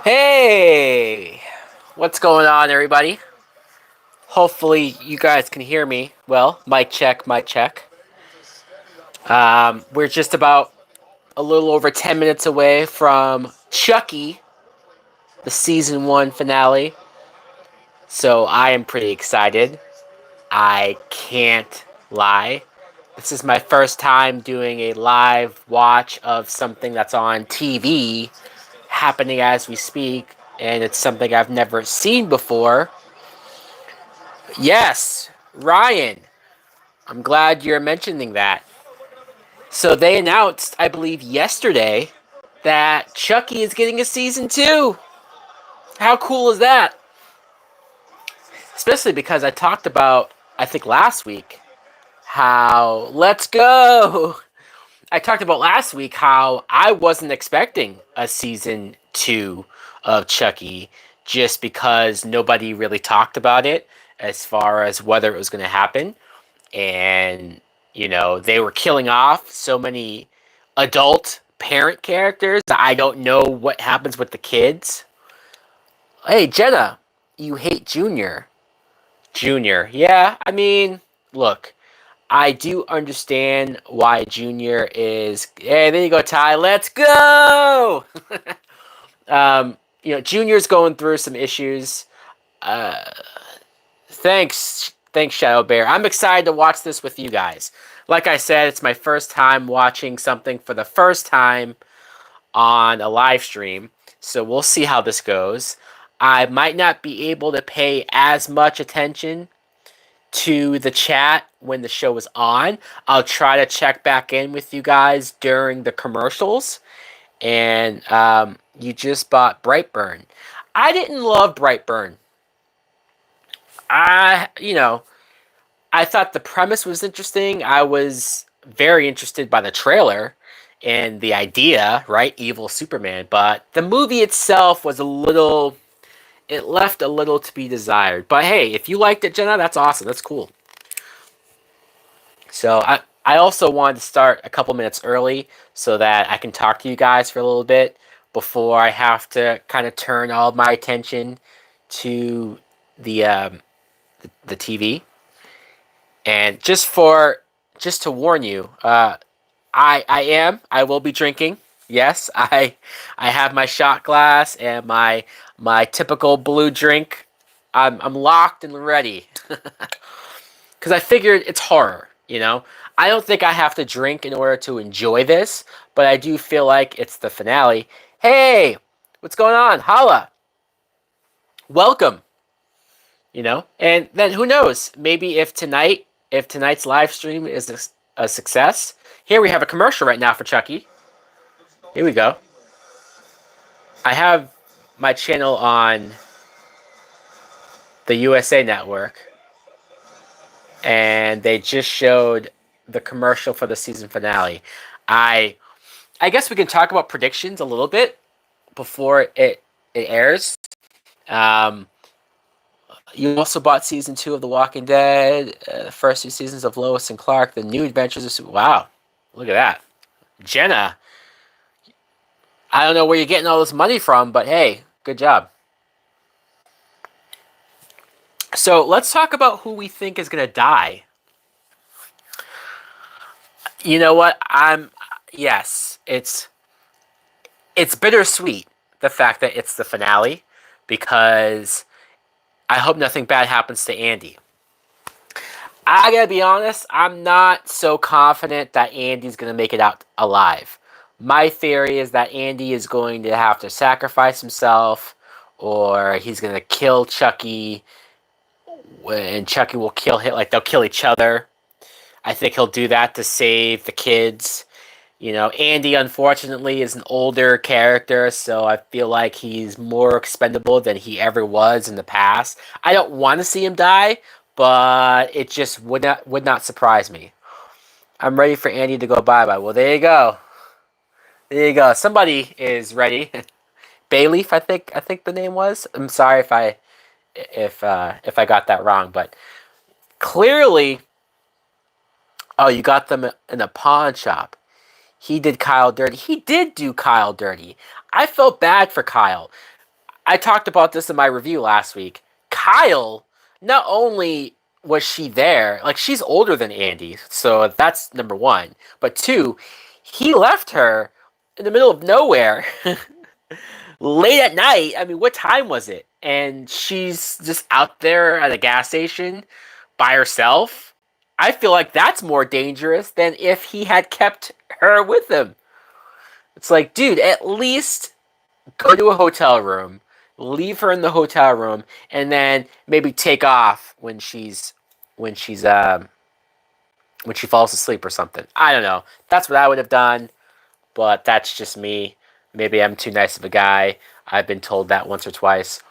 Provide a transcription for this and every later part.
Hey! What's going on, everybody? Hopefully, you guys can hear me well. Mic check, mic check. We're just about a little over 10 minutes away from Chucky, the season 1 finale. So I am pretty excited. I can't lie. This is my first time doing a live watch of something that's on TV happening as we speak, and it's something I've never seen before. Yes, Ryan. I'm glad you're mentioning that. So they announced, I believe, yesterday that Chucky is getting a season 2. How cool is that? Especially because I talked about, I think last week, how let's go. I talked about last week how I wasn't expecting a season 2 of Chucky just because nobody really talked about it as far as whether it was going to happen. And they were killing off so many adult parent characters that I don't know what happens with the kids. Hey, Jenna, you hate Junior. Yeah, I mean, look, I do understand why Junior is. Hey, there you go, Ty. Let's go. Junior's going through some issues. Uh, thanks, Shadow Bear. I'm excited to watch this with you guys. Like I said, it's my first time watching something for the first time on a live stream, so we'll see how this goes. I might not be able to pay as much attention to the chat when the show is on. I'll try to check back in with you guys during the commercials. And you just bought Brightburn. I didn't love Brightburn. I thought the premise was interesting. I was very interested by the trailer and the idea, right? Evil Superman. But the movie itself was it left a little to be desired. But hey, if you liked it, Jenna, that's awesome. That's cool. So I also wanted to start a couple minutes early so that I can talk to you guys for a little bit before I have to kind of turn all my attention to the the TV. And just to warn you, I will be drinking. Yes, I have my shot glass and my typical blue drink. I'm locked and ready because I figured it's horror. I don't think I have to drink in order to enjoy this, but I do feel like it's the finale. Hey, what's going on? Holla, welcome. And then who knows? Maybe if tonight's live stream is a success. Here we have a commercial right now for Chucky. Here we go. I have my channel on the USA Network, and they just showed the commercial for the season finale. I I guess we can talk about predictions a little bit before it airs. Um, you also bought season 2 of The Walking Dead, the first 2 seasons of Lois and Clark, the New Adventures of Wow, look at that, Jenna. I don't know where you're getting all this money from, but hey, good job. So let's talk about who we think is gonna die. You know what? Yes, it's bittersweet the fact that it's the finale because I hope nothing bad happens to Andy. I gotta be honest, I'm not so confident that Andy's gonna make it out alive. My theory is that Andy is going to have to sacrifice himself, or he's gonna kill Chucky, and Chucky will kill him. Like they'll kill each other. I think he'll do that to save the kids. Andy unfortunately is an older character, so I feel like he's more expendable than he ever was in the past. I don't want to see him die, but it just would not surprise me. I'm ready for Andy to go bye bye. Well, there you go. There you go. Somebody is ready. Bayleaf, I think the name was. I'm sorry if I got that wrong, but clearly, oh, you got them in a pawn shop. He did Kyle dirty. He did do Kyle dirty. I felt bad for Kyle. I talked about this in my review last week. Kyle, not only was she there, like she's older than Andy, so that's number one. But two, he left her in the middle of nowhere, late at night. I mean, what time was it? And she's just out there at a gas station by herself. I feel like that's more dangerous than if he had kept her with him. It's like, dude, at least go to a hotel room, leave her in the hotel room, and then maybe take off when she's when she falls asleep or something. I don't know. That's what I would have done, but that's just me. Maybe I'm too nice of a guy. I've been told that once or twice.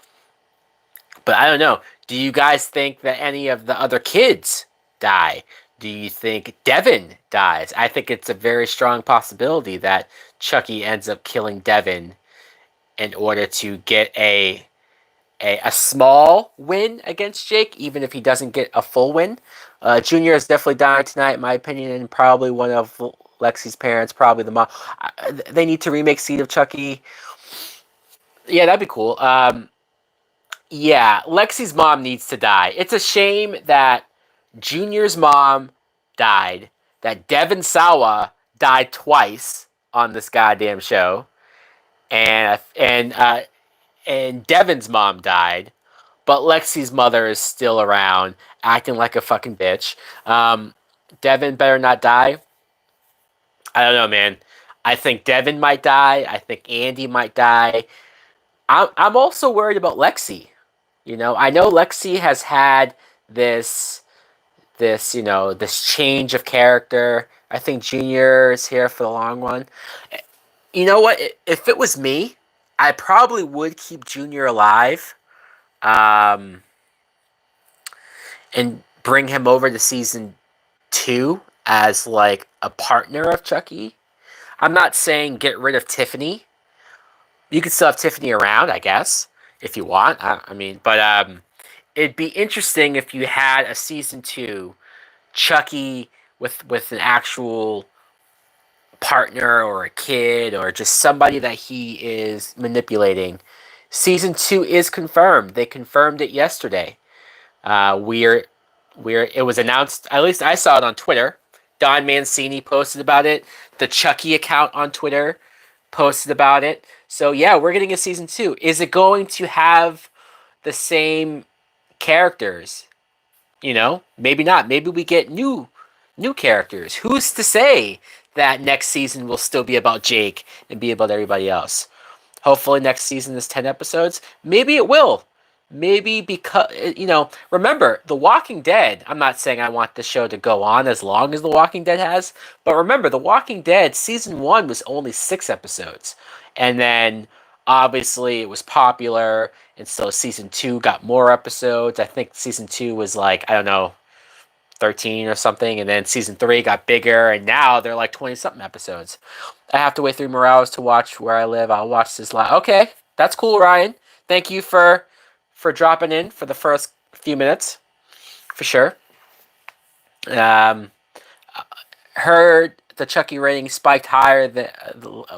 But I don't know. Do you guys think that any of the other kids die? Do you think Devin dies? I think it's a very strong possibility that Chucky ends up killing Devin in order to get a small win against Jake, even if he doesn't get a full win. Junior is definitely dying tonight, in my opinion, and probably one of Lexi's parents, probably the mom. They need to remake Seed of Chucky. Yeah, that'd be cool. Yeah, Lexi's mom needs to die. It's a shame that Junior's mom died, that Devin Sawa died twice on this goddamn show, and Devin's mom died, but Lexi's mother is still around, acting like a fucking bitch. Devin better not die. I don't know, man. I think Devin might die. I think Andy might die. I'm also worried about Lexi. I know Lexi has had this this change of character. I think Junior is here for the long run. You know what? If it was me, I probably would keep Junior alive, um, and bring him over to season 2 as like a partner of Chucky. I'm not saying get rid of Tiffany. You can still have Tiffany around, I guess, if you want. I mean, but it'd be interesting if you had a season 2 Chucky with an actual partner or a kid or just somebody that he is manipulating. Season 2 is confirmed. They confirmed it yesterday. We're it was announced. At least I saw it on Twitter. Don Mancini posted about it. The Chucky account on Twitter posted about it. So yeah, we're getting a season 2. Is it going to have the same characters? Maybe not. Maybe we get new characters. Who's to say that next season will still be about Jake and be about everybody else? Hopefully next season is 10 episodes. Maybe it will. Maybe because, remember, The Walking Dead, I'm not saying I want the show to go on as long as The Walking Dead has, but remember, The Walking Dead season 1 was only 6 episodes. And then, obviously, it was popular, and so season 2 got more episodes. I think season 2 was like, I don't know, 13 or something, and then season 3 got bigger, and now they're like 20 something episodes. I have to wait 3 more hours to watch Where I Live. I'll watch this live. Okay, that's cool, Ryan. Thank you for dropping in for the first few minutes, for sure. Heard the Chucky rating spiked higher than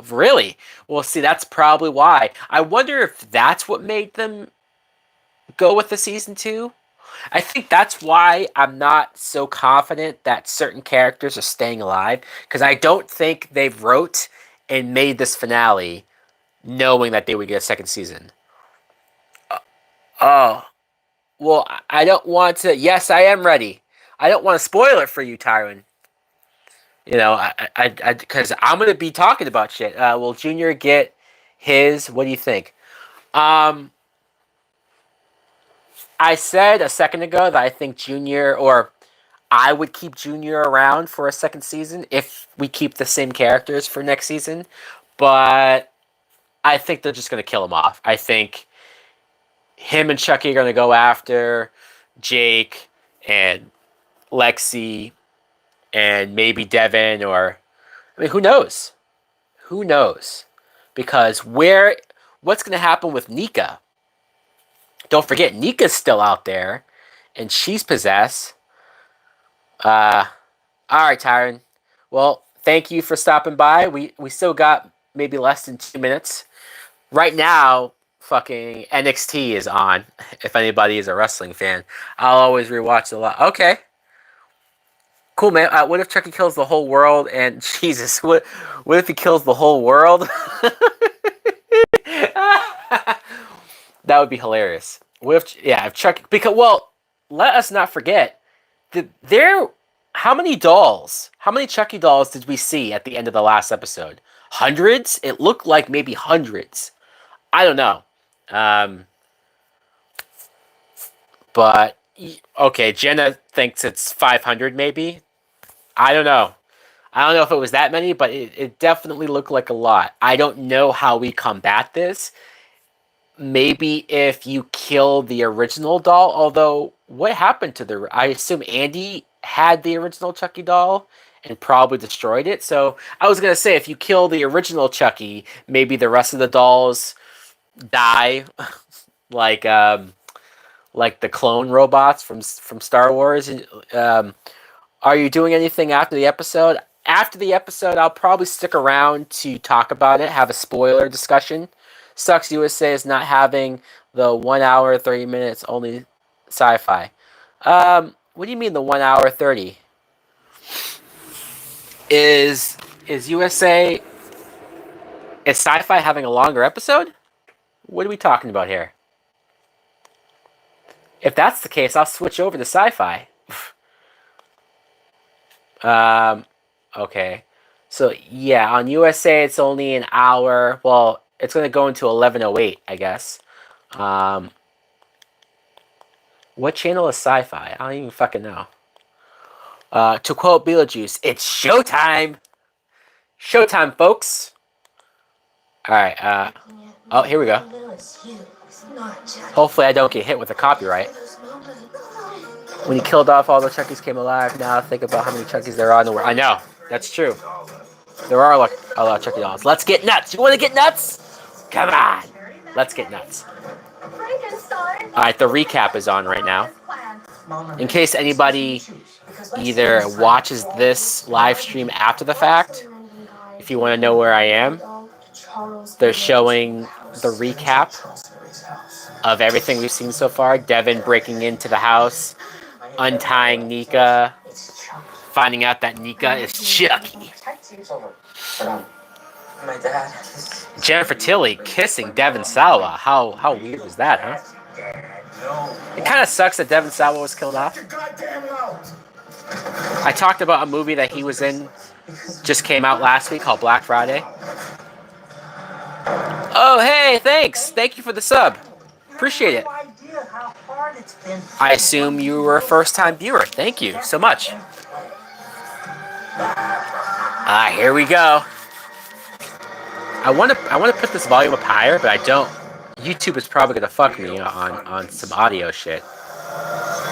really. Well, see, that's probably why. I wonder if that's what made them go with the season 2. I think that's why I'm not so confident that certain characters are staying alive, because I don't think they wrote and made this finale knowing that they would get a second season. Oh, well, I don't want to. Yes, I am ready. I don't want to spoil it for you, Tyron. Because I'm gonna be talking about shit. Will Junior get his? What do you think? Um, I said a second ago that I think Junior, or I would keep Junior around for a second season if we keep the same characters for next season. But I think they're just gonna kill him off. I think him and Chucky are gonna go after Jake and Lexi and maybe Devin, or I mean, who knows? Who knows? Because what's gonna happen with Nika? Don't forget, Nika's still out there, and she's possessed. Uh, all right, Tyron. Well, thank you for stopping by. We still got maybe less than 2 minutes right now. fucking NXT is on, if anybody is a wrestling fan, I'll always rewatch a lot. Okay, cool, man. What if Chucky kills the whole world? And Jesus, what if he kills the whole world? That would be hilarious. What if, yeah, if Chucky, because, well, let us not forget that how many dolls, how many Chucky dolls did we see at the end of the last episode? Hundreds? It looked like maybe hundreds. I don't know. Um, but okay, Jenna thinks it's 500 maybe. I don't know. I don't know if it was that many, but it definitely looked like a lot. I don't know how we combat this. Maybe if you kill the original doll, although what happened to the I assume Andy had the original Chucky doll and probably destroyed it. So I was gonna say if you kill the original Chucky, maybe the rest of the dolls die like like the clone robots from Star Wars. Are you doing anything after the episode? After the episode, I'll probably stick around to talk about it, have a spoiler discussion. Sucks USA is not having the 1 hour 30 minutes only sci-fi. What do you mean the 1 hour 30? Is USA is sci-fi having a longer episode? What are we talking about here? If that's the case, I'll switch over to sci-fi. Okay. So yeah, on USA it's only an hour. Well, it's gonna go into 11:08, I guess. Um, what channel is Sci-Fi? I don't even fucking know. To quote Beetlejuice, it's showtime. Showtime, folks. All right. Oh, here we go. Hopefully, I don't get hit with a copyright. When he killed off all the Chuckies came alive. Now think about how many Chuckies there are in the world. I know. That's true. There are a lot of Chucky dolls. Let's get nuts. You want to get nuts? Come on. Let's get nuts. Alright, the recap is on right now. In case anybody either watches this live stream after the fact, if you want to know where I am, they're showing the recap of everything we've seen so far. Devin breaking into the house, untying Nika, finding out that Nika is Chucky. My dad. Jennifer Tilly kissing Devin Sawa. How weird was that, huh? It kind of sucks that Devin Sawa was killed off. I talked about a movie that he was in, just came out last week, called Black Friday. Oh, hey, thanks. Thank you for the sub. Appreciate it. I assume you were a first-time viewer. Thank you so much. Here we go. I want to put this volume up higher, but I don't. YouTube is probably gonna fuck me on some audio shit.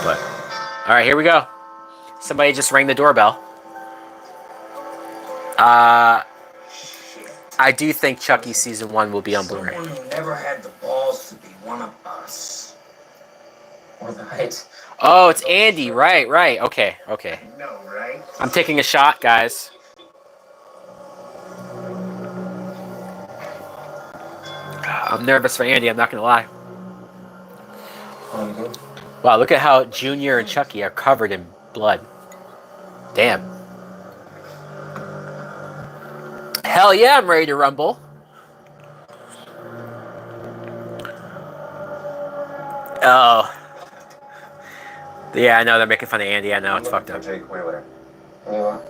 But all right, here we go. Somebody just rang the doorbell. I do think Chucky season 1 will be on Blu-ray. Someone who never had the balls to be one of us. Or the height. Oh, it's Andy. Right. Okay. No, right? I'm taking a shot, guys. I'm nervous for Andy, I'm not gonna lie. Wow, look at how Junior and Chucky are covered in blood. Damn. Hell yeah, I'm ready to rumble. Oh. Yeah, I know, they're making fun of Andy. I know, it's fucked up. Jake Wheeler. You are?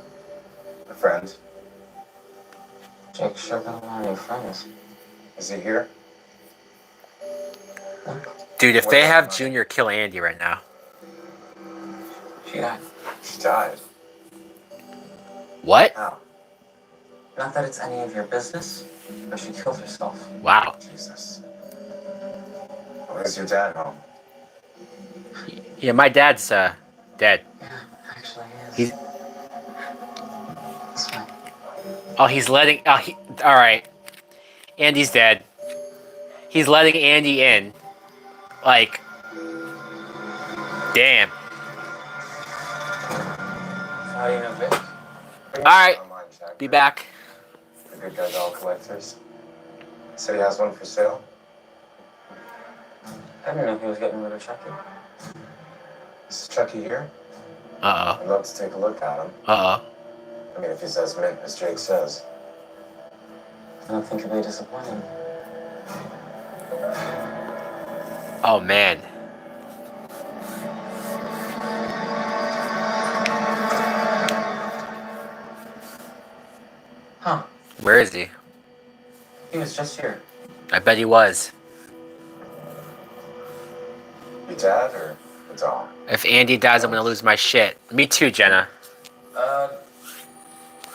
A friend. Jake sure got a lot of new friends. Is he here? Dude, if they have Junior kill Andy right now. She died. She died? What? How? Not that it's any of your business, but she killed herself. Wow. Jesus. Where's your dad home? Yeah, my dad's dead. Yeah, actually he is. He's letting... Alright. Andy's dead. He's letting Andy in. Like... Damn. How do you know Vic? Alright. Be back. The good guy doll collectors. Said he has one for sale. I didn't know he was getting rid of Chucky. Is Chucky here? Uh-oh. I'd love to take a look at him. Uh-oh. I mean, if he's as mint as Jake says. I don't think he'll be disappointed. Oh, man. Huh. Where is he? He was just here. I bet he was. Your dad or the doll? If Andy dies, I'm gonna lose my shit. Me too, Jenna.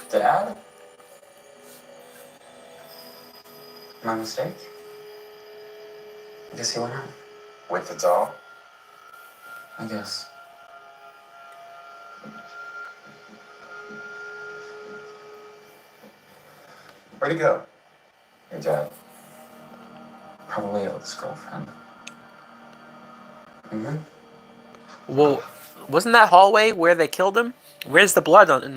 Dad? My mistake? I guess he went out. With the doll? I guess. Where'd he go? Your dad. Probably out with his girlfriend. Mm-hmm. Well, wasn't that hallway where they killed him? Where's the blood on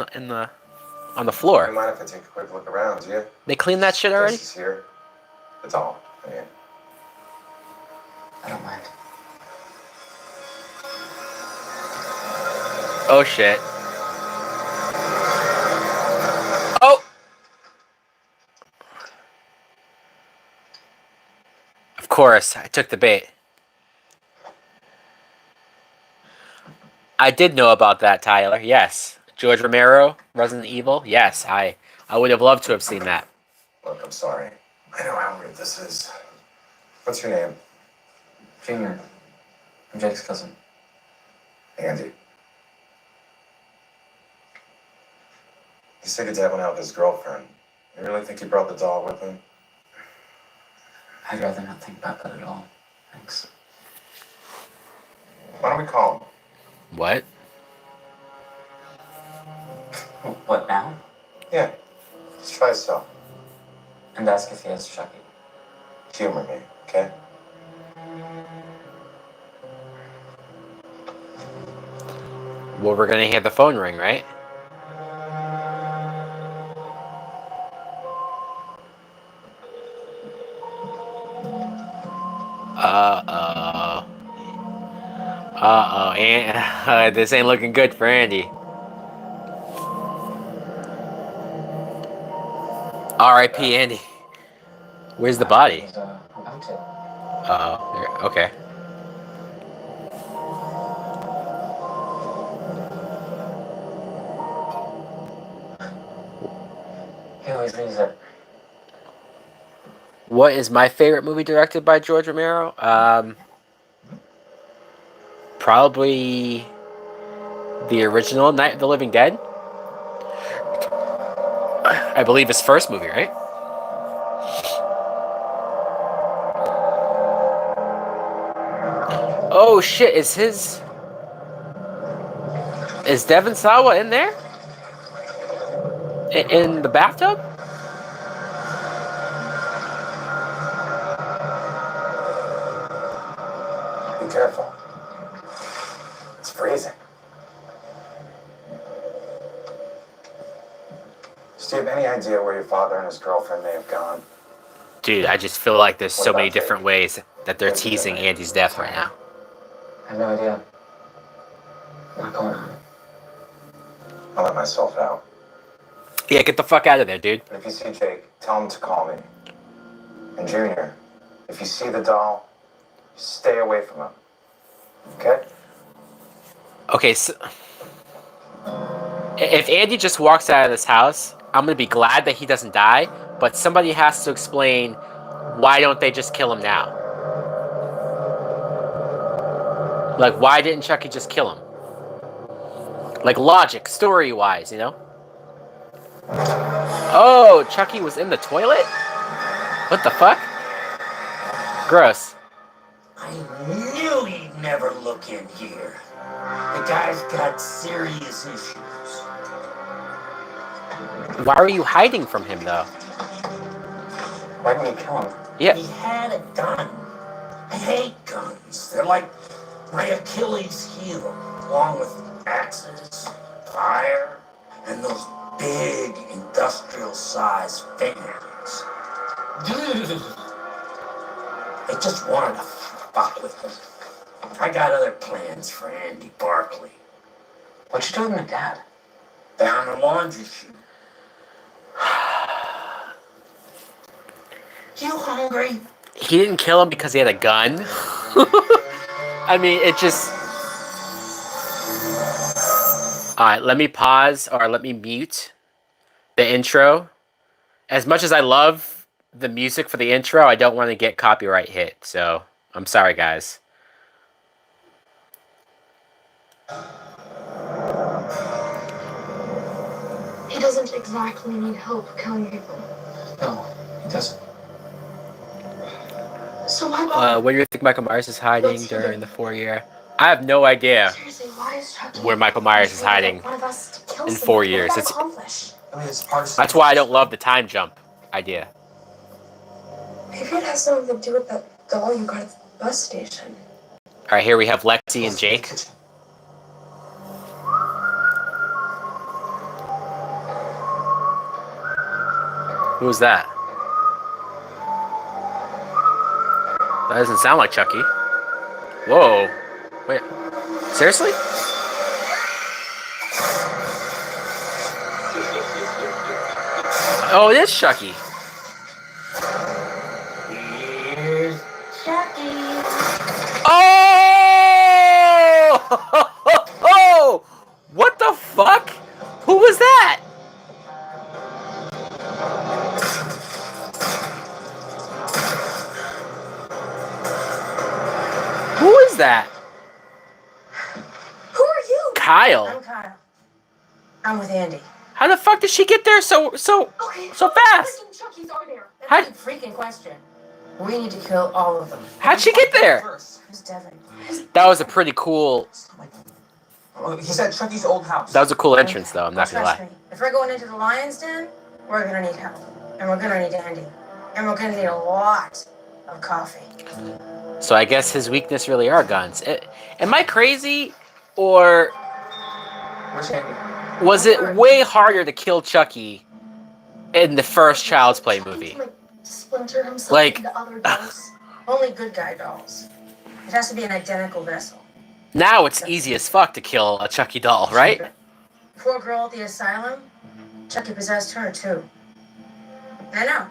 the floor? You mind if I take a quick look around, yeah? They cleaned that shit already? This is here. The doll. I mean, I don't mind. Oh shit. Oh! Of course, I took the bait. I did know about that, Tyler. Yes. George Romero, Resident Evil. Yes, I would have loved to have seen that. Look, I'm sorry. I know how weird this is. What's your name? Junior. I'm Jake's cousin. Andy. You said your dad went out with his girlfriend. You really think he brought the doll with him? I'd rather not think about that at all. Thanks. Why don't we call him? What? What now? Yeah. Just try yourself. And ask if he has Chucky. Humor me, okay? Well, we're gonna hear the phone ring, right? Uh-oh. Uh-oh. This ain't looking good for Andy. R.I.P. Andy. Where's the body? About to. Uh-oh. Okay. He always leaves it. What is my favorite movie directed by George Romero? Probably the original Night of the Living Dead. I believe his first movie, right? Oh shit, is Devon Sawa in there? In the bathtub? Be careful. It's freezing. Do you have any idea where your father and his girlfriend may have gone? Dude, I just feel like there's What so about many Jake? different ways that they're teasing Andy's death right now. I have no idea. Not going on. I'll let myself out. Yeah, get the fuck out of there, dude. But if you see Jake, tell him to call me. And Junior, if you see the doll, stay away from him. Okay? Okay, so if Andy just walks out of this house, I'm gonna be glad that he doesn't die, but somebody has to explain why don't they just kill him now? Like, why didn't Chucky just kill him? Like, logic, story-wise, you know? Oh, Chucky was in the toilet? What the fuck? Gross. I knew he'd never look in here. The guy's got serious issues. Why are you hiding from him, though? Why didn't you kill him? Yeah. He had a gun. I hate guns. They're like my Achilles heel, along with axes, fire, and those big industrial-sized fingers. I just wanted to fuck with him. I got other plans for Andy Barkley. What you doing with Dad? Down the laundry chute. You hungry? He didn't kill him because he had a gun. I mean, it just... Alright, let me pause, or let me mute the intro. As much as I love the music for the intro, I don't want to get copyright hit, so I'm sorry, guys. He doesn't exactly need help killing people. No, he doesn't. So why bother? Where do you think Michael Myers is hiding during the 4 year? I have no idea Seriously, why is Chucky where Michael Myers is hiding one of us to kill in someone? 4 What years. would that It's, accomplish? I mean, it's part of that's why I don't love the time jump idea. Maybe it has something to do with that doll you got at the bus station. Alright, here we have Lexi and Jake. Who's that? That doesn't sound like Chucky. Whoa. Wait. Seriously? Oh, it is Chucky. Here's Chucky. Oh! What the fuck? Who was that? Who is that? Who are you? Kyle. I'm Kyle. I'm with Andy. How the fuck did she get there so Okay, fast? freaking Chucky's are there. How, That's a freaking question. We need to kill all of them. how'd she get there? Who's Devin? That was a pretty cool. Oh, he's at Chucky's old house. That was a cool entrance, though. I'm not gonna Trust lie. me. If we're going into the lion's den, we're gonna need help, and we're gonna need Andy, and we're gonna need a lot of coffee. So I guess his weakness really are guns. Am I crazy, or Where's Andy? was it way harder to kill Chucky in the first Child's Play movie? Like, splinter himself Like- into other dolls. Only good guy dolls. It has to be an identical vessel. Now it's easy as fuck to kill a Chucky doll, right? Poor girl at the asylum. Chucky possessed her too. I know.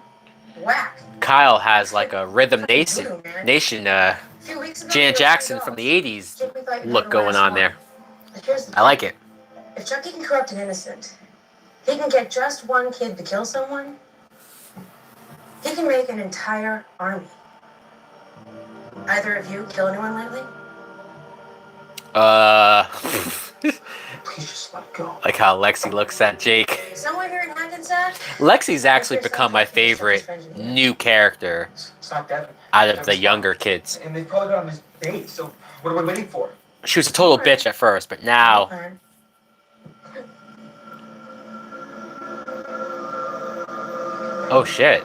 Whack. Kyle has like a Rhythm Nation, A few weeks ago, Janet we Jackson were from the dogs. 80s Jake, we thought you look were the going last on there. one. But here's the I like it. If Chucky can corrupt an innocent, he can get just one kid to kill someone. He can make an entire army. Either of you kill anyone lately? Please just let go. Like how Lexi looks at Jake. Somewhere here in Hackensack? Lexi's actually become my favorite new character It's not Devin. out of the younger kids. And they probably got on this date, so what are we waiting for? She was a total bitch at first, but now Okay. oh shit.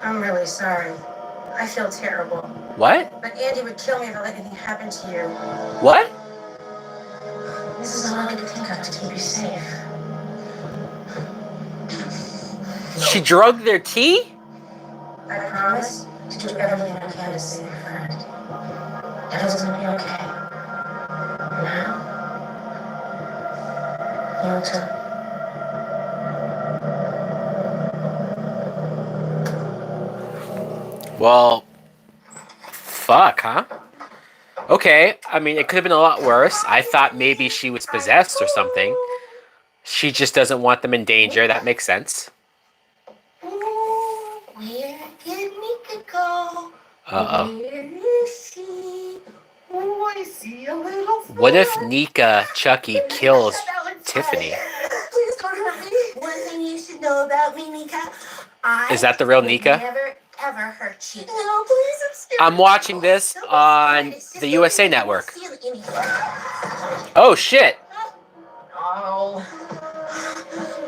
I'm really sorry. I feel terrible. What? But Andy would kill me if I let anything happen to you. What? This is all I can think of to keep you safe. She drugged their tea? I promise to do everything I can to save your friend. Everything's gonna be okay. Now, you too. Well, fuck, huh? Okay, I mean, it could have been a lot worse. I thought maybe she was possessed or something. She just doesn't want them in danger. That makes sense. Where did Nika go? Uh-oh. Where is she? Oh, I see a little What if Nika Chucky kills Tiffany? Please don't hurt me. One thing you should know about me, Nika. Is that the real Nika? Never, ever hurt you. No, please, I'm scared. I'm watching this on the USA Network. Oh, shit. Oh,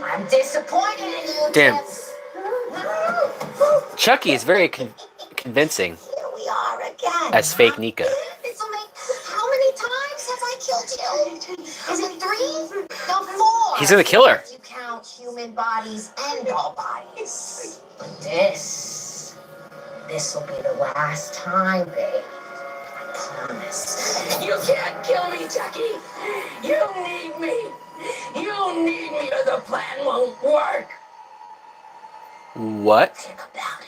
I'm disappointed in you, Damn. Tiff. Chucky is very convincing Here we are again. as fake Nika. This'll make. How many times have I killed you? Is it 3? No, 4. He's gonna kill her. If you count human bodies and doll bodies. But this This'll be the last time, babe. I promise. You can't kill me, Chucky. You need me. You need me or the plan won't work. What? Think about it.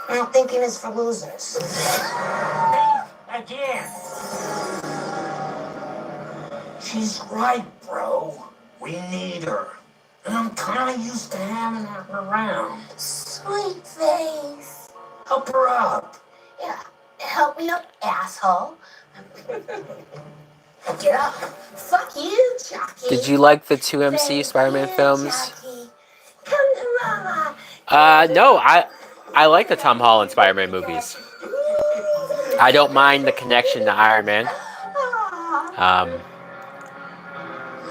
Not thinking is for losers. Again. She's right, bro. We need her. And I'm kind of used to having her around. Sweet face. Help her up. Yeah. Help me up, asshole. Get up. Fuck you, Chucky. Did you like the 2MC Spider-Man films? Chucky. Come to mama. No, I like the Tom Holland Spider-Man movies. I don't mind the connection to Iron Man.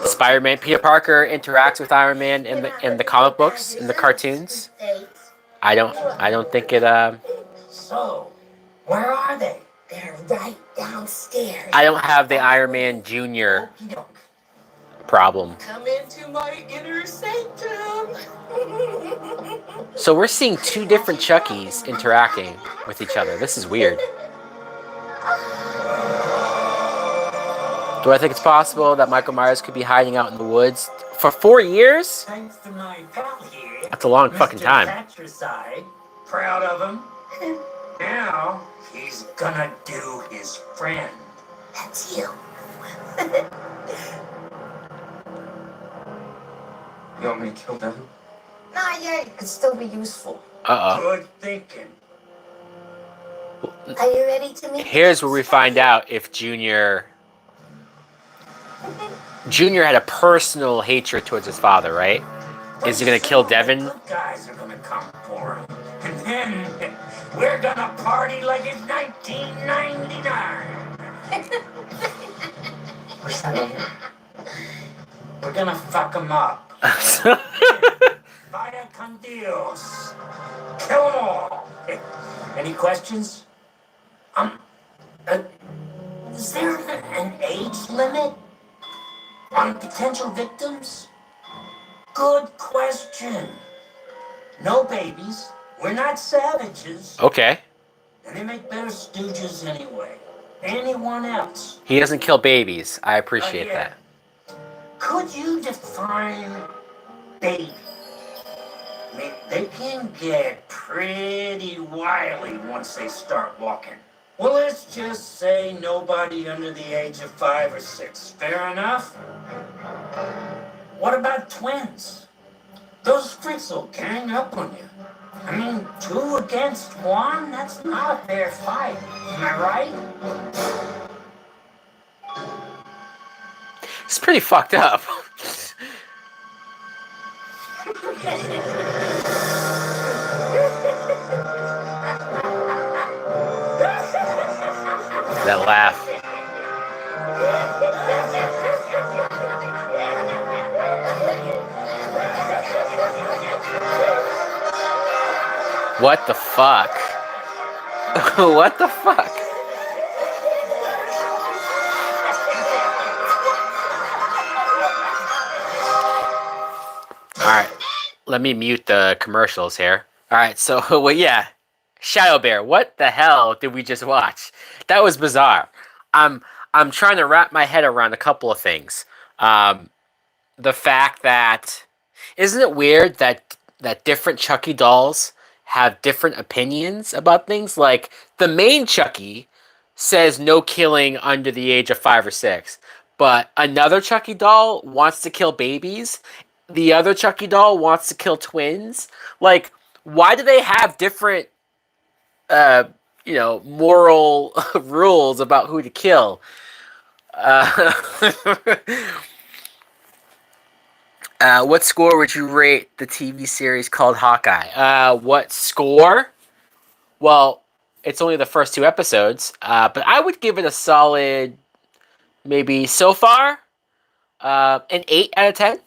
Spider-Man, Peter Parker interacts with Iron Man in the comic books, in the cartoons. I don't think it. So, where are they? They're right downstairs. I don't have the Iron Man Jr. problem. Come into my inner sanctum. So we're seeing two different Chuckies interacting with each other. This is weird. Do I think it's possible that Michael Myers could be hiding out in the woods for 4 years? Thanks to my pal here. That's a long fucking time. Patricide. Proud of him. Now, he's gonna do his friend. That's you. You want me to kill Devin? Not yet. It could still be useful. Good thinking. Are you ready to meet? Here's where we find out if Junior had a personal hatred towards his father, right? Is he gonna kill Devin? Good guys are gonna come for him. And then we're gonna party like it's 1999. We're gonna fuck him up. Vaya con Dios. Kill them all. Any questions? Is there an age limit on potential victims? Good question. No babies. We're not savages. Okay. And they make better stooges anyway. Anyone else? He doesn't kill babies. I appreciate Yeah. that. Could you define baby? I mean, they can get pretty wily once they start walking. Well, let's just say nobody under the age of 5 or 6. Fair enough? What about twins? Those freaks will gang up on you. I mean, 2 against 1? That's not a fair fight. Am I right? It's pretty fucked up. That laugh. What the fuck? What the fuck? Alright, let me mute the commercials here. Alright, so, well, yeah. Shadow Bear, what the hell did we just watch? That was bizarre. I'm trying to wrap my head around a couple of things. The fact that... Isn't it weird that different Chucky dolls have different opinions about things? Like, the main Chucky says no killing under the age of 5 or 6. But another Chucky doll wants to kill babies. The other Chucky doll wants to kill twins. Like, why do they have different, moral rules about who to kill? What score would you rate the TV series called Hawkeye? What score? Well, it's only the first 2 episodes, but I would give it a solid, maybe so far, an 8 out of 10.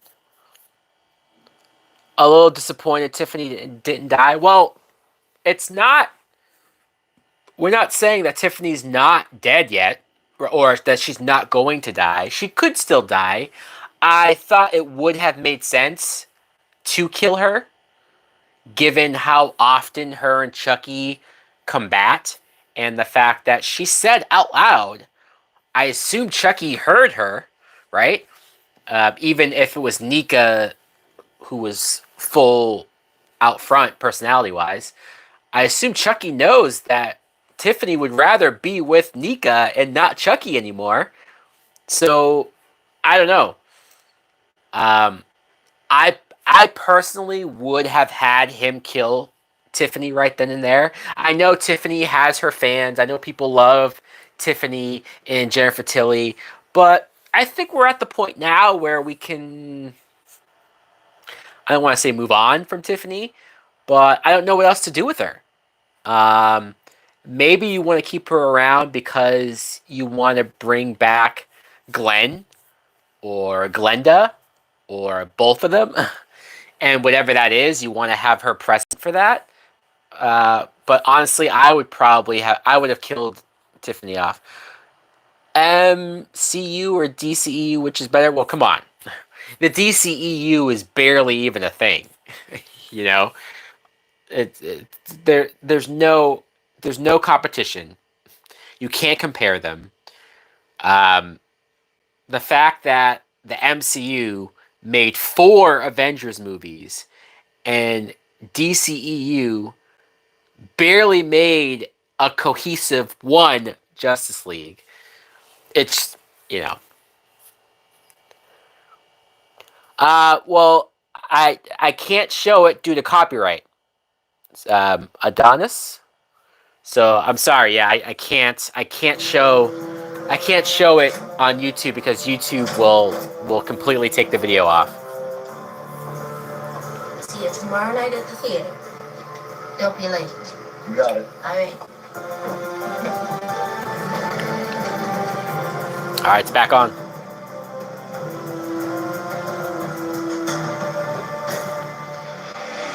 A little disappointed Tiffany didn't die. Well, it's not... We're not saying that Tiffany's not dead yet, or that she's not going to die. She could still die. I thought it would have made sense to kill her given how often her and Chucky combat, and the fact that she said out loud, I assume Chucky heard her, right? Even if it was Nika who was full out front personality wise, I assume Chucky knows that Tiffany would rather be with Nika and not Chucky anymore. So I don't know. Um, I I personally would have had him kill Tiffany right then and there. I know Tiffany has her fans. I know people love Tiffany and Jennifer Tilly, but I think we're at the point now where we can. I don't want to say move on from Tiffany, but I don't know what else to do with her. Um, Maybe you want to keep her around because you want to bring back Glenn or Glenda or both of them. And whatever that is, you want to have her present for that. But honestly, I would have killed Tiffany off. MCU or DCEU, which is better? Well, come on, the DCEU is barely even a thing. You know, there's no competition. You can't compare them. Um, the fact that the MCU made 4 Avengers movies and DCEU barely made a cohesive one Justice League. It's, you know. Well, I can't show it due to copyright. Adonis. So I'm sorry. Yeah, I can't show it on YouTube because YouTube will completely take the video off. See you tomorrow night at the theater. Don't be late. You got it. All right. All right, it's back on.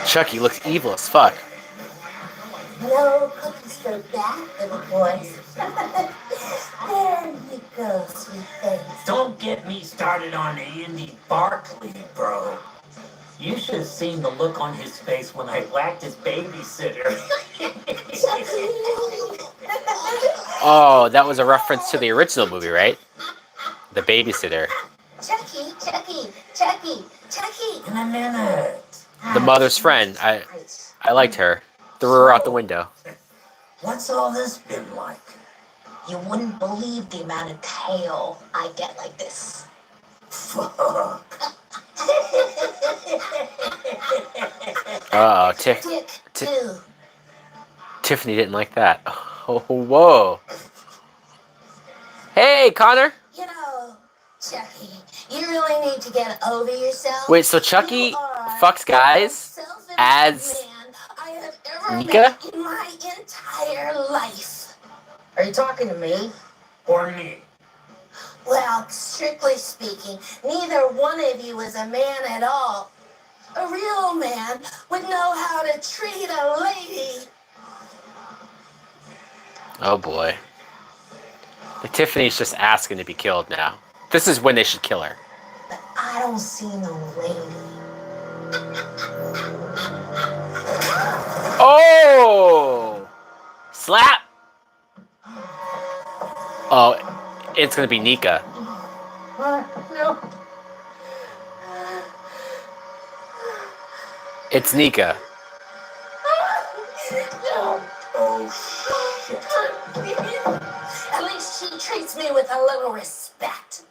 Chucky looks evil as fuck. No cookies for that, little boys. There you go, sweet face. Don't get me started on Andy Barkley, bro. You should have seen the look on his face when I whacked his babysitter. Oh, that was a reference to the original movie, right? The babysitter. Chucky, Chucky, Chucky, Chucky. In a minute. The mother's friend. I liked her. Threw her out the window. What's all this been like? You wouldn't believe the amount of tail I get like this. Fuck. Oh, Tick, two. Tiffany didn't like that. Oh, whoa. Hey, Connor. You know, Chucky, you really need to get over yourself. Wait, so Chucky fucks guys as man I have ever Nika? met in my entire life. Are you talking to me? Or me? Well, strictly speaking, neither one of you is a man at all. A real man would know how to treat a lady. Oh boy. Like, Tiffany's just asking to be killed now. This is when they should kill her. But I don't see no lady. Oh! Slap! Oh, it's gonna be Nika. No. It's Nika. No. Oh, shit. At least she treats me with a little respect.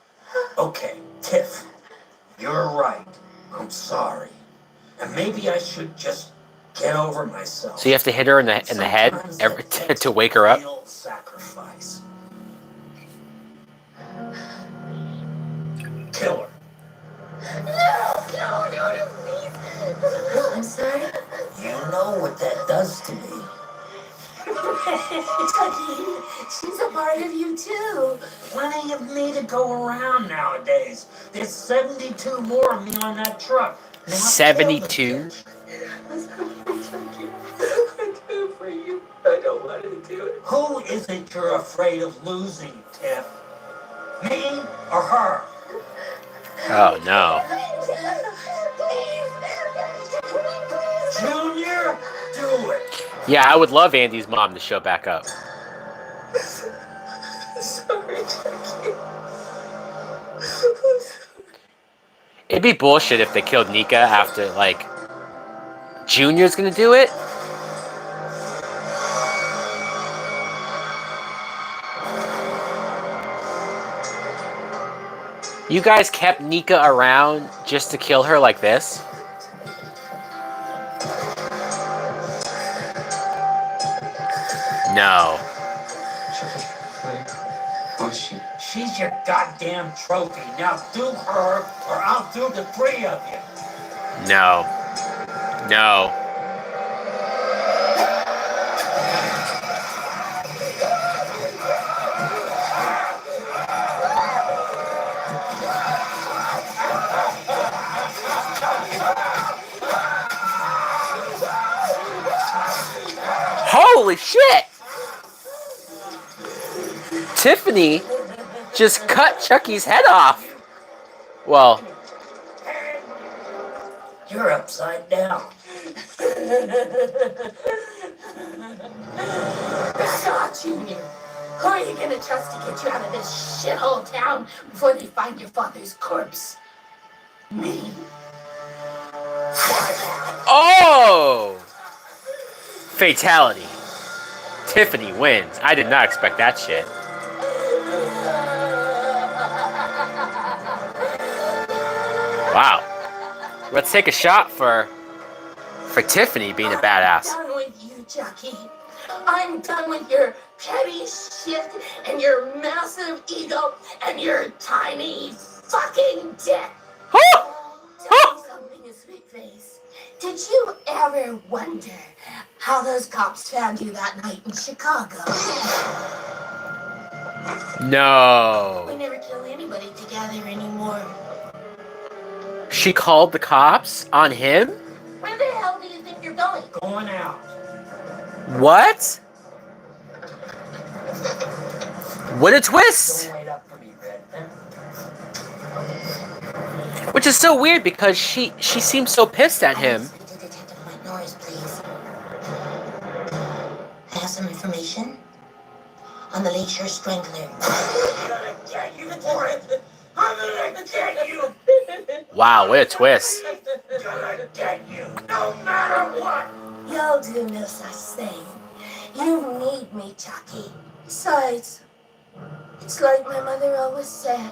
Okay, Tiff. You're right. I'm sorry. And maybe I should just get over myself. So you have to hit her in the head to wake her up? Real sacrifice. Kill her. No, please. I'm sorry. You know what that does to me. Chucky, she's a part of you too. Plenty of me to go around nowadays. There's 72 more of me on that truck. Now 72? I do it for you. I don't want to do it. Who is it you're afraid of losing, Tiff? Me or her? Oh no. Junior! Yeah, I would love Andy's mom to show back up. Sorry, Chucky. It'd be bullshit if they killed Nika after, like, Junior's gonna do it. You guys kept Nika around just to kill her like this? No. Who is she? She's your goddamn trophy. Now do her, or I'll do the three of you. No. No. Holy shit! Tiffany just cut Chucky's head off. Well, You're upside down. Shaw Jr., who are you going to trust to get you out of this shithole town before they find your father's corpse? Me. oh! Fatality. Tiffany wins. I did not expect that shit. Wow. Let's take a shot for Tiffany being a badass. I'm done with you, Chucky. I'm done with your petty shit and your massive ego and your tiny fucking dick. Tell me something, you sweet face. Did you ever wonder how those cops found you that night in Chicago? We No. never kill anybody together anymore. She called the cops on him? Where the hell do you think you're going? Going out. What? What a twist! Don't wait up for me, Redman. Which is so weird because she seems so pissed at him. Detective Mike Norris, please. I have some information on the Lakeshore Strangler. I'm gonna get you for it. I'm gonna get you. Wow, what a twist. I'm gonna get you, no matter what. You'll do no such thing. You need me, Chucky. Besides, it's like my mother always said.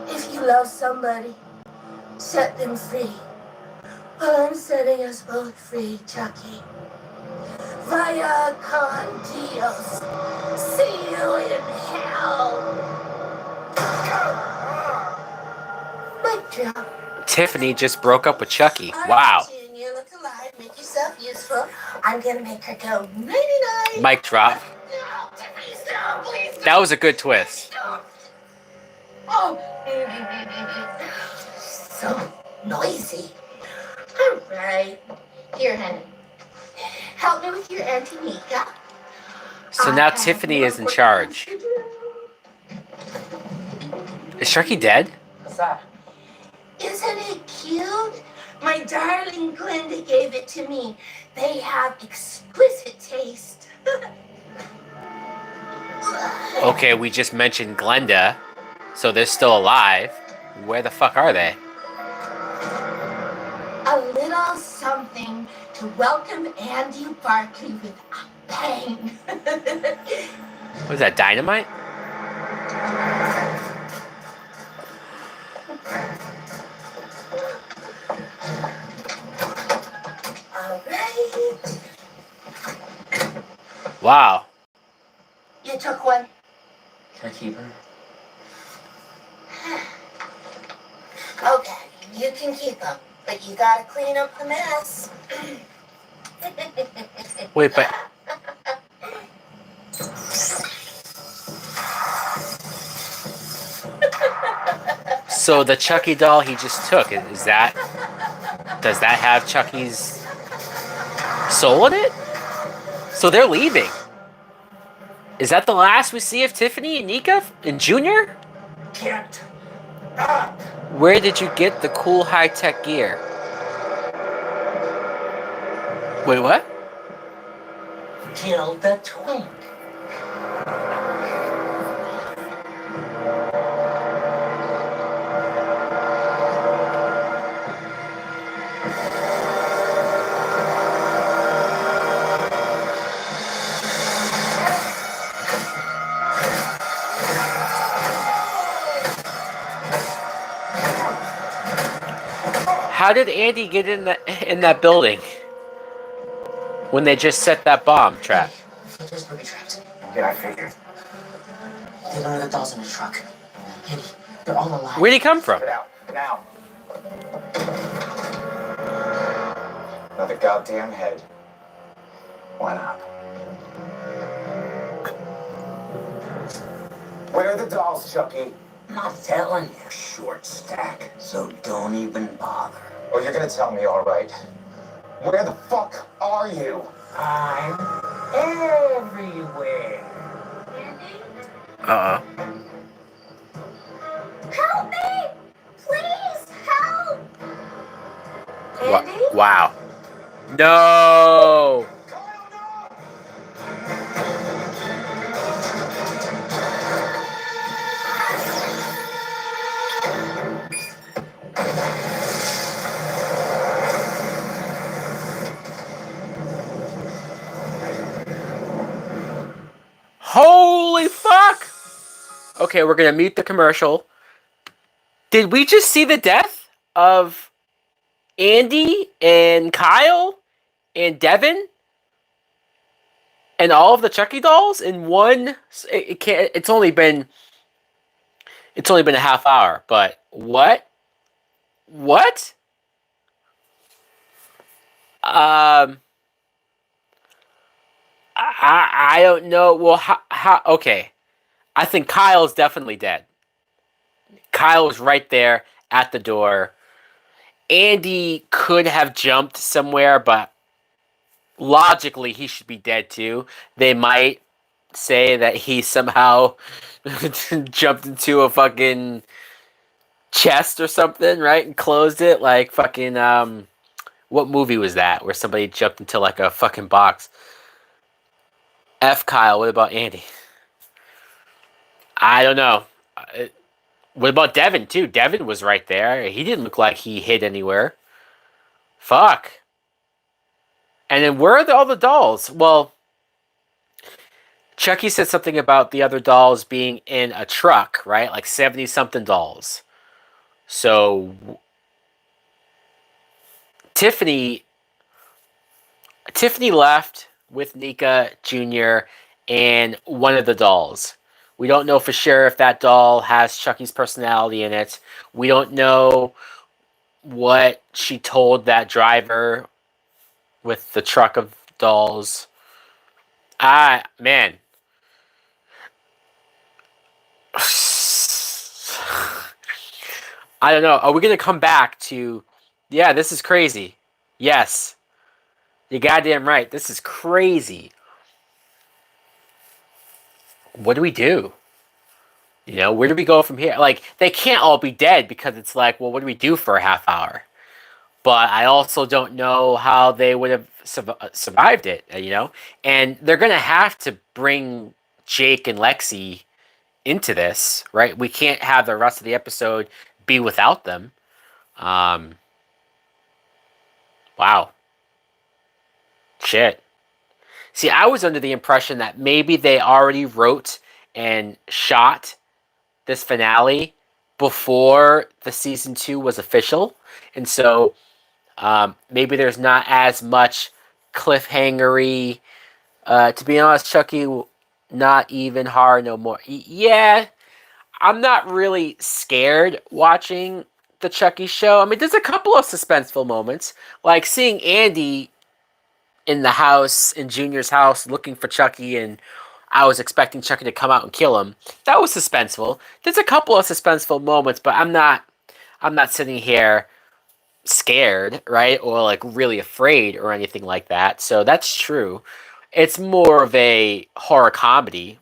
If you love somebody, set them free. Well, I'm setting us both free, Chucky. Vaya con Dios. See you in hell. Mic drop. Tiffany just broke up with Chucky. All right, Wow. Junior, look alive, make yourself useful. I'm gonna make her go 99. Mic drop. No, please, no, please, no. That was a good twist. Oh, so noisy. All right. Here, honey. Help me with your Auntie Nika. So now Tiffany is in charge. Is Chucky dead? What's that? Isn't it cute? My darling Glenda gave it to me. They have exquisite taste. Okay, we just mentioned Glenda, so they're still alive. Where the fuck are they? A little something to welcome Andy Barkley with a bang. What is that, dynamite? All right. Wow. You took one. Can I keep her? Okay, you can keep them, but you gotta clean up the mess. Wait, but... So the Chucky doll he just took, is that... Does that have Chucky's soul in it? So they're leaving. Is that the last we see of Tiffany and Nika and Junior? Get up. Where did you get the cool high-tech gear? Wait, what? killed the twink. How did Andy get in that building when they just set that bomb trap? There's booby trapped. Yeah, I figured. They loaded the dolls in a truck. Andy, they're all alive. Where'd he come from? Get out, now. Another goddamn head. Why not? Where are the dolls, Chucky? I'm not telling you, short stack, so don't even bother. Oh, you're gonna tell me, all right. Where the fuck are you? I'm everywhere. Uh-oh. Help me! Please help! Andy? Wow. No! Holy fuck! Okay, we're gonna mute the commercial. Did we just see the death of Andy and Kyle and Devin and all of the Chucky dolls in one? It can't. It's only been a half hour. But what? What? I don't know. Well, how? Okay, I think Kyle's definitely dead. Kyle was right there at the door. Andy could have jumped somewhere, but logically he should be dead too. They might say that he somehow jumped into a fucking chest or something, right? And closed it like fucking what movie was that where somebody jumped into like a fucking box? F Kyle, what about Andy? I don't know. What about Devin too? Devin was right there. He didn't look like he hid anywhere. Fuck. And then where are all the dolls? Well, Chucky said something about the other dolls being in a truck, right? Like 70 something dolls. So Tiffany left with Nika Jr. and one of the dolls. We don't know for sure if that doll has Chucky's personality in it. We don't know what she told that driver with the truck of dolls. Man. I don't know. Are we going to come back to... Yeah, this is crazy. Yes. You're goddamn right. This is crazy. What do we do? You know, where do we go from here? Like, they can't all be dead because it's like, well, what do we do for a half hour? But I also don't know how they would have survived it, you know? And they're going to have to bring Jake and Lexi into this, right? We can't have the rest of the episode be without them. Wow. Shit. See, I was under the impression that maybe they already wrote and shot this finale before the season 2 was official. And so maybe there's not as much cliffhangery. To be honest, Chucky, not even horror no more. Yeah, I'm not really scared watching the Chucky show. I mean, there's a couple of suspenseful moments, like seeing Andy in the house, in Junior's house, looking for Chucky, and I was expecting Chucky to come out and kill him. That was suspenseful. There's a couple of suspenseful moments, but I'm not sitting here scared, right? Or like really afraid or anything like that. So that's true. It's more of a horror comedy.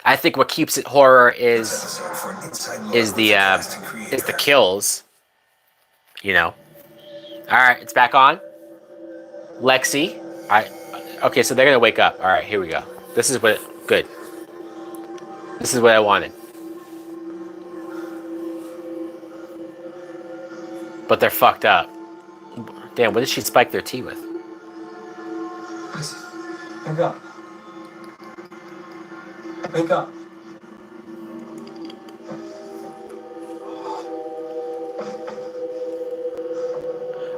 I think what keeps it horror is the kills. You know. All right, it's back on. Lexi, Okay, so they're gonna wake up. All right, here we go. This is what. Good. This is what I wanted. But they're fucked up. Damn, what did she spike their tea with? Wake up. Wake up.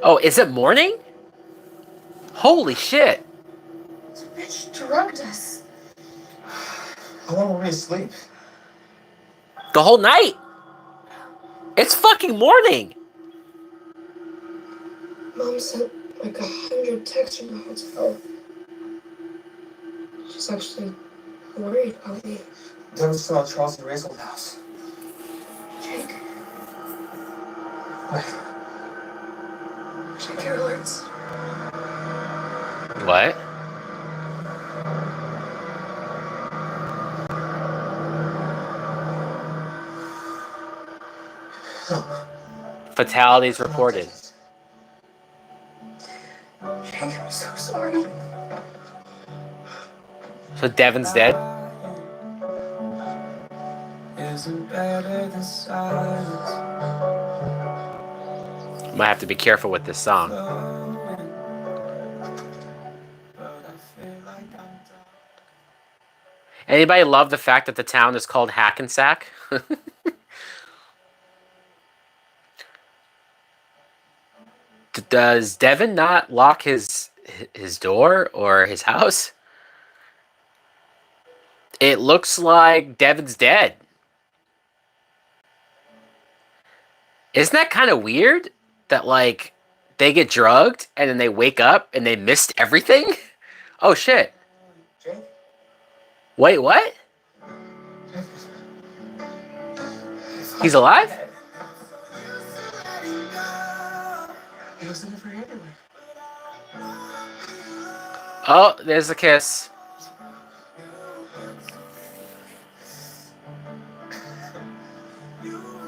Oh, is it morning? Holy shit. The bitch drugged us. How long were we asleep? The whole night. It's fucking morning. Mom sent like 100 texts from the hotel. She's actually worried about me. Devin's still at Charles and Ray's old house. Jake, What? check your alerts. What? Fatalities reported. Jake, I'm so sorry. So Devin's dead? Isn't better than silence. Might have to be careful with this song. Anybody love the fact that the town is called Hackensack? Does Devin not lock his door or his house? It looks like Devin's dead. Isn't that kind of weird? That, like, they get drugged and then they wake up and they missed everything? Oh, shit. Jake? Wait, what? He's alive? He was looking for you everywhere. Oh, there's a kiss.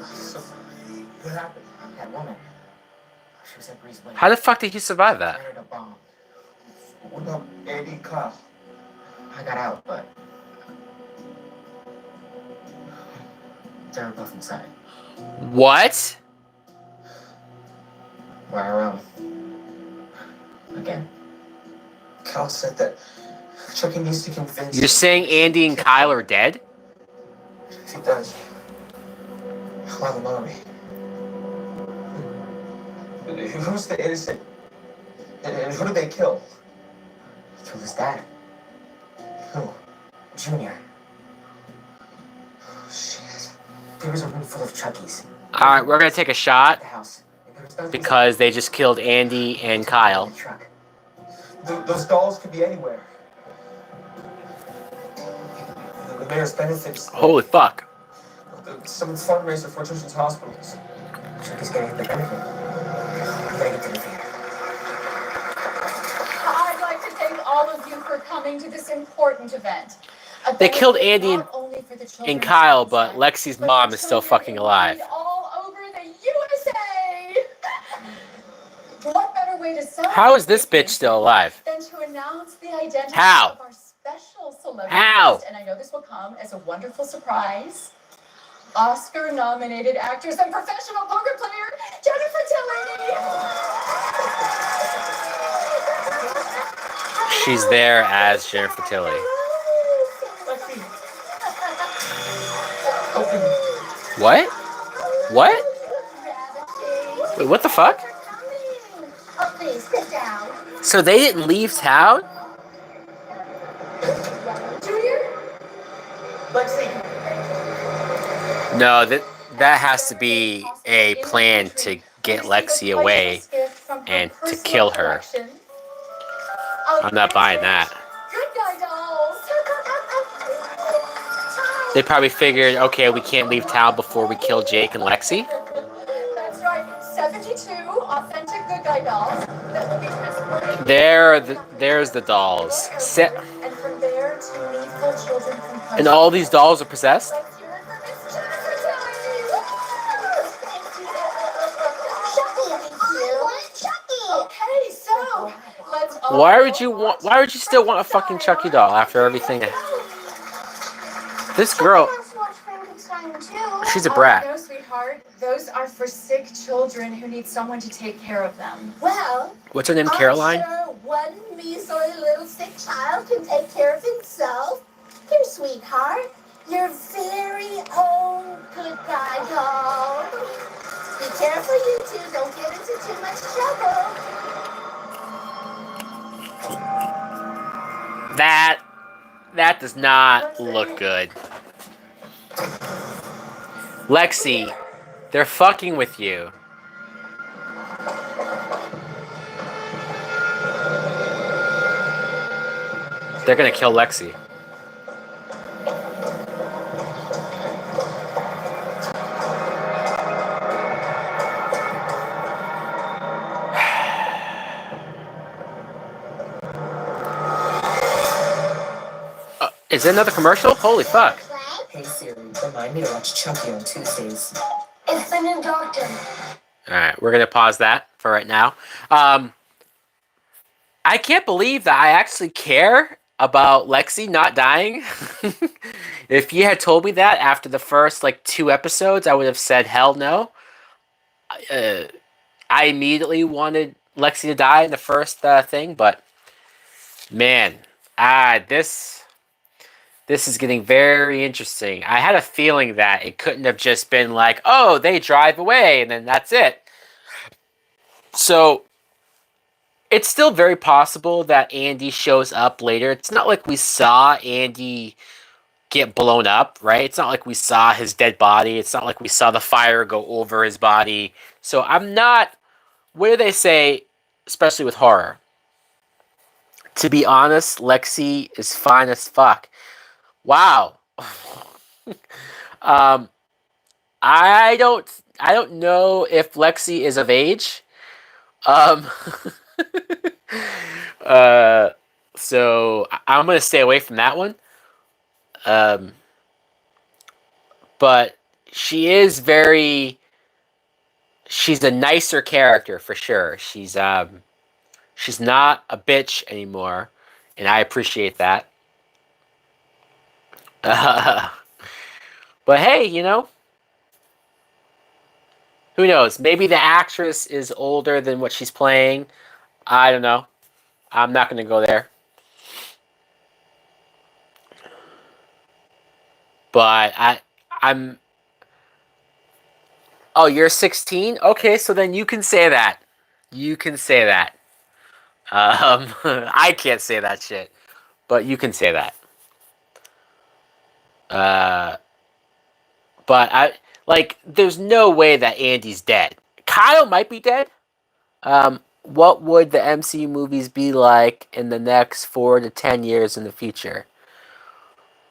So, what happened? That woman. She was at Bree's wedding. How the fuck did he survive that? Planted a bomb. What about Andy and Kyle? I got out, but they were both inside. What? We're our own. Again. Cal said that Chucky needs to convince. You're saying Andy and Kyle are dead? If he does, I'll have him on me. Who's the innocent? And who did they kill? He killed his dad. Who? Junior. Oh, shit. There was a room full of Chuckies. Alright, we're gonna take a shot The house. And there was nothing because they just killed Andy and in Kyle. the truck. Those dolls could be anywhere. The mayor's benefits. Holy fuck. Someone's fundraiser for children's hospitals. Chucky's getting the benefit. We gotta get to the theater. I'd like to thank all of you for coming to this important event. They killed Andy Not only for the children and Kyle, of but Sunset, Lexi's but mom for is still children fucking in alive. need all over the USA. What better way to celebrate How is this bitch still alive? than to announce the identity How? of our special celebrity How? guest, and I know this will come as a wonderful surprise. Oscar-nominated actress and professional poker player, Jennifer Tilly. She's there as Jennifer Tilly. Lexi. Open. What? What? Wait, what the fuck? Oh, please, sit down. So they didn't leave town? Junior? Lexi. No, that has to be a plan to get Lexi away and to kill her. I'm not buying that. Good guy dolls. They probably figured, okay, we can't leave town before we kill Jake and Lexi. That's right. 72 authentic good guy dolls that will be transported. There's the dolls. And from there to needful children from And all these dolls are possessed? Let's hear it for Miss Jennifer Tilly. Chucky, thank you. Chucky. Okay, so let's Why would you still want a fucking Chucky doll after everything? This girl, she's a brat. No, sweetheart. Those are for sick children who need someone to take care of them. Well, What's her name? Caroline? I'm sure one measly little sick child can take care of himself. Here, sweetheart, your very own good guy doll. Be careful, you two. Don't get into too much trouble. That does not look good. Lexi, they're fucking with you. They're gonna kill Lexi. Is it another commercial? Holy fuck. Hey Siri, remind me to watch Chucky on Tuesdays. It's the new doctor. Alright, we're gonna pause that for right now. I can't believe that I actually care about Lexi not dying. If you had told me that after the first, 2 episodes, I would have said, hell no. I immediately wanted Lexi to die in the first thing, but man, this is getting very interesting. I had a feeling that it couldn't have just been like, oh, they drive away, and then that's it. So, it's still very possible that Andy shows up later. It's not like we saw Andy get blown up, right? It's not like we saw his dead body. It's not like we saw the fire go over his body. So, I'm not... What do they say, especially with horror? To be honest, Lexi is fine as fuck. Wow. I don't know if Lexi is of age. So I'm gonna stay away from that one. But she's a nicer character for sure. She's not a bitch anymore, and I appreciate that. But hey, who knows? Maybe the actress is older than what she's playing. I don't know. I'm not going to go there. But I'm... Oh, you're 16? Okay, so then you can say that. You can say that. I can't say that shit. But you can say that. But there's no way that Andy's dead. Kyle might be dead. What would the MCU movies be like in the next 4 to 10 years in the future?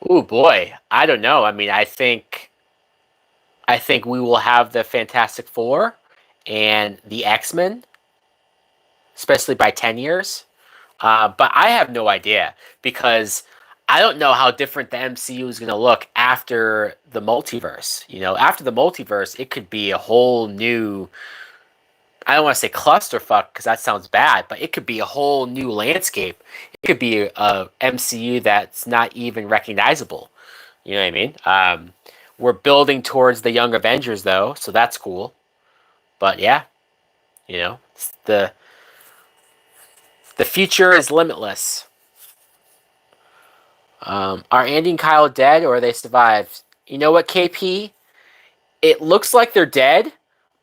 Oh boy, I don't know. I mean, I think we will have the Fantastic Four and the X-Men, especially by 10 years. But I have no idea because I don't know how different the MCU is going to look after the multiverse. After the multiverse, it could be a whole new... I don't want to say clusterfuck because that sounds bad, but it could be a whole new landscape. It could be a MCU that's not even recognizable. You know what I mean? We're building towards the Young Avengers, though, so that's cool. But yeah, the future is limitless. Are Andy and Kyle dead or are they survived? You know what, KP? It looks like they're dead,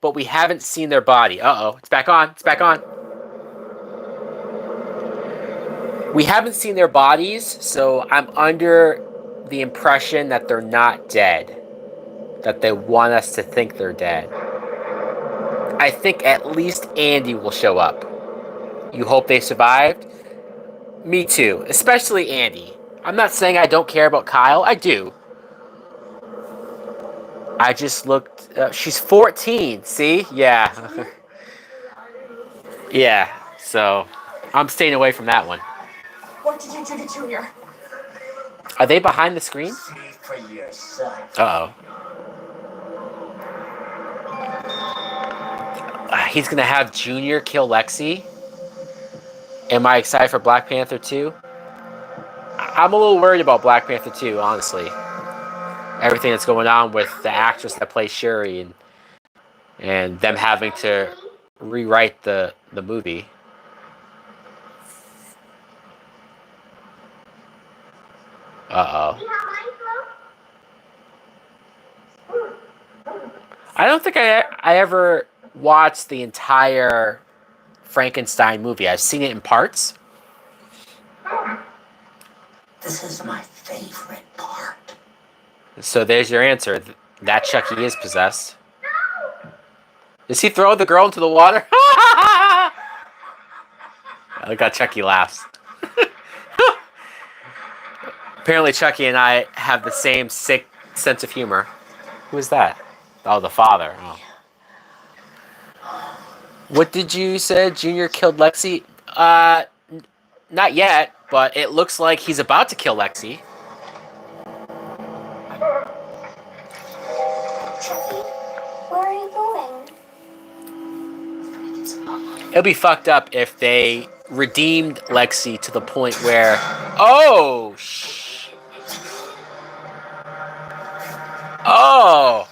but we haven't seen their body. Uh-oh, it's back on. It's back on. We haven't seen their bodies, so I'm under the impression that they're not dead. That they want us to think they're dead. I think at least Andy will show up. You hope they survived? Me too, especially Andy. I'm not saying I don't care about Kyle. I do. I just looked... she's 14, see? Yeah. Yeah, so I'm staying away from that one. What did you do to Junior? Are they behind the screen? See for yourself. Uh-oh. He's going to have Junior kill Lexi? Am I excited for Black Panther 2? I'm a little worried about Black Panther 2, honestly. Everything that's going on with the actress that plays Shuri and them having to rewrite the movie. Uh-oh. I don't think I ever watched the entire Frankenstein movie. I've seen it in parts. This is my favorite part. So there's your answer. That Chucky is possessed. Does he throw the girl into the water? Look how Chucky laughs. Apparently Chucky and I have the same sick sense of humor. Who is that? Oh, the father. Oh. What did you say? Junior killed Lexi? Not yet, but it looks like he's about to kill Lexi. Chucky, where are you going? It'll be fucked up if they redeemed Lexi to the point where... Oh! Oh!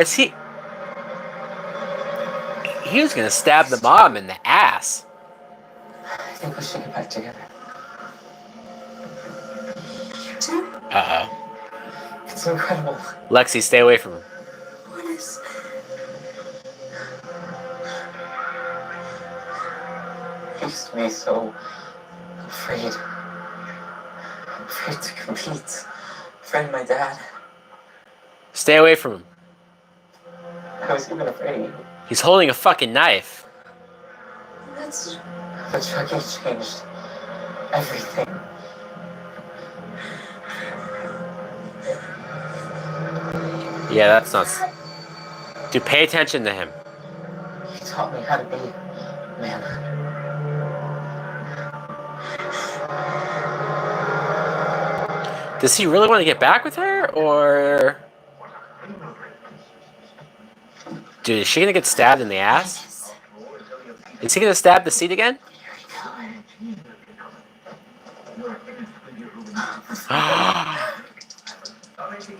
Is he... He was gonna stab the mom in the ass. I think we should get back together. Uh-oh. It's incredible. Lexi, stay away from him. What is... I used to be so afraid. Afraid to compete. Afraid of my dad. Stay away from him. I was even afraid. He's holding a fucking knife. That's... But Chucky changed everything. Yeah, that's nuts. Dude, pay attention to him. He taught me how to be a man. Does he really want to get back with her, or... Dude, is she gonna get stabbed in the ass? Is he gonna stab the seat again?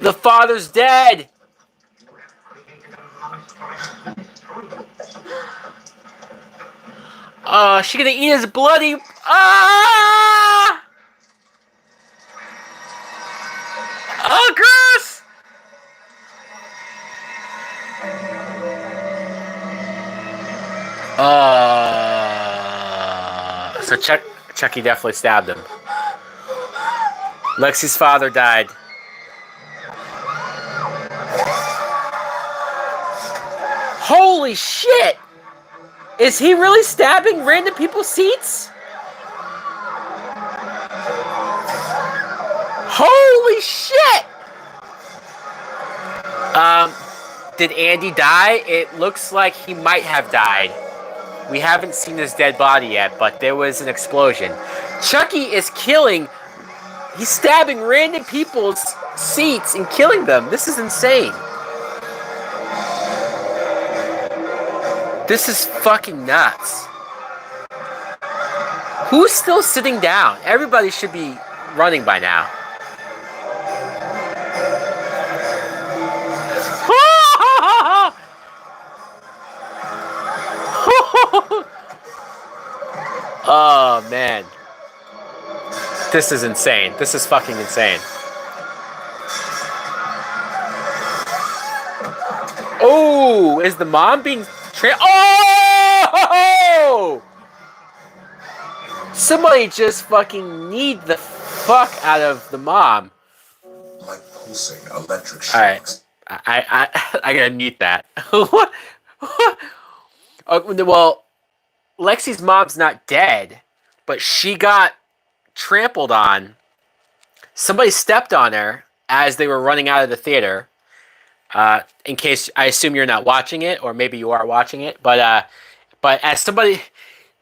The father's dead! She gonna eat his bloody... Ah! Oh, gross! So Chucky definitely stabbed him. Lexi's father died. Holy shit! Is he really stabbing random people's seats? Holy shit! Did Andy die? It looks like he might have died. We haven't seen his dead body yet, but there was an explosion. Chucky is killing... He's stabbing random people's seats and killing them. This is insane. This is fucking nuts. Who's still sitting down? Everybody should be running by now. Oh, man. This is insane. This is fucking insane. Oh, is the mom being... Oh! Somebody just fucking kneed the fuck out of the mom. Like pulsing electric Alright. shocks. I gotta mute that. What? Well, Lexi's mom's not dead, but she got trampled on. Somebody stepped on her as they were running out of the theater. In case, I assume you're not watching it, or maybe you are watching it, but as somebody,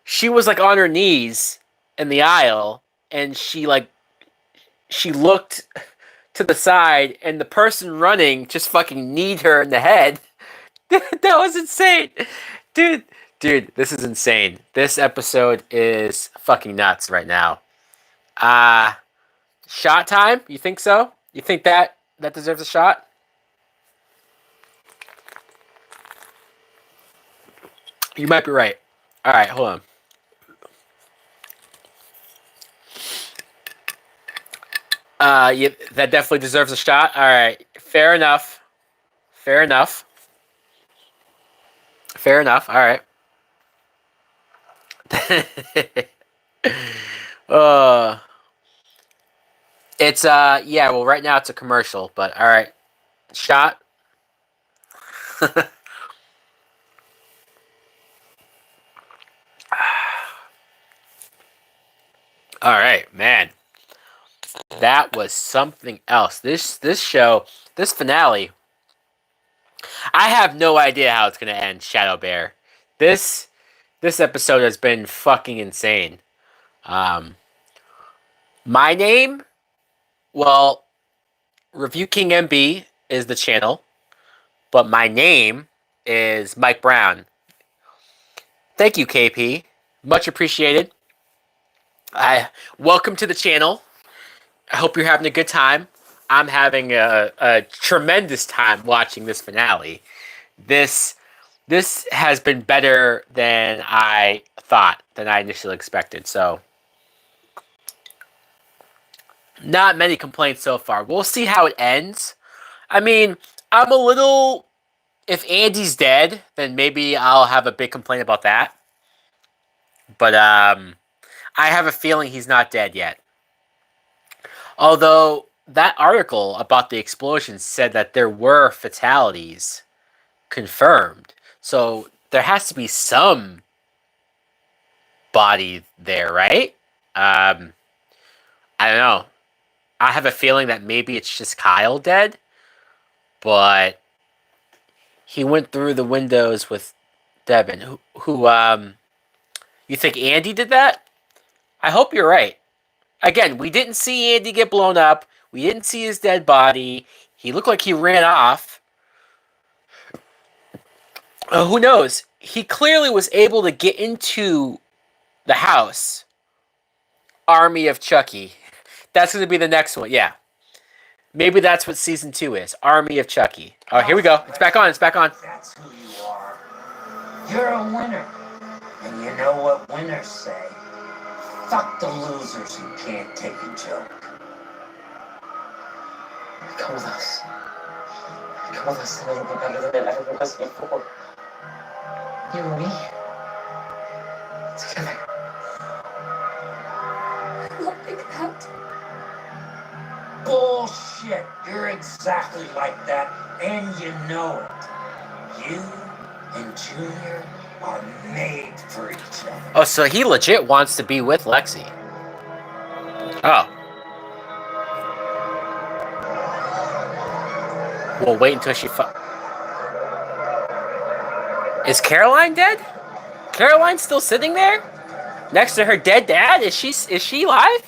she was like on her knees in the aisle, and she looked to the side, and the person running just fucking kneed her in the head. That was insane. Dude, Dude, this is insane. This episode is fucking nuts right now. Shot time? You think so? You think that deserves a shot? You might be right. All right, hold on. Yeah, that definitely deserves a shot. All right, fair enough. Fair enough. Fair enough. All right. uh, it's yeah. Well, right now it's a commercial, but all right, shot. All right, man. That was something else. This show, this finale. I have no idea how it's gonna end. Shadow Bear. This this episode has been fucking insane. Um, my name, well, Review King MB is the channel, but my name is Mike Brown. Thank you, KP. Much appreciated. I welcome to the channel. I hope you're having a good time. I'm having a tremendous time watching this finale. This this has been better than I thought, than I initially expected. So, not many complaints so far. We'll see how it ends. I mean, I'm a little. If Andy's dead, then maybe I'll have a big complaint about that. But I have a feeling he's not dead yet. Although that article about the explosion said that there were fatalities confirmed. So there has to be some body there, right? I don't know. I have a feeling that maybe it's just Kyle dead, but he went through the windows with Devin. You think Andy did that? I hope you're right. Again, we didn't see Andy get blown up. We didn't see his dead body. He looked like he ran off. Who knows? He clearly was able to get into the house. Army of Chucky. That's going to be the next one. Yeah. Maybe that's what season 2 is. Army of Chucky. Oh, here we go. It's back on. It's back on. That's who you are. You're a winner. And you know what winners say. Fuck the losers who can't take a joke. Come with us. Come with us a little bit better than it ever was before. You and me. Together. Like that. Bullshit. You're exactly like that, and you know it. You and Junior are made for each other. Oh, so he legit wants to be with Lexi. Oh. We'll wait until she Is Caroline dead? Caroline's still sitting there? Next to her dead dad? Is she alive?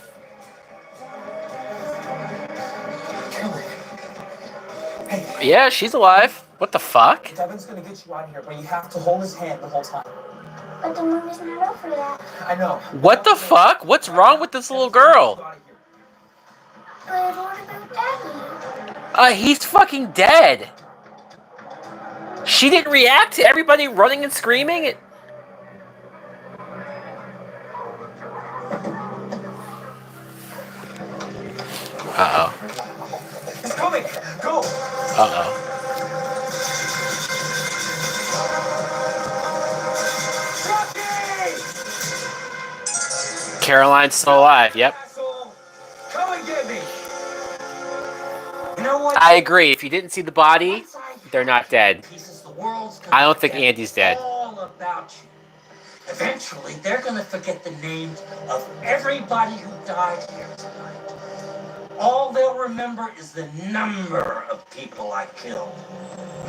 Yeah, she's alive. What the fuck? Devin's gonna get you out of here, but you have to hold his hand the whole time. But the movie's not over yet. I know. What the fuck? What's wrong with this little girl? But what about Daddy? He's fucking dead. She didn't react to everybody running and screaming. Uh-oh. He's coming! Go! Uh-oh. Chucky! Caroline's still alive, yep. Asshole! Come and get me! You know what? I agree. If you didn't see the body, they're not dead. I don't think Andy's dead. All about you. Eventually, they're gonna forget the names of everybody who died here tonight. All they'll remember is the number of people I killed,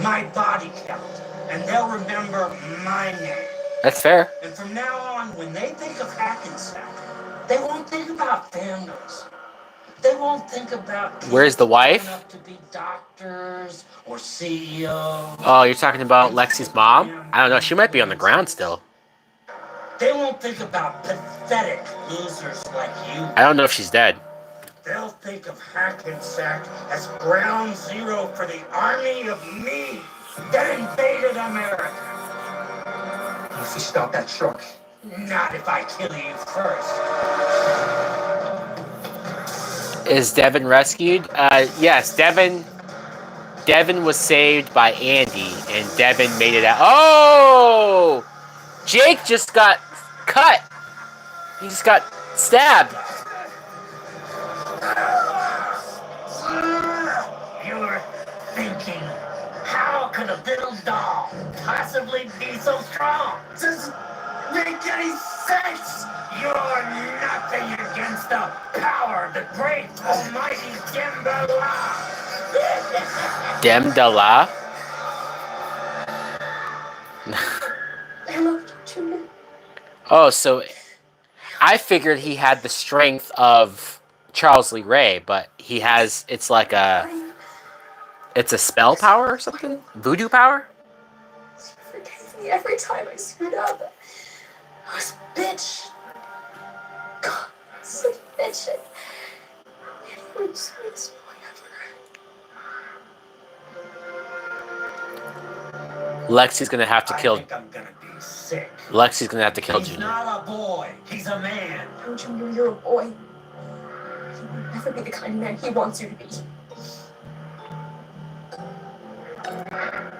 my body count, and they'll remember my name. That's fair. And from now on, when they think of Hackensack, they won't think about families. They won't think about kids Where's the wife? growing up to be doctors or CEOs. Oh, you're talking about Lexi's mom? I don't know. She might be on the ground still. They won't think about pathetic losers like you. I don't know if she's dead. They'll think of Hackensack as ground zero for the army of me that invaded America. What if we stop that truck? Not if I kill you first. Is Devin rescued? Yes, Devin was saved by Andy, and Devin made it out. Oh! Jake just got cut. He just got stabbed. You're thinking, how could a little doll possibly be so strong? Doesn't make any sense. You're nothing against the power of the great almighty Dembala. Demdala? I love you, Junior. Oh, so I figured he had the strength of Charles Lee Ray, but he has, it's a spell power or something? Voodoo power? Forgive me every time I screwed up. I was a bitch. God, such a bitch. And you were the sweetest boy Lexi's gonna have to kill. I think I'm gonna be sick. Lexi's gonna have to kill He's Junior. not a boy. He's a man. ever. No, Junior, you're a boy. You will never be the kind of man he wants you to be.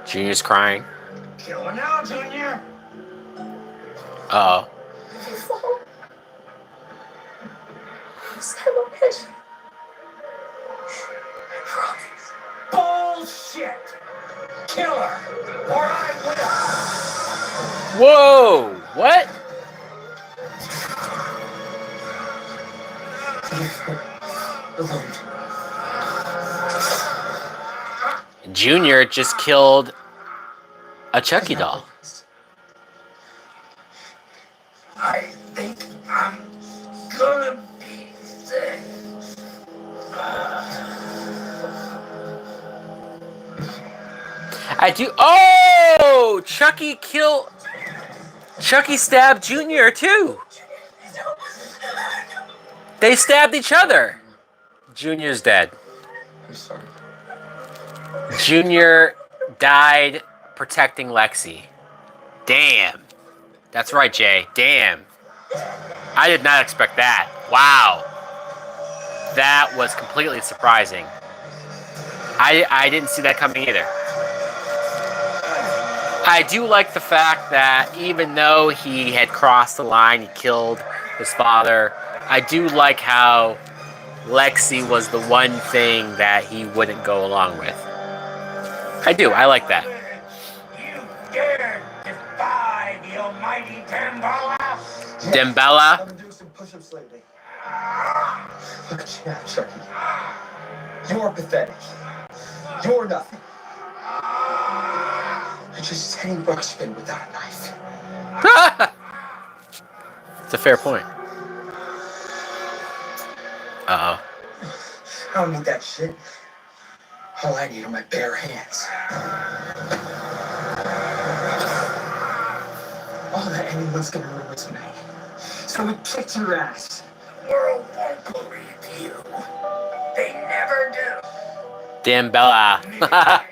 Junior's crying. Kill him now, Junior. Uh oh. If you fall, I'll stand on edge. I promise. Bullshit. Kill her, or I Whoa! What? Junior just killed a Chucky doll. I think I'm gonna be sick. I do. Oh! Chucky stabbed Junior too. They stabbed each other. Junior's dead. I'm sorry. Junior died protecting Lexi. Damn. That's right, Jay. Damn. I did not expect that. Wow. That was completely surprising. I didn't see that coming either. I do like the fact that even though he had crossed the line, he killed his father, I do like how Lexi was the one thing that he wouldn't go along with. I do. I like that. You dare defy the almighty Dembala? Dembella? I've been doing some push-ups lately. Look at you now, Chucky. You're pathetic. You're nothing. You're just Teddy Ruxpin without a knife. It's a fair point. Uh-oh. I don't need that shit. All I need are my bare hands. All that anyone's gonna remember tonight is when we kicked your ass. The world won't believe you. They never do. Dembella.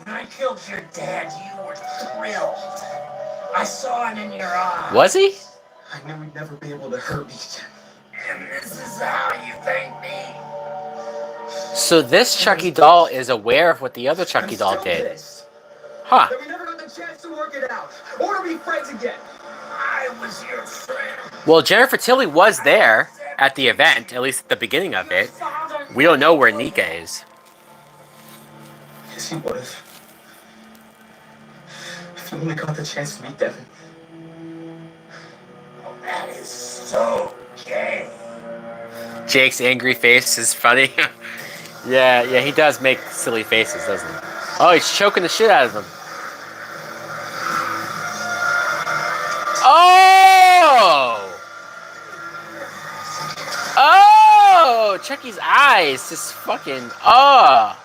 When I killed your dad, you were thrilled. I saw it in your eyes. Was he? I knew we'd never be able to hurt me again. And this is how you thank me? So this Chucky doll is aware of what the other Chucky doll did. Huh. That we never got the chance to work it out or to be friends again. I was your friend. Well, Jennifer Tilly was there at the event, at least at the beginning of it. We don't know where Nika is. Yes, he was. If you only got the chance to meet Devin. Oh, that is so gay. Jake's angry face is funny. yeah, he does make silly faces, doesn't he? Oh, he's choking the shit out of him. Oh! Oh! Chucky's eyes just fucking... Oh!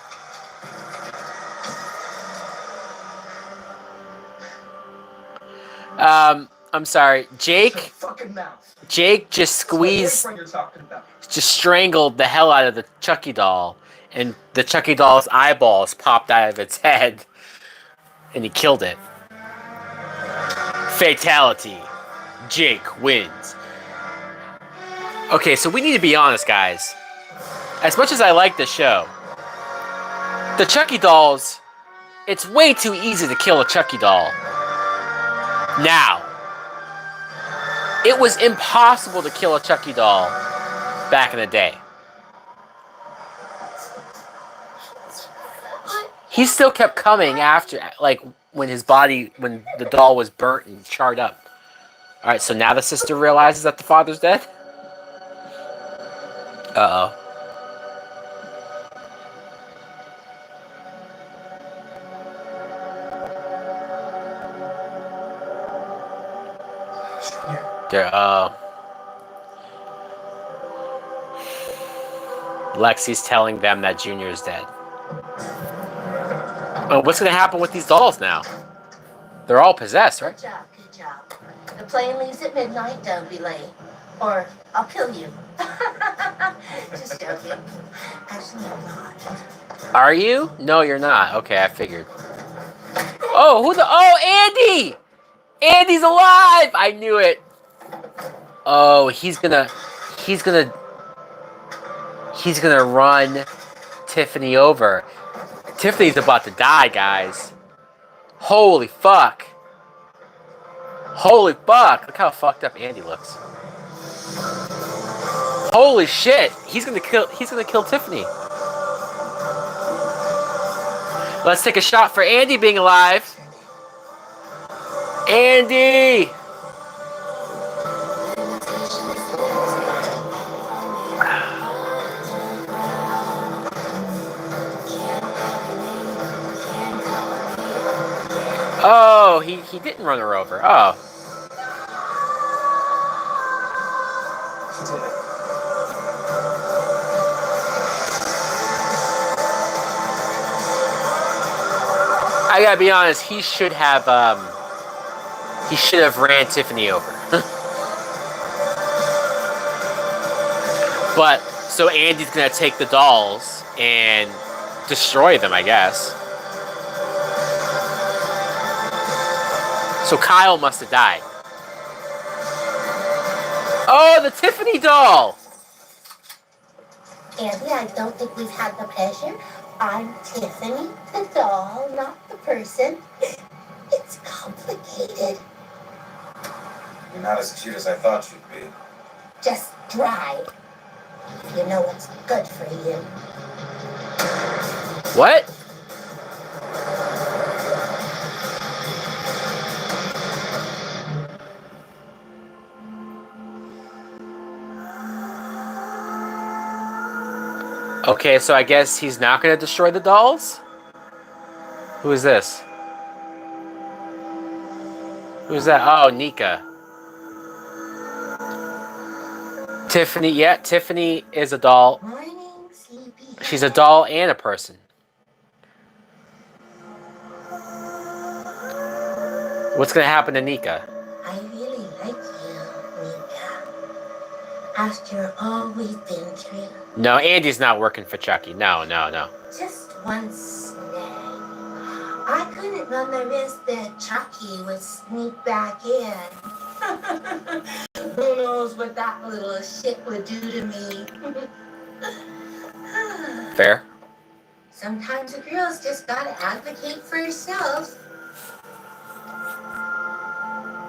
I'm sorry. Shut Jake your fucking mouth. just It's my squeezed, boyfriend you're talking about. just strangled the hell out of the Chucky doll, and the Chucky doll's eyeballs popped out of its head, and he killed it. Fatality. Jake wins. Okay, so we need to be honest, guys. As much as I like the show, the Chucky dolls, it's way too easy to kill a Chucky doll. Now, it was impossible to kill a Chucky doll back in the day. He still kept coming after, like, when the doll was burnt and charred up. Alright, so now the sister realizes that the father's dead? Uh-oh. Lexi's telling them that Junior is dead. What's gonna happen with these dolls now? They're all possessed, right? Good job, good job. The plane leaves at midnight, don't be late. Or I'll kill you. Just joking. Actually, I'm not. Are you? No, you're not. Okay, I figured. Andy! Andy's alive! I knew it. Oh, he's gonna run Tiffany over. Tiffany's about to die, guys. Holy fuck. Holy fuck. Look how fucked up Andy looks. Holy shit. He's gonna kill Tiffany. Let's take a shot for Andy being alive. Andy! Oh, he didn't run her over. Oh. He did it. I gotta be honest, he should have ran Tiffany over. But so Andy's gonna take the dolls and destroy them, I guess. So Kyle must have died. Oh, the Tiffany doll! Andy, I don't think we've had the pleasure. I'm Tiffany, the doll, not the person. It's complicated. You're not as cute as I thought you'd be. Just try. You know what's good for you. What? Okay, so I guess he's not gonna destroy the dolls? Who is this? Who's that? Oh, Nika. Tiffany, yeah, Tiffany is a doll. Morning, sleepy. She's a doll and a person. What's gonna happen to Nika? I really like you, Nika. After all we've been through. No, Andy's not working for Chucky. No. Just one snag. I couldn't run the risk that Chucky would sneak back in. Who knows what that little shit would do to me? Fair. Sometimes a girl's just gotta advocate for herself.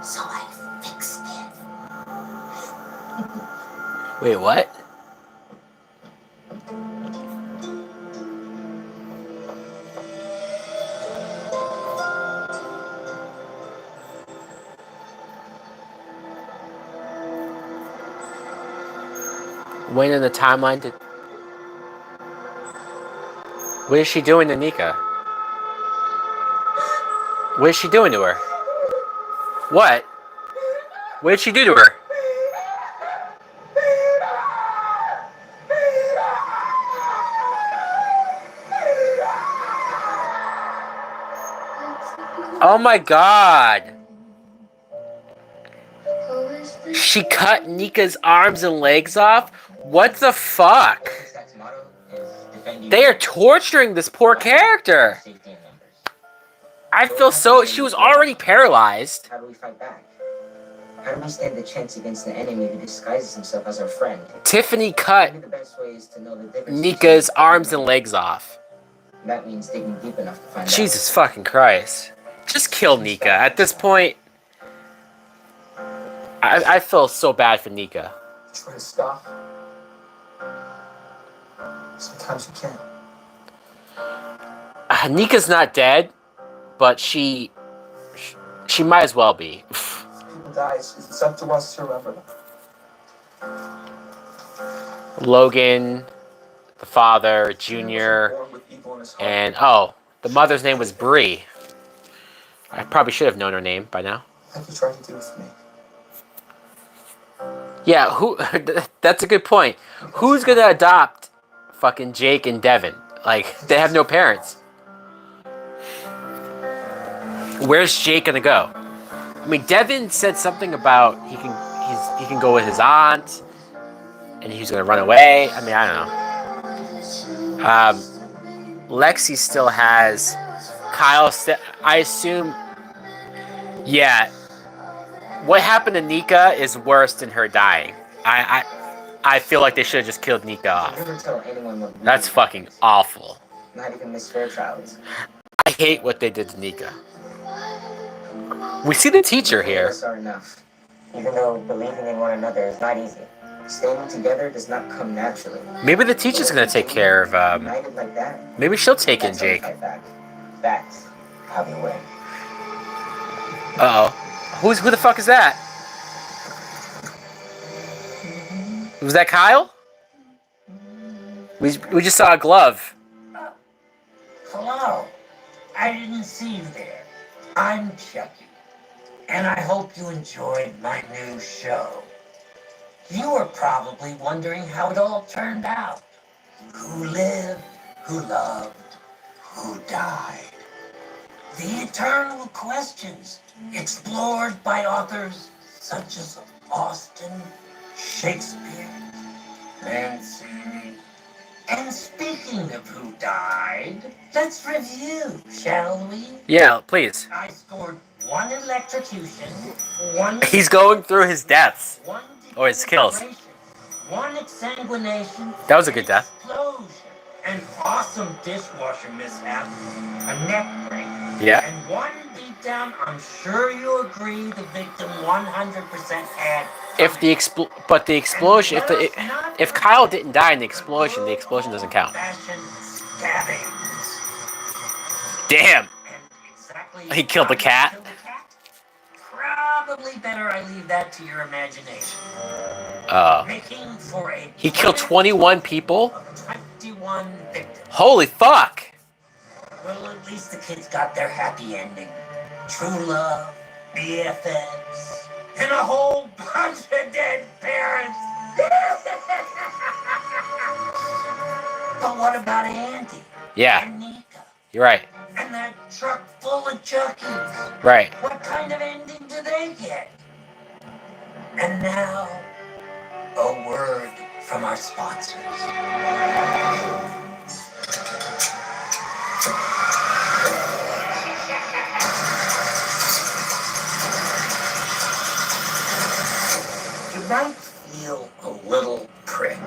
So I fixed it. Wait, what? When in the timeline did... What is she doing to Nika? What is she doing to her? What? What did she do to her? Oh my god! She cut Nika's arms and legs off? What the fuck? They are torturing this poor character. I feel so... She was already paralyzed. How do we fight back? How do we stand a chance against an enemy who disguises himself as our friend? Tiffany cut Maybe the best way is to know the difference Nika's between- arms and legs off. That means digging deep enough to find out. Jesus fucking Christ. Just kill Nika. At this point, I feel so bad for Nika. Try to stop. Sometimes you can't. Nika's not dead, but she might as well be. People die. It's up to us to remember them. Logan, the father, Junior, and the mother's name was Bree. I probably should have known her name by now. Like you tried to do with me. Yeah, that's a good point. Who's gonna adopt fucking Jake and Devin? Like, they have no parents. Where's Jake gonna go? I mean, Devin said something about he can go with his aunt, and he's gonna run away. I mean, I don't know. Lexi still has Kyle. I assume. Yeah. What happened to Nika is worse than her dying. I feel like they should have just killed Nika off. Never tell anyone what we That's do. fucking awful. Not even Miss Fairchild. I hate what they did to Nika. We see the teacher here. Us are enough. Even though believing in one another is not easy. Staying together does not come naturally. Maybe the teacher's gonna take care of. United like that. Maybe she'll take in That's how we Jake. fight back. That's how we win. Uh oh. Who the fuck is that? Was that Kyle? We just saw a glove. Hello. I didn't see you there. I'm Chucky. And I hope you enjoyed my new show. You were probably wondering how it all turned out. Who lived, who loved, who died. The eternal questions explored by authors such as Austen, Shakespeare, Mancini. And speaking of who died, let's review, shall we? Yeah, please. I scored 1 electrocution, 1 He's going through his deaths. 1 Or his kills. decapitation, 1 exsanguination. That was a good death. Explosion. An awesome dishwasher mishap. A neck break. Yeah. And 1 beatdown. I'm sure you agree the victim 100% had. If the explosion, if Kyle didn't die in the explosion doesn't count. Fashion stabbings. Damn. And exactly He killed the how cat? you killed the cat? Probably better I leave that to your imagination. Making for a He killed 21 people? of 21 victims. Holy fuck. Well, at least the kids got their happy ending. True love, BFFs, and a whole bunch of dead parents. But what about Andy? Yeah, And Nika? you're right. And that truck full of Chuckies? Right. What kind of ending do they get? And now, a word from our sponsors. You might feel a little pricked.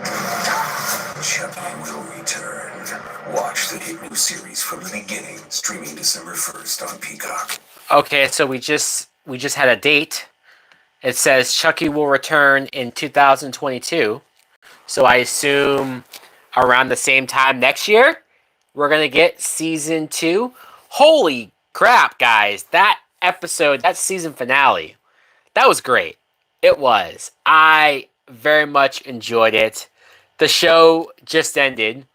Chucky will return. Watch the hit new series from the beginning, streaming December 1st on Peacock. Okay, so we just had a date. It says Chucky will return in 2022. So I assume around the same time next year, we're going to get season 2. Holy crap, guys. That episode, that season finale, that was great. It was. I very much enjoyed it. The show just ended.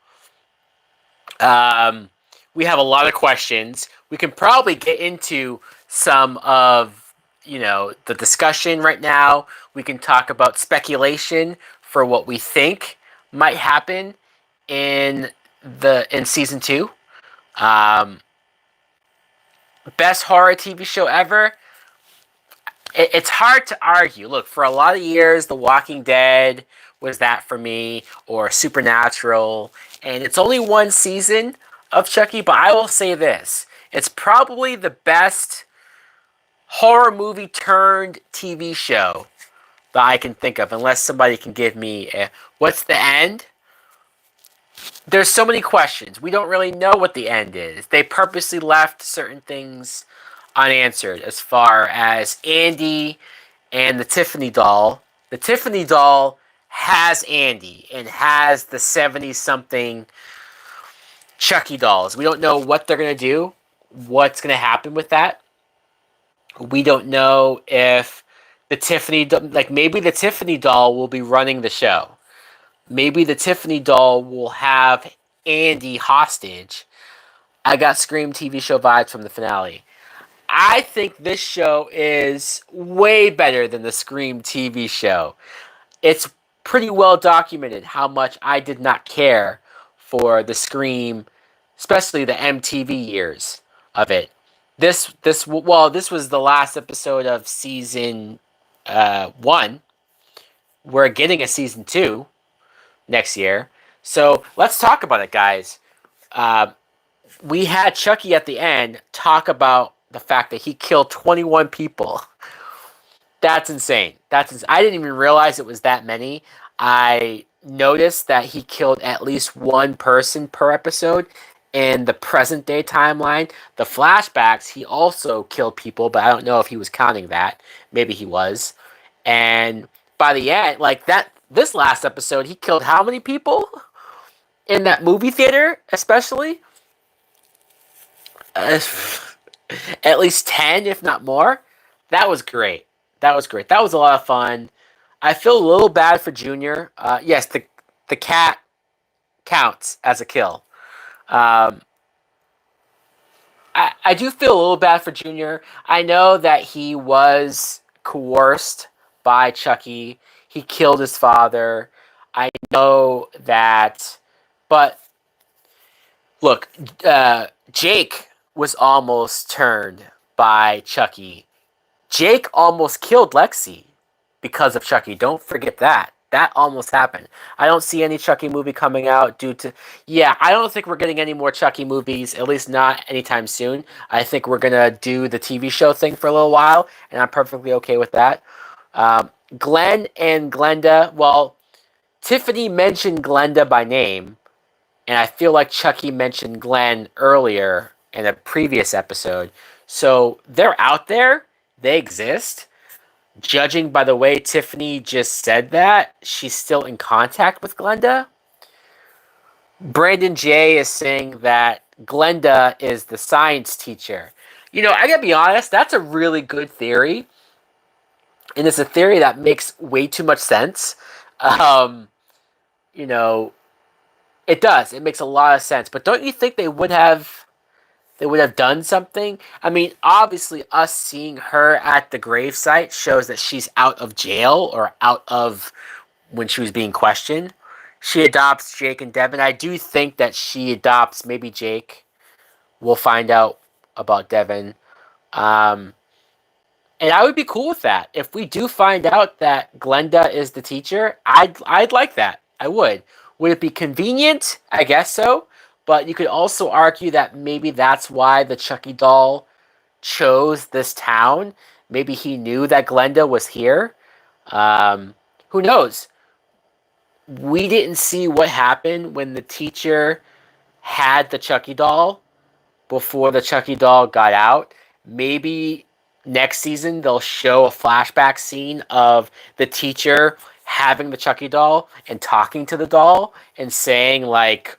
We have a lot of questions. We can probably get into some of, the discussion right now. We can talk about speculation for what we think might happen in season 2. Best horror TV show ever. it's hard to argue. Look, for a lot of years, The Walking Dead was that for me, or Supernatural, and it's only one season of Chucky, but I will say this. It's probably the best horror movie turned TV show that I can think of, unless somebody can give me what's the end? There's so many questions. We don't really know what the end is. They purposely left certain things unanswered as far as Andy and the Tiffany doll. The Tiffany doll has Andy and has the 70 something Chucky dolls. We don't know what they're going to do, what's going to happen with that. We don't know if the Tiffany, like maybe the Tiffany doll will be running the show. Maybe the Tiffany doll will have Andy hostage. I got Scream TV show vibes from the finale. I think this show is way better than the Scream TV show. It's pretty well documented how much I did not care for the Scream, especially the MTV years of it. This was the last episode of season 1. We're getting a season 2 next year, so let's talk about it, guys. We had Chucky at the end talk about the fact that he killed 21 people. That's insane. I didn't even realize it was that many. I noticed that he killed at least one person per episode in the present day timeline. The flashbacks, he also killed people, but I don't know if he was counting that. Maybe he was. And by the end, like that, this last episode, he killed how many people in that movie theater, especially? At least 10, if not more. That was great. That was great. That was a lot of fun. I feel a little bad for Junior. Yes, the cat counts as a kill. Um, I do feel a little bad for Junior. I know that he was coerced by Chucky. He killed his father. I know that, but look, Jake was almost turned by Chucky. Jake almost killed Lexi because of Chucky. Don't forget that. That almost happened. I don't see any Chucky movie coming out due to... Yeah, I don't think we're getting any more Chucky movies, at least not anytime soon. I think we're going to do the TV show thing for a little while, and I'm perfectly okay with that. Glenn and Glenda, well, Tiffany mentioned Glenda by name, and I feel like Chucky mentioned Glenn earlier in a previous episode. So they're out there. They exist. Judging by the way Tiffany just said that, she's still in contact with Glenda. Brandon J is saying that Glenda is the science teacher. You know, I gotta be honest, that's a really good theory. And it's a theory that makes way too much sense. Um, you know, it does. It makes a lot of sense. But don't you think they would have done something? I mean, obviously, us seeing her at the gravesite shows that she's out of jail or out of when she was being questioned. She adopts Jake and Devin. I do think that she adopts maybe Jake. We'll find out about Devin. Um, and I would be cool with that. If we do find out that Glenda is the teacher, I'd like that. I would. Would it be convenient? I guess so. But you could also argue that maybe that's why the Chucky doll chose this town. Maybe he knew that Glenda was here. Who knows? We didn't see what happened when the teacher had the Chucky doll before the Chucky doll got out. Maybe next season they'll show a flashback scene of the teacher having the Chucky doll and talking to the doll and saying like,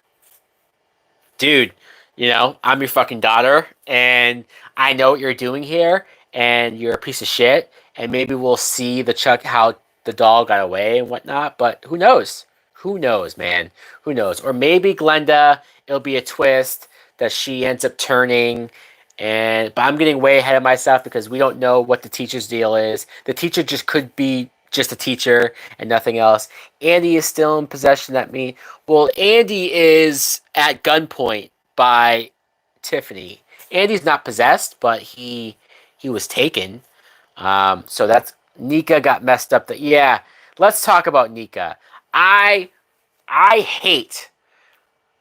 dude, you know, I'm your fucking daughter, and I know what you're doing here, and you're a piece of shit, and maybe we'll see how the doll got away and whatnot, but who knows? Who knows, man? Who knows? Or maybe Glenda, it'll be a twist that she ends up turning, but I'm getting way ahead of myself because we don't know what the teacher's deal is. The teacher just could be just a teacher and nothing else. Andy is still in possession. Well, Andy is at gunpoint by Tiffany. Andy's not possessed, but he was taken. So that's Nika got messed up. Yeah, let's talk about Nika. I I hate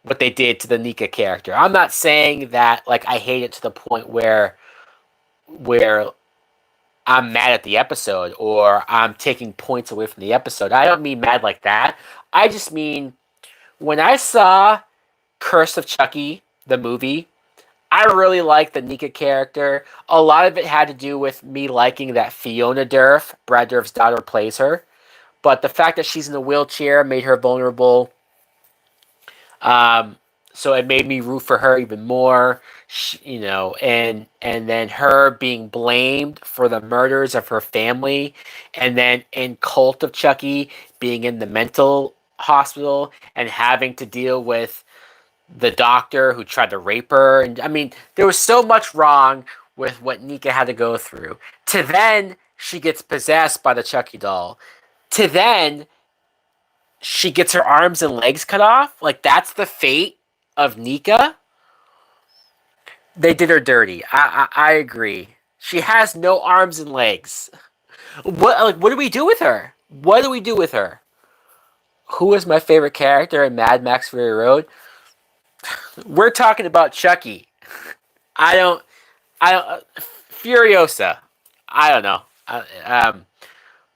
what they did to the Nika character. I'm not saying that like I hate it to the point where I'm mad at the episode or I'm taking points away from the episode. I don't mean mad like that. I just mean when I saw Curse of Chucky, the movie, I really liked the Nika character. A lot of it had to do with me liking that Fiona Durf, Brad Dourif's daughter, plays her. But the fact that she's in a wheelchair made her vulnerable. Um, so it made me root for her even more. And then her being blamed for the murders of her family, and then in Cult of Chucky being in the mental hospital and having to deal with the doctor who tried to rape her. And I mean, there was so much wrong with what Nika had to go through. To then she gets possessed by the Chucky doll. To then she gets her arms and legs cut off. Like that's the fate of Nika. They did her dirty. I agree. She has no arms and legs. What do we do with her? What do we do with her? Who is my favorite character in Mad Max Fury Road? We're talking about Chucky. I don't. Furiosa. I don't know.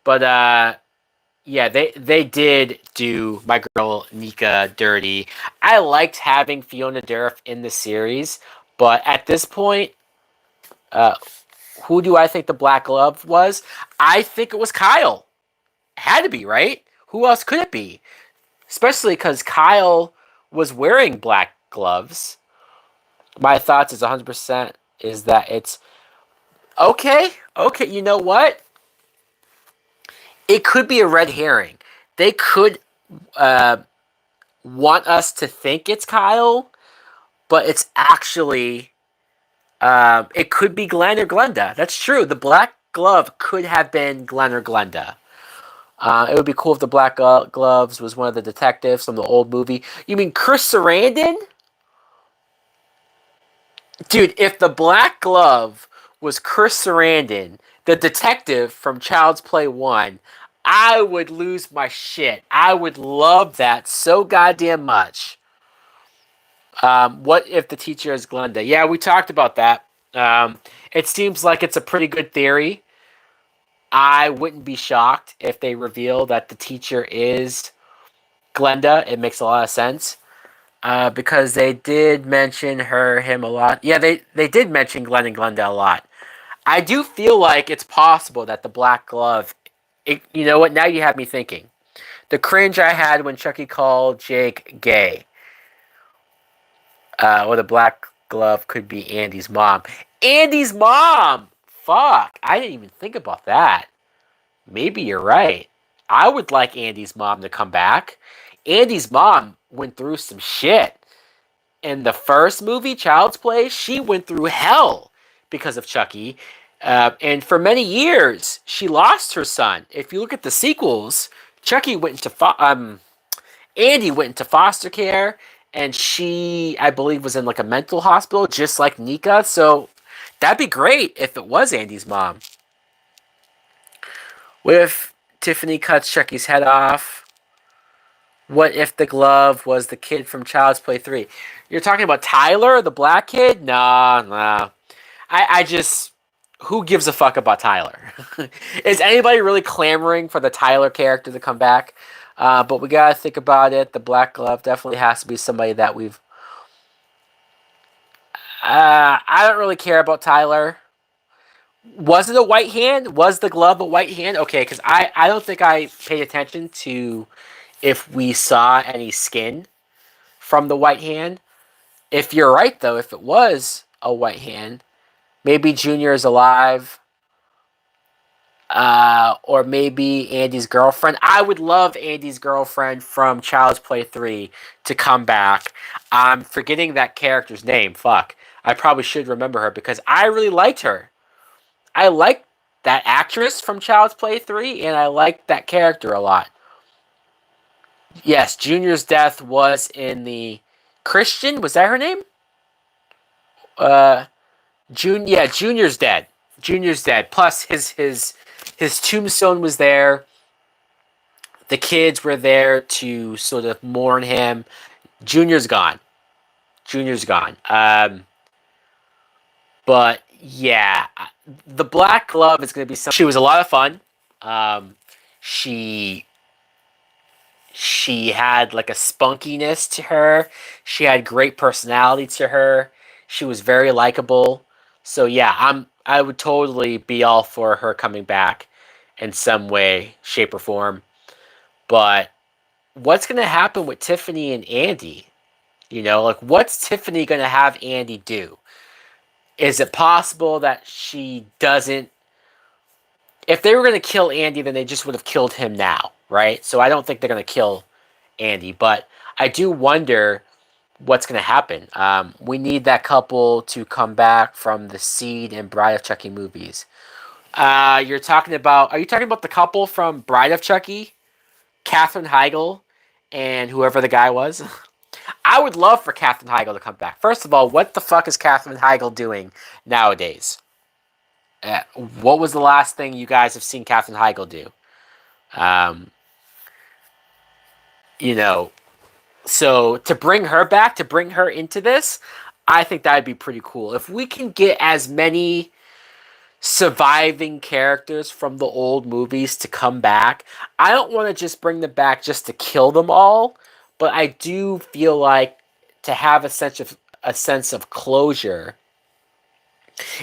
But yeah, they did do my girl Nika dirty. I liked having Fiona Durf in the series, but at this point, uh, who do I think the Black Glove was? I think it was Kyle. Had to be, right? Who else could it be? Especially because Kyle was wearing black gloves. My thoughts is 100% is that it's okay. Okay, you know what? It could be a red herring. They could uh, want us to think it's Kyle, but it's actually it could be Glenn or Glenda. That's true. The black glove could have been Glenn or Glenda. It would be cool if the black gloves was one of the detectives from the old movie. You mean Chris Sarandon? Dude, if the black glove was Chris Sarandon, the detective from Child's Play 1, I would lose my shit. I would love that so goddamn much. What if the teacher is Glenda? Yeah, we talked about that. It seems like it's a pretty good theory. I wouldn't be shocked if they reveal that the teacher is Glenda. It makes a lot of sense. Because they did mention him a lot. Yeah, they did mention Glenn and Glenda a lot. I do feel like it's possible that the black glove. You know what? Now you have me thinking. The cringe I had when Chucky called Jake gay. Or the black glove could be Andy's mom. Andy's mom! Fuck. I didn't even think about that. Maybe you're right. I would like Andy's mom to come back. Andy's mom went through some shit. In the first movie, Child's Play, she went through hell because of Chucky. And for many years, she lost her son. If you look at the sequels, Chucky went into Andy went into foster care, and she, I believe, was in like a mental hospital, just like Nika. So that'd be great if it was Andy's mom. What if Tiffany cuts Chucky's head off? What if the glove was the kid from Child's Play 3? You're talking about Tyler, the black kid? Nah. I just... Who gives a fuck about Tyler? Is anybody really clamoring for the Tyler character to come back? But we gotta think about it. The black glove definitely has to be somebody that we've... I don't really care about Tyler. Was it a white hand? Was the glove a white hand? Okay, because I don't think I paid attention to if we saw any skin from the white hand. If you're right, though, if it was a white hand, maybe Junior is alive. Or maybe Andy's girlfriend. I would love Andy's girlfriend from Child's Play 3 to come back. I'm forgetting that character's name. Fuck. I probably should remember her because I really liked her. I liked that actress from Child's Play 3, and I liked that character a lot. Yes, Junior's death was in the... Christian? Was that her name? Junior's dead. Junior's dead. Plus, his tombstone was there. The kids were there to sort of mourn him. Junior's gone. Junior's gone. But yeah, the Black Glove is going to be something. She was a lot of fun. Um, she she had like a spunkiness to her. She had great personality to her. She was very likable. So yeah, I would totally be all for her coming back in some way, shape, or form. But what's gonna happen with Tiffany and Andy? Like what's Tiffany gonna have Andy do? Is it possible that she doesn't? If they were gonna kill Andy, then they just would have killed him now, right? So I don't think they're gonna kill Andy, but I do wonder what's going to happen. We need that couple to come back from the Seed and Bride of Chucky movies. Are you talking about the couple from Bride of Chucky? Katherine Heigl and whoever the guy was? I would love for Katherine Heigl to come back. First of all, what the fuck is Katherine Heigl doing nowadays? What was the last thing you guys have seen Katherine Heigl do? Um, you know, So to bring her back, to bring her into this, I think that'd be pretty cool. If we can get as many surviving characters from the old movies to come back, I don't want to just bring them back just to kill them all, but I do feel like to have a sense of closure.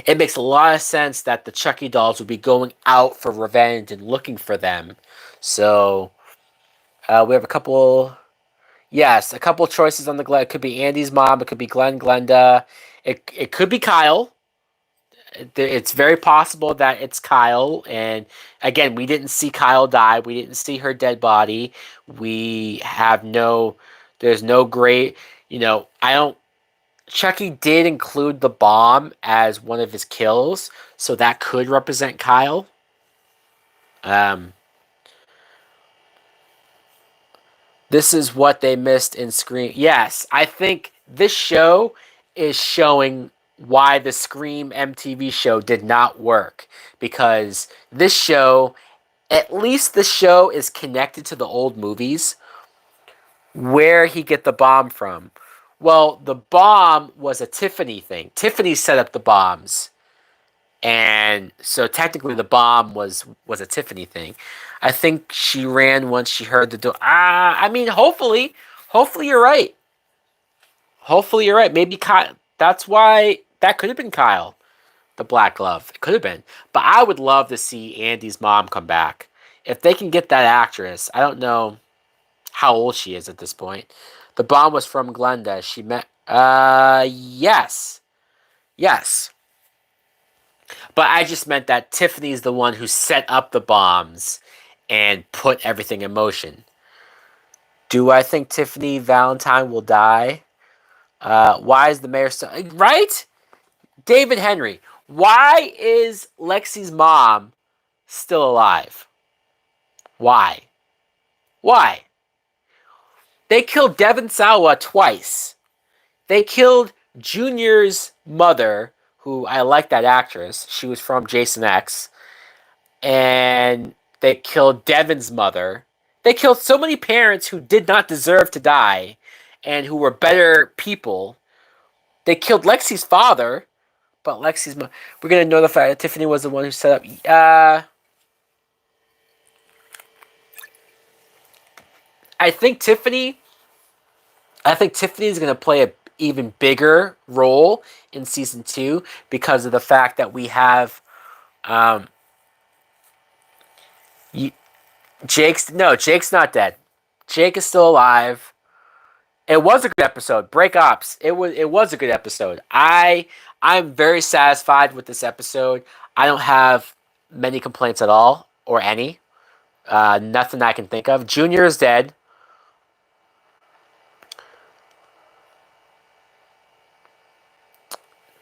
It makes a lot of sense that the Chucky dolls would be going out for revenge and looking for them. So we have a couple. Yes, a couple choices on the Glen. It could be Andy's mom. It could be Glenda. It could be Kyle. It's very possible that it's Kyle. And again, we didn't see Kyle die. We didn't see her dead body. We have no. There's no great. I don't. Chucky did include the bomb as one of his kills, so that could represent Kyle. Um, This is what they missed in Scream. Yes, I think this show is showing why the Scream MTV show did not work. Because this show, at least the show is connected to the old movies. Where he get the bomb from? Well, the bomb was a Tiffany thing. Tiffany set up the bombs. And so technically the bomb was a Tiffany thing. I think she ran once she heard the door. I mean, hopefully you're right. Hopefully you're right. Maybe Kyle. That's why that could have been Kyle, the Black Glove. It could have been. But I would love to see Andy's mom come back. If they can get that actress, I don't know how old she is at this point. The bomb was from Glenda. She met. Yes, yes. But I just meant that Tiffany's the one who set up the bombs and put everything in motion. Do I think Tiffany Valentine will die? Why is the mayor still... Right? David Henry. Why is Lexi's mom still alive? Why? Why? They killed Devon Sawa twice. They killed Junior's mother, who I like that actress. She was from Jason X. And they killed Devon's mother. They killed so many parents who did not deserve to die and who were better people. They killed Lexi's father, but Lexi's mom. We're going to notify that Tiffany was the one who set up. I think Tiffany is going to play an even bigger role in season 2 because of the fact that we have Jake's not dead. Jake is still alive. It was a good episode. Break Ops. It was a good episode. I'm very satisfied with this episode. I don't have many complaints at all or any. Nothing I can think of. Junior is dead.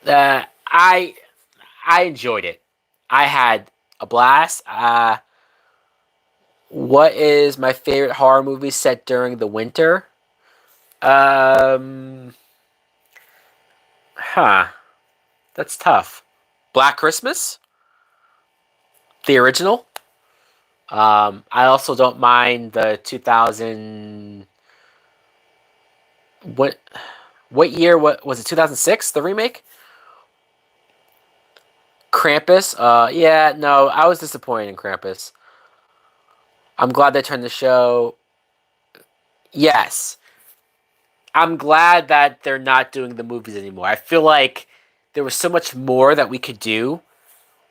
I enjoyed it. I had a blast. What is my favorite horror movie set during the winter? Um, huh. That's tough. Black Christmas? the original. I also don't mind the 2000. What year? What was it? 2006. The remake. Krampus. Yeah, no, I was disappointed in Krampus. I'm glad they turned the show. Yes, I'm glad that they're not doing the movies anymore. I feel like there was so much more that we could do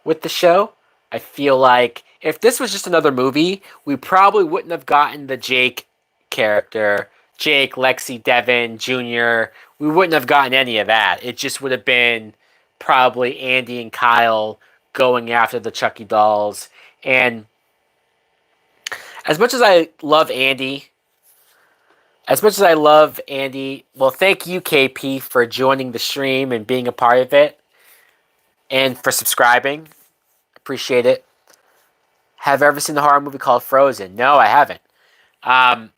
with the show. I feel like if this was just another movie, we probably wouldn't have gotten the Jake character, Jake, Lexi, Devin, Jr. We wouldn't have gotten any of that. It just would have been probably Andy and Kyle going after the Chucky dolls. And as much as I love Andy, well, thank you, KP, for joining the stream and being a part of it and for subscribing. Appreciate it. Have you ever seen the horror movie called Frozen? No, I haven't. Um,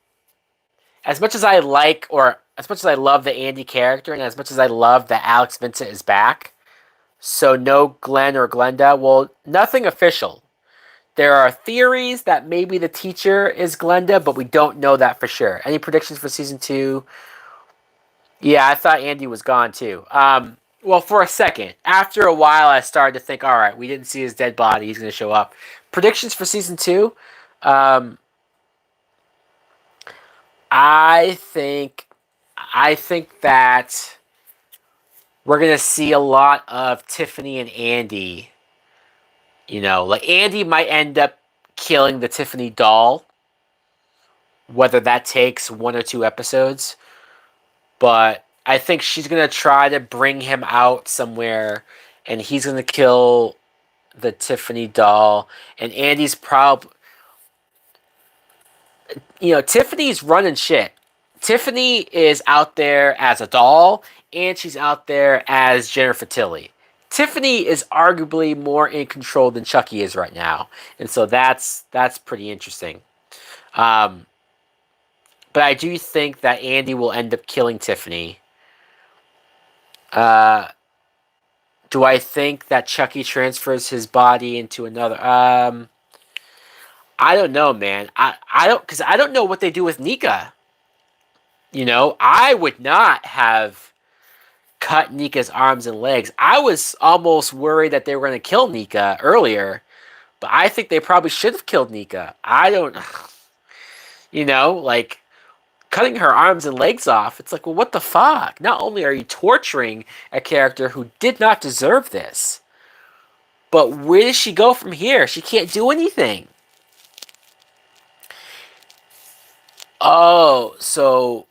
as much as I like, or as much as I love the Andy character, and as much as I love that Alex Vincent is back, so no Glenn or Glenda, well, nothing official. There are theories that maybe the teacher is Glenda, but we don't know that for sure. Any predictions for season 2? Yeah, I thought Andy was gone too. Well, for a second. After a while, I started to think, all right, we didn't see his dead body. He's going to show up. Predictions for season 2? Um, I think that we're going to see a lot of Tiffany and Andy. You know, like Andy might end up killing the Tiffany doll, whether that takes 1 or 2 episodes. But I think she's going to try to bring him out somewhere, and he's going to kill the Tiffany doll. And Andy's probably... You know, Tiffany's running shit. Tiffany is out there as a doll, and she's out there as Jennifer Tilly. Tiffany is arguably more in control than Chucky is right now. And so that's pretty interesting. But I do think that Andy will end up killing Tiffany. Do I think that Chucky transfers his body into another? I don't know, man. I don't, because I don't know what they do with Nika. You know, I would not have cut Nika's arms and legs. I was almost worried that they were going to kill Nika earlier, but I think they probably should have killed Nika. I don't, you know, like cutting her arms and legs off. It's like, well, what the fuck? Not only are you torturing a character who did not deserve this, but where does she go from here? She can't do anything. Oh, so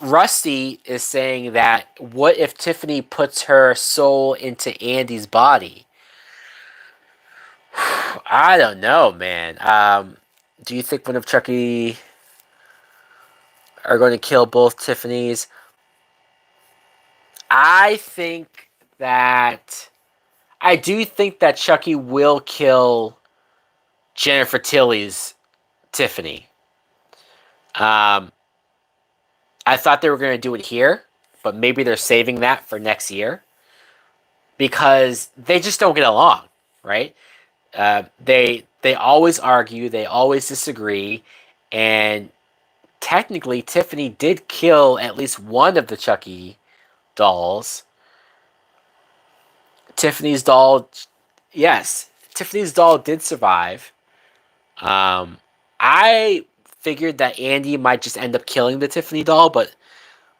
Rusty is saying that what if Tiffany puts her soul into Andy's body? I don't know, man. Do you think one of Chucky are going to kill both Tiffany's? I do think that Chucky will kill Jennifer Tilly's Tiffany. I thought they were going to do it here, but maybe they're saving that for next year because they just don't get along, right? They always argue, they always disagree, and technically Tiffany did kill at least one of the Chucky dolls. Tiffany's doll, yes, Tiffany's doll did survive. I figured that Andy might just end up killing the Tiffany doll, but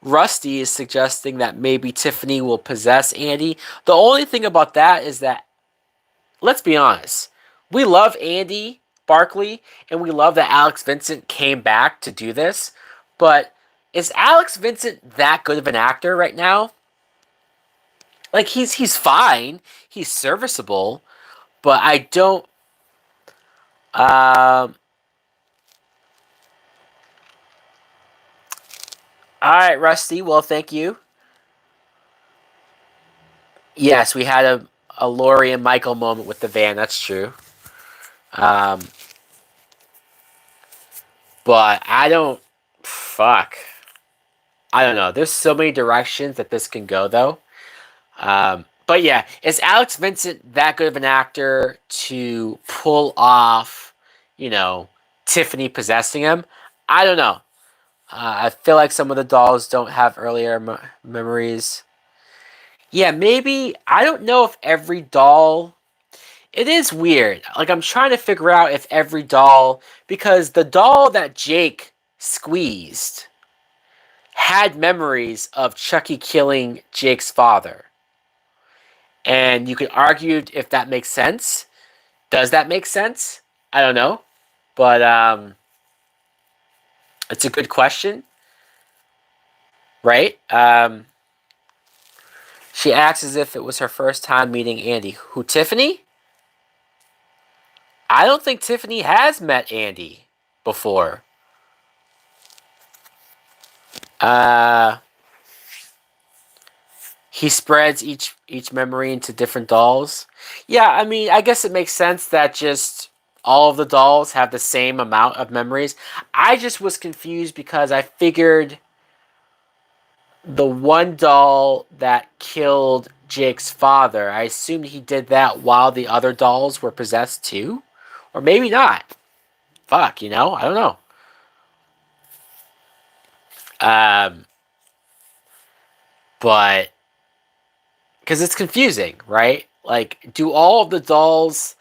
Rusty is suggesting that maybe Tiffany will possess Andy. The only thing about that is that, let's be honest, we love Andy Barkley, and we love that Alex Vincent came back to do this, but is Alex Vincent that good of an actor right now? Like, he's fine, he's serviceable, but I don't... Alright, Rusty, well, thank you. Yes, we had a Laurie and Michael moment with the van, that's true. But I don't... Fuck. I don't know. There's so many directions that this can go, though. But But yeah, is Alex Vincent that good of an actor to pull off, Tiffany possessing him? I don't know. I feel like some of the dolls don't have earlier memories. Yeah, maybe. I don't know if every doll. It is weird. Like, I'm trying to figure out if every doll. Because the doll that Jake squeezed had memories of Chucky killing Jake's father. And you could argue if that makes sense. Does that make sense? I don't know. But it's a good question. Right? She acts as if it was her first time meeting Andy. Who, Tiffany? I don't think Tiffany has met Andy before. He spreads each memory into different dolls. Yeah, I mean, I guess it makes sense that just all of the dolls have the same amount of memories. I just was confused because I figured the one doll that killed Jake's father, I assumed he did that while the other dolls were possessed too? Or maybe not. Fuck, I don't know. But because it's confusing, right? Like, do all of the dolls,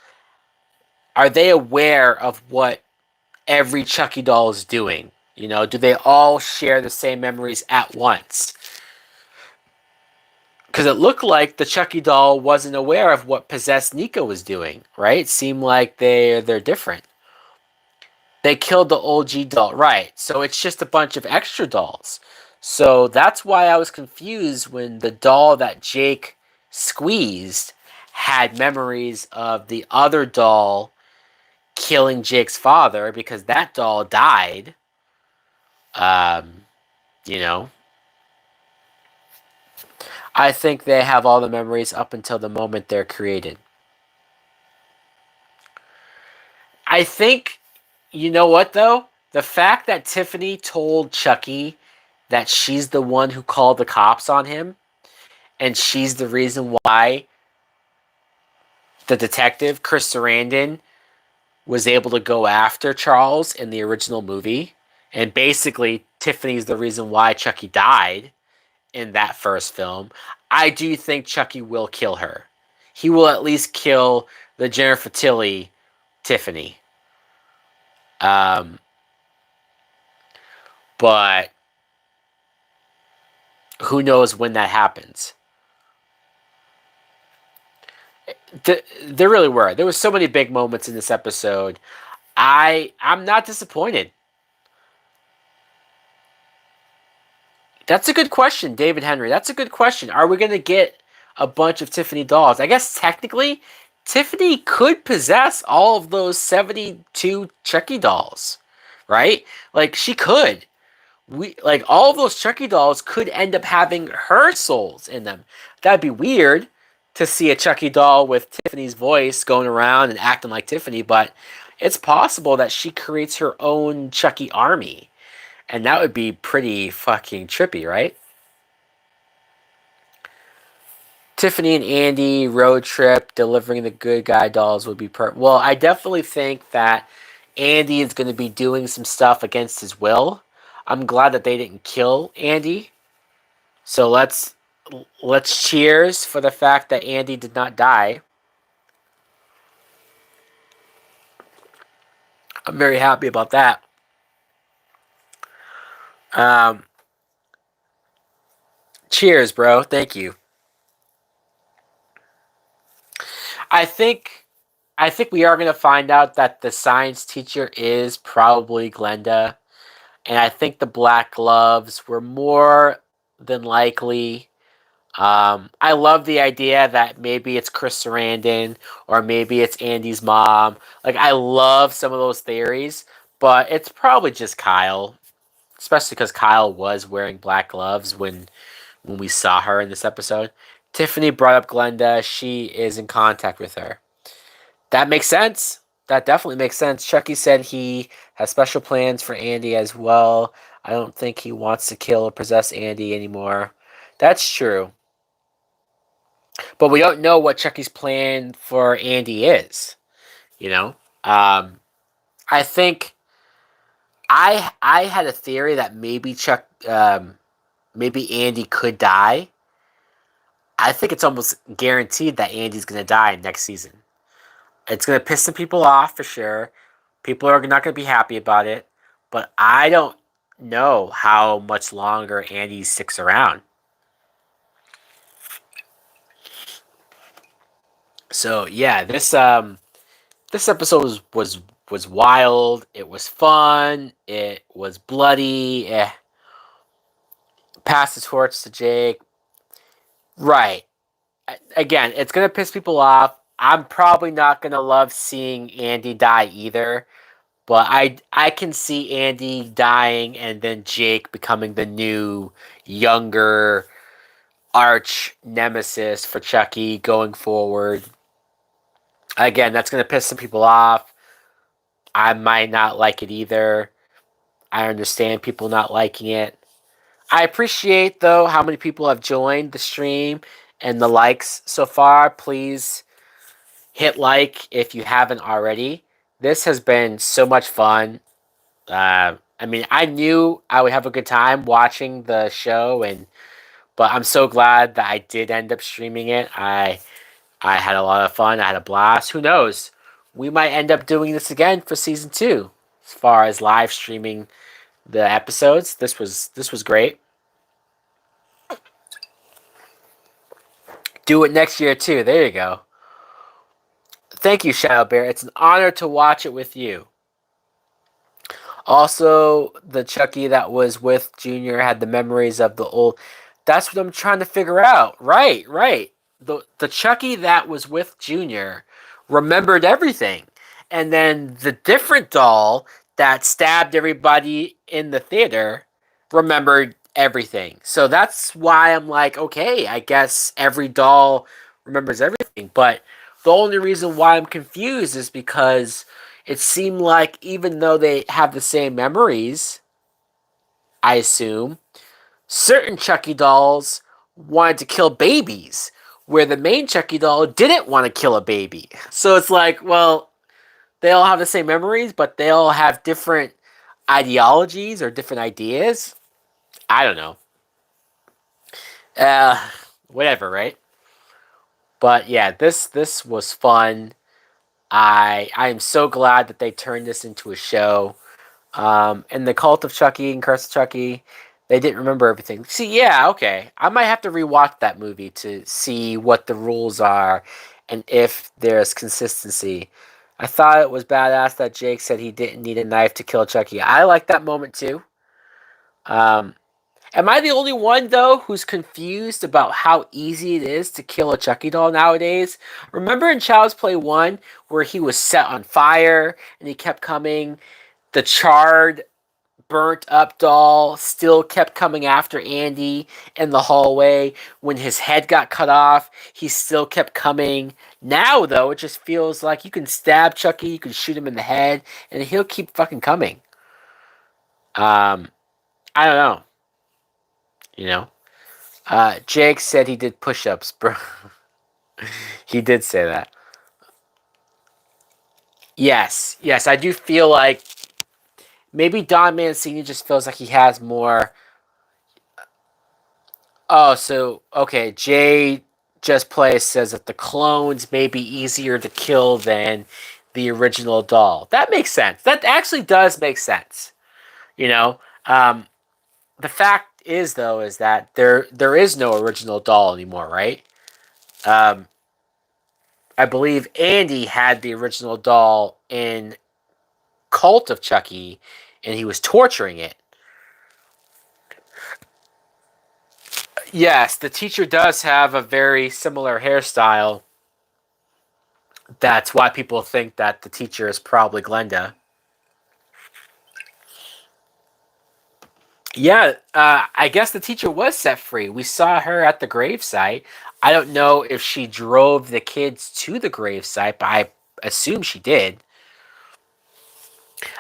are they aware of what every Chucky doll is doing? Do they all share the same memories at once? Because it looked like the Chucky doll wasn't aware of what possessed Nico was doing, right? It seemed like they're different. They killed the old G doll, right? So it's just a bunch of extra dolls. So that's why I was confused when the doll that Jake squeezed had memories of the other doll killing Jake's father because that doll died. You know, I think they have all the memories up until the moment they're created. I think, you know what though? The fact that Tiffany told Chucky that she's the one who called the cops on him and she's the reason why the detective, Chris Sarandon, was able to go after Charles in the original movie. And basically, Tiffany's the reason why Chucky died in that first film. I do think Chucky will kill her. He will at least kill the Jennifer Tilly Tiffany. But who knows when that happens? There really were. There was so many big moments in this episode. I'm not disappointed. That's a good question, David Henry. That's a good question. Are we going to get a bunch of Tiffany dolls? I guess technically, Tiffany could possess all of those 72 Chucky dolls, right? Like, she could. All of those Chucky dolls could end up having her souls in them. That'd be weird to see a Chucky doll with Tiffany's voice going around and acting like Tiffany, but it's possible that she creates her own Chucky army. And that would be pretty fucking trippy, right? Tiffany and Andy road trip delivering the good guy dolls would be well, I definitely think that Andy is going to be doing some stuff against his will. I'm glad that they didn't kill Andy. So let's cheers for the fact that Andy did not die. I'm very happy about that. Cheers, bro. Thank you. I think we are going to find out that the science teacher is probably Glenda. And I think the black gloves were more than likely. I love the idea that maybe it's Chris Sarandon or maybe it's Andy's mom. Like, I love some of those theories, but it's probably just Kyle. Especially because Kyle was wearing black gloves when we saw her in this episode. Tiffany brought up Glenda. She is in contact with her. That makes sense. That definitely makes sense. Chucky said he has special plans for Andy as well. I don't think he wants to kill or possess Andy anymore. That's true. But we don't know what Chucky's plan for Andy is. You know, I think I had a theory that maybe Andy could die. I think it's almost guaranteed that Andy's going to die next season. It's going to piss some people off for sure. People are not going to be happy about it. But I don't know how much longer Andy sticks around. So yeah, this episode was wild. It was fun. It was bloody. Pass the torch to Jake. Right. Again, it's gonna piss people off. I'm probably not gonna love seeing Andy die either. But I can see Andy dying and then Jake becoming the new younger arch nemesis for Chucky going forward. Again, that's gonna piss some people off. I might not like it either. I understand people not liking it. I appreciate though how many people have joined the stream and the likes so far. Please hit like if you haven't already. This has been so much fun. I mean, I knew I would have a good time watching the show, but I'm so glad that I did end up streaming it. I had a lot of fun. I had a blast. Who knows? We might end up doing this again for season 2. As far as live streaming the episodes, this was great. Do it next year too. There you go. Thank you, Shadow Bear. It's an honor to watch it with you. Also, the Chucky that was with Junior had the memories of the old. That's what I'm trying to figure out. Right, right. The Chucky that was with Junior remembered everything. And then the different doll that stabbed everybody in the theater remembered everything. So that's why I'm like, okay, I guess every doll remembers everything. But the only reason why I'm confused is because it seemed like even though they have the same memories, I assume, certain Chucky dolls wanted to kill babies, where the main Chucky doll didn't want to kill a baby. So it's like, well, they all have the same memories, but they all have different ideologies or different ideas. I don't know. Uh, Whatever, right? But yeah, this was fun. I am so glad that they turned this into a show. And the Cult of Chucky and Curse of Chucky, they didn't remember everything. See, yeah, okay. I might have to rewatch that movie to see what the rules are and if there's consistency. I thought it was badass that Jake said he didn't need a knife to kill Chucky. I like that moment too. Um, Am I the only one, though, who's confused about how easy it is to kill a Chucky doll nowadays? Remember in Child's Play 1 where he was set on fire and he kept coming? The charred, burnt up doll still kept coming after Andy in the hallway. When his head got cut off, he still kept coming. Now, though, it just feels like you can stab Chucky, you can shoot him in the head, and he'll keep fucking coming. I don't know. You know? Jake said he did push-ups, bro. He did say that. Yes, I do feel like maybe Don Mancini just feels like he has more. Oh, so okay. Jay Just Play says that the clones may be easier to kill than the original doll. That makes sense. That actually does make sense. You know, the fact is though is that there is no original doll anymore, right? Um, I believe Andy had the original doll in Cult of Chucky, and he was torturing it. Yes, the teacher does have a very similar hairstyle. That's why people think that the teacher is probably Glenda. Yeah, I guess the teacher was set free. We saw her at the gravesite. I don't know if she drove the kids to the gravesite, but I assume she did.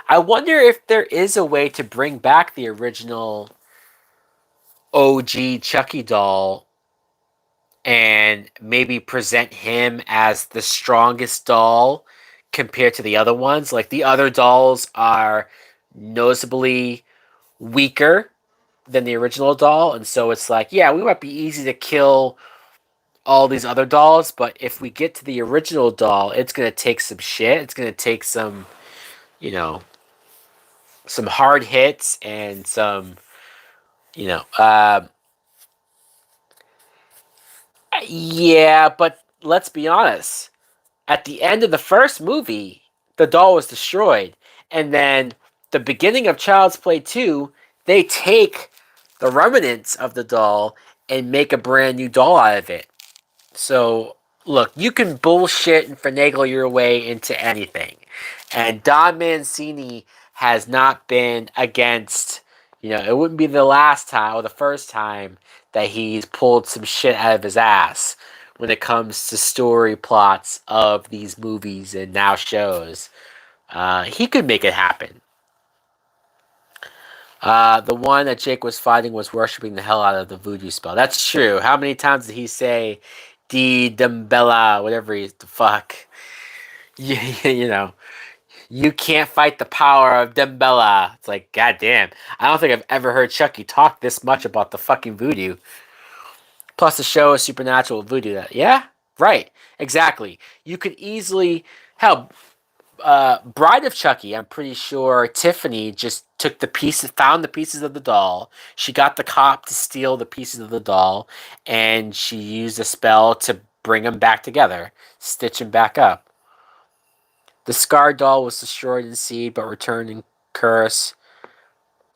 I wonder if there is a way to bring back the original OG Chucky doll and maybe present him as the strongest doll compared to the other ones. Like the other dolls are noticeably weaker than the original doll, and so it's like, yeah, we might be easy to kill all these other dolls, but if we get to the original doll, it's gonna take some shit. It's gonna take some, you know, some hard hits and some, you know, yeah. But let's be honest. At the end of the first movie, the doll was destroyed, and then the beginning of Child's Play 2, they take the remnants of the doll and make a brand new doll out of it. So, look, you can bullshit and finagle your way into anything. And Don Mancini has not been against, it wouldn't be the last time or the first time that he's pulled some shit out of his ass when it comes to story plots of these movies and now shows. He could make it happen. The one that Jake was fighting was worshiping the hell out of the voodoo spell. That's true. How many times did he say "Di Dumbella," whatever the fuck? You can't fight the power of Dumbella. It's like, goddamn. I don't think I've ever heard Chucky talk this much about the fucking voodoo. Plus, the show is supernatural voodoo. Yeah, right. Exactly. You could easily hell. Bride of Chucky, I'm pretty sure Tiffany just took the pieces, found the pieces of the doll. She got the cop to steal the pieces of the doll, and she used a spell to bring them back together, stitch them back up. The Scar doll was destroyed in Seed, but returned in Curse.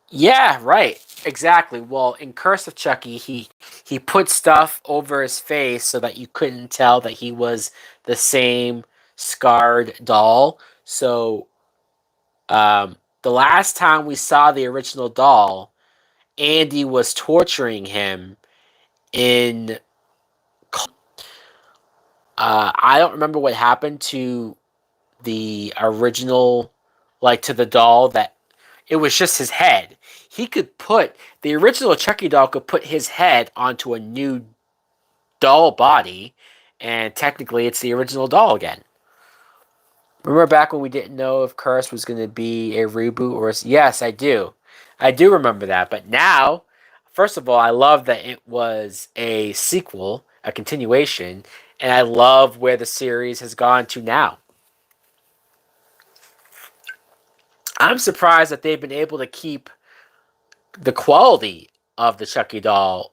Yeah, right. Exactly. Well, in Curse of Chucky, he put stuff over his face so that you couldn't tell that he was the same scarred doll. So, the last time we saw the original doll, Andy was torturing him in. I don't remember what happened to the original, like to the doll that it was just his head. He could put the original Chucky doll could put his head onto a new doll body, and technically it's the original doll again. Remember back when we didn't know if Curse was going to be a reboot or yes, I do. I do remember that. But now, first of all, I love that it was a sequel, a continuation, and I love where the series has gone to now. I'm surprised that they've been able to keep the quality of the Chucky doll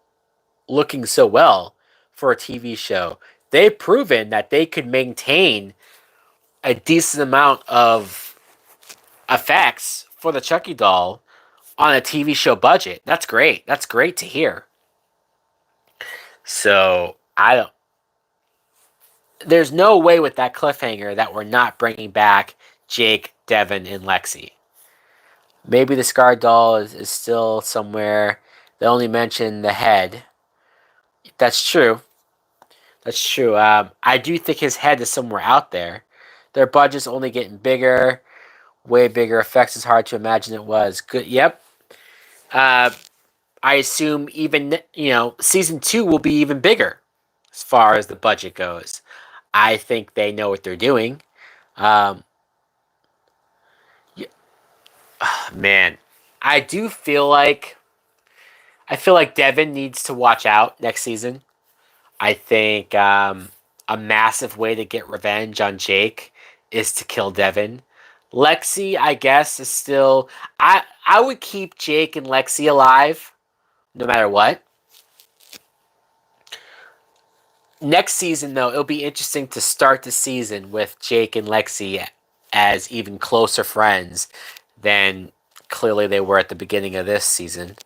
looking so well for a TV show. They've proven that they could maintain a decent amount of effects for the Chucky doll on a TV show budget. That's great. That's great to hear. So, there's no way with that cliffhanger that we're not bringing back Jake, Devin, and Lexi. Maybe the Scar doll is still somewhere. They only mention the head. That's true. That's true. I do think his head is somewhere out there. Their budget's only getting bigger. Way bigger effects is hard to imagine it was. Good. Yep. I assume even, season 2 will be even bigger as far as the budget goes. I think they know what they're doing. Man, I feel like Devin needs to watch out next season. I think a massive way to get revenge on Jake is to kill Devin. Lexi, I guess, is still. I would keep Jake and Lexi alive, no matter what. Next season, though, it'll be interesting to start the season with Jake and Lexi as even closer friends than clearly they were at the beginning of this season.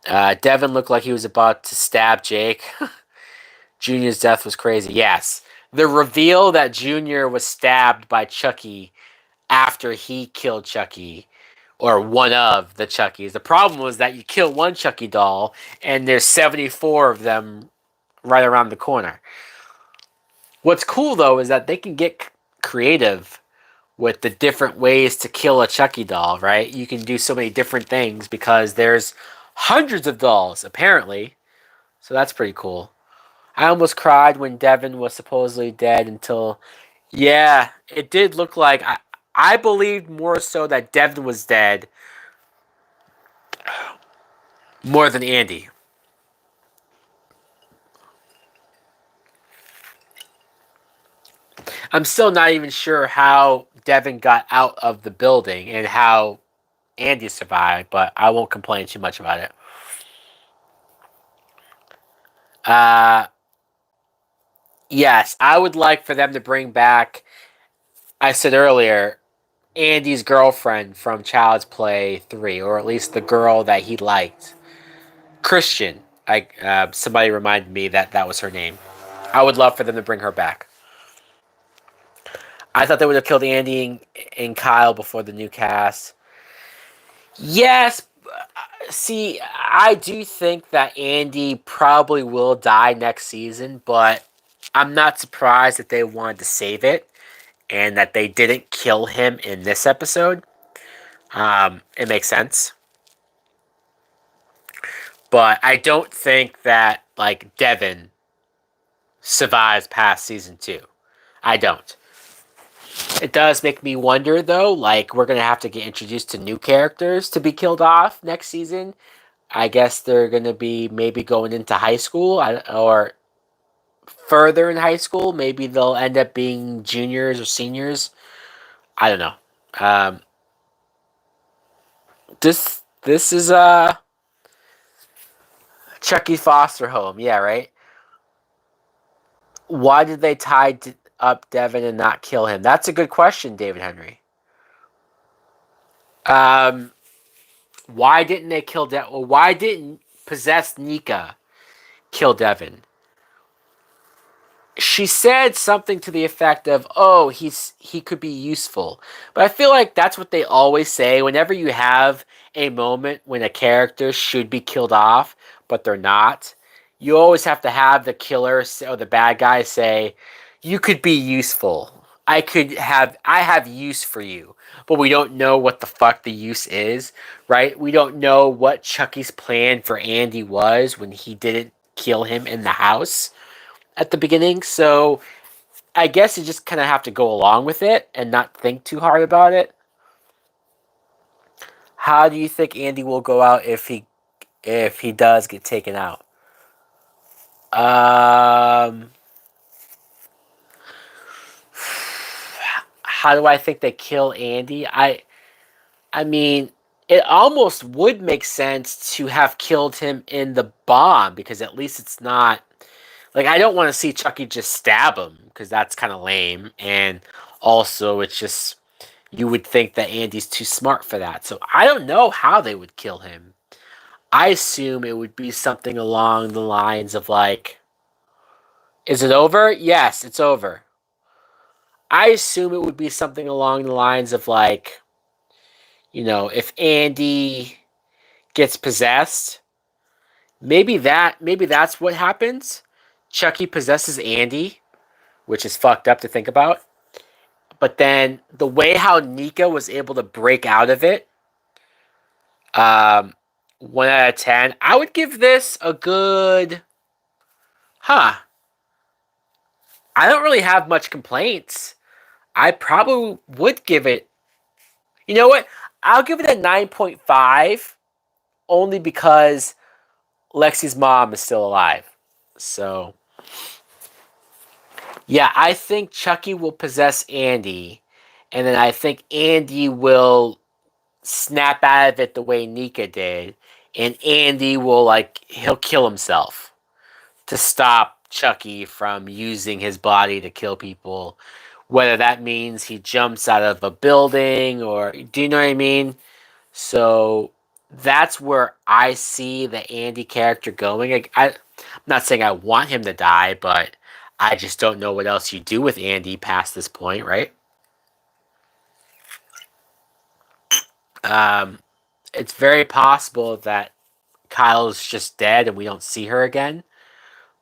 Devin looked like he was about to stab Jake. Junior's death was crazy. Yes. The reveal that Junior was stabbed by Chucky after he killed Chucky, or one of the Chuckies. The problem was that you kill one Chucky doll, and there's 74 of them right around the corner. What's cool, though, is that they can get creative with the different ways to kill a Chucky doll, right? You can do so many different things because there's hundreds of dolls, apparently. So that's pretty cool. I almost cried when Devin was supposedly dead until, yeah, it did look like I believed more so that Devin was dead more than Andy. I'm still not even sure how Devin got out of the building and how Andy survived, but I won't complain too much about it. Uh, yes, I would like for them to bring back, I said earlier, Andy's girlfriend from Child's Play 3, or at least the girl that he liked. Christian. Somebody reminded me that that was her name. I would love for them to bring her back. I thought they would have killed Andy and Kyle before the new cast. Yes. See, I do think that Andy probably will die next season, but I'm not surprised that they wanted to save it and that they didn't kill him in this episode. It makes sense. But I don't think that, like, Devin survives past season 2. I don't. It does make me wonder, though, like, we're going to have to get introduced to new characters to be killed off next season. I guess they're going to be maybe going into high school or further in high school. Maybe they'll end up being juniors or seniors. I don't know. This is Chucky foster home. Yeah, right? Why did they tie up Devin and not kill him? That's a good question, David Henry. Why didn't they kill Devin? Well, why didn't possessed Nika kill Devin? She said something to the effect of, "Oh, he could be useful." But I feel like that's what they always say whenever you have a moment when a character should be killed off, but they're not. You always have to have the killer or the bad guy say, "You could be useful. I have use for you." But we don't know what the fuck the use is, right? We don't know what Chucky's plan for Andy was when he didn't kill him in the house at the beginning. So I guess you just kind of have to go along with it and not think too hard about it. How do you think Andy will go out if he does get taken out? How do I think they kill Andy? I mean, it almost would make sense to have killed him in the bomb because at least it's not like I don't want to see Chucky just stab him because that's kind of lame, and also it's just you would think that Andy's too smart for that. So I don't know how they would kill him. I assume it would be something along the lines of like, is it over? Yes, it's over. I assume it would be something along the lines of like, if Andy gets possessed, maybe that's what happens. Chucky possesses Andy, which is fucked up to think about. But then the way how Nika was able to break out of it, 1 out of 10, I would give this a good, huh? I don't really have much complaints. I probably would give it. You know what? I'll give it a 9.5 only because Lexi's mom is still alive. So, yeah, I think Chucky will possess Andy, and then I think Andy will snap out of it the way Nika did, and Andy will he'll kill himself to stop Chucky from using his body to kill people. Whether that means he jumps out of a building or do you know what I mean? So that's where I see the Andy character going. I'm not saying I want him to die, but I just don't know what else you do with Andy past this point, right? It's very possible that Kyle's just dead and we don't see her again.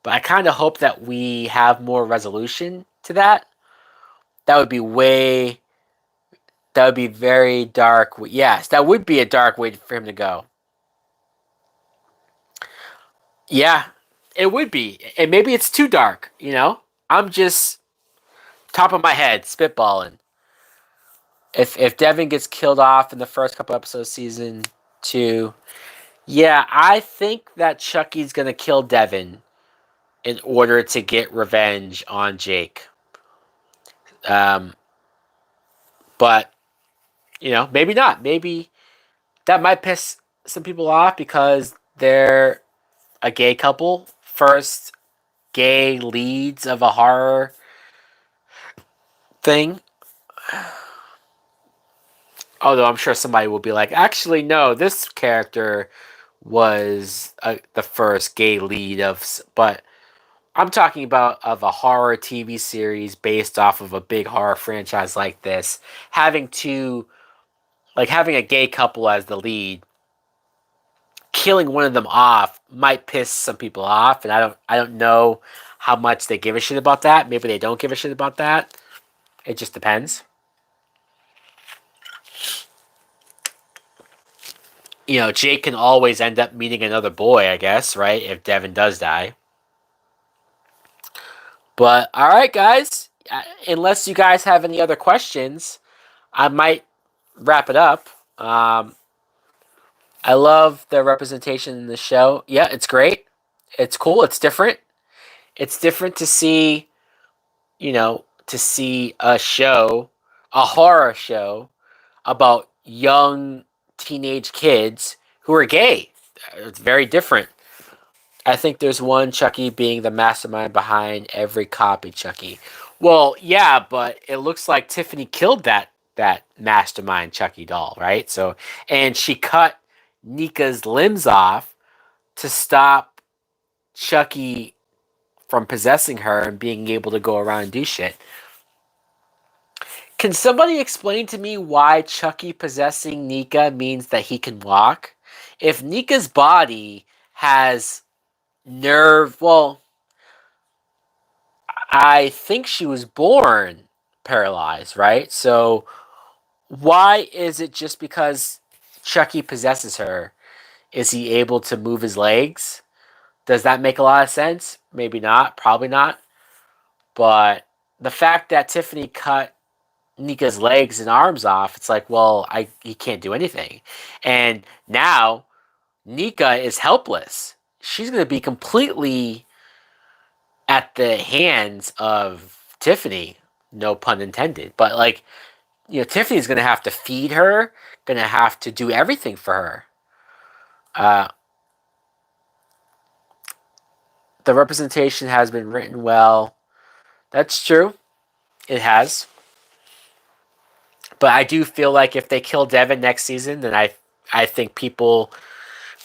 But I kind of hope that we have more resolution to that. That would be way. That would be very dark. Yes, that would be a dark way for him to go. Yeah, It would be, and maybe it's too dark. I'm just top of my head spitballing. If Devin gets killed off in the first couple episodes of season 2, yeah, I think that Chucky's gonna kill Devin in order to get revenge on Jake. Um, but maybe not. Maybe that might piss some people off because they're a gay couple. First gay leads of a horror thing. Although I'm sure somebody will be like, actually, no, this character was the first gay lead of. But I'm talking about of a horror TV series based off of a big horror franchise like this. Having a gay couple as the lead, killing one of them off might piss some people off, and I don't know how much they give a shit about that. Maybe they don't give a shit about that. It just depends. Jake can always end up meeting another boy, I guess, right? If Devin does die. But all right, guys. Unless you guys have any other questions, I might wrap it up. I love the representation in the show. Yeah, it's great. It's cool. It's different. It's different to see, a horror show about young teenage kids who are gay. It's very different. I think there's one Chucky being the mastermind behind every copy Chucky. Well, yeah, but it looks like Tiffany killed that mastermind Chucky doll, right? So, and she cut Nika's limbs off to stop Chucky from possessing her and being able to go around and do shit. Can somebody explain to me why Chucky possessing Nika means that he can walk? If Nika's body has well, I think she was born paralyzed, right? So why is it just because Chucky possesses her, is he able to move his legs? Does that make a lot of sense? Maybe not, probably not. But the fact that Tiffany cut Nika's legs and arms off, it's like, well, he can't do anything. And now Nika is helpless. She's going to be completely at the hands of Tiffany, no pun intended. But Tiffany's going to have to feed her, going to have to do everything for her. The representation has been written well. That's true. It has. But I do feel like if they kill Devin next season, then I think people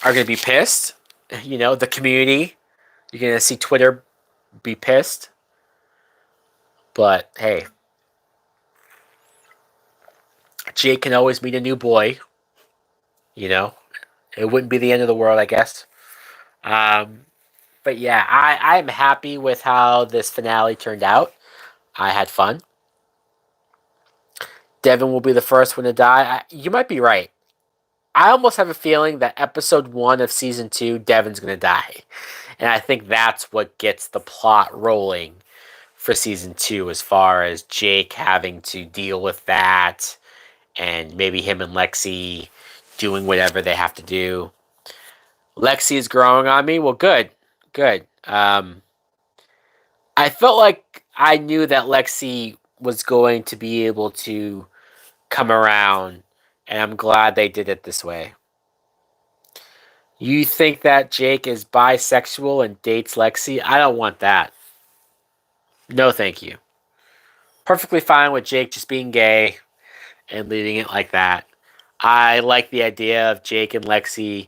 are going to be pissed. The community. You're going to see Twitter be pissed. But hey, Jake can always meet a new boy. It wouldn't be the end of the world, I guess. But yeah, I'm happy with how this finale turned out. I had fun. Devin will be the first one to die. You might be right. I almost have a feeling that episode 1 of season 2, Devin's going to die. And I think that's what gets the plot rolling for season 2, as far as Jake having to deal with that, and maybe him and Lexi doing whatever they have to do. Lexi is growing on me. Well, good. I felt like I knew that Lexi was going to be able to come around, and I'm glad they did it this way. You think that Jake is bisexual and dates Lexi? I don't want that. No, thank you. Perfectly fine with Jake just being gay and leaving it like that. I like the idea of Jake and Lexi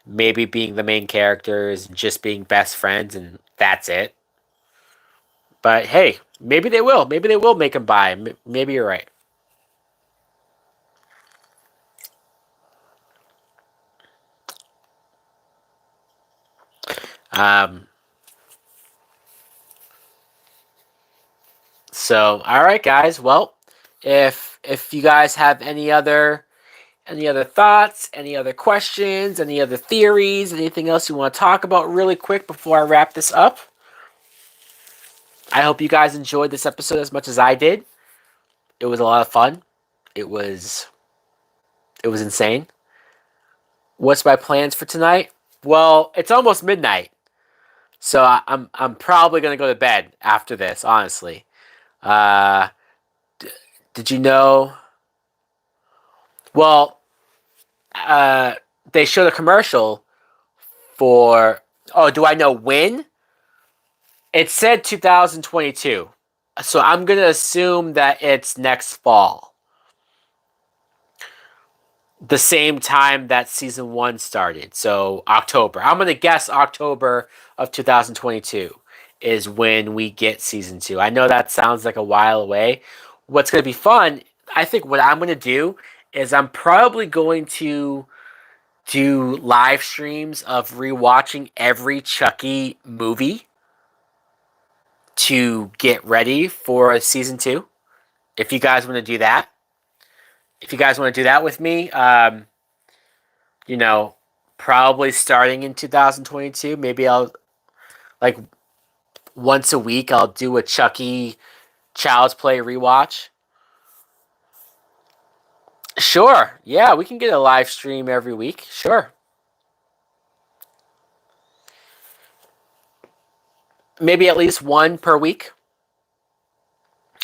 maybe being the main characters and just being best friends, and that's it. But hey, maybe they will. Maybe they will make him bi. Maybe you're right. So, all right, guys. Well, if you guys have any other Any other thoughts? Any other questions? Any other theories? Anything else you want to talk about really quick before I wrap this up? I hope you guys enjoyed this episode as much as I did. It was a lot of fun. It was insane. What's my plans for tonight? Well, it's almost midnight, so I'm probably gonna go to bed after this. Honestly, uh, did you know? Well, they showed a commercial for. Oh, do I know when? It said 2022, so I'm gonna assume that it's next fall, the same time that season 1 started. So October. I'm gonna guess October of 2022 is when we get season 2. I know that sounds like a while away. What's gonna be fun? I think what I'm gonna do is I'm probably going to do live streams of rewatching every Chucky movie to get ready for season 2. If you guys want to do that, if you guys want to do that with me, you know, probably starting in 2022, maybe I'll like once a week I'll do a Chucky Child's Play rewatch. Sure, yeah, we can get a live stream every week. Sure, maybe at least one per week.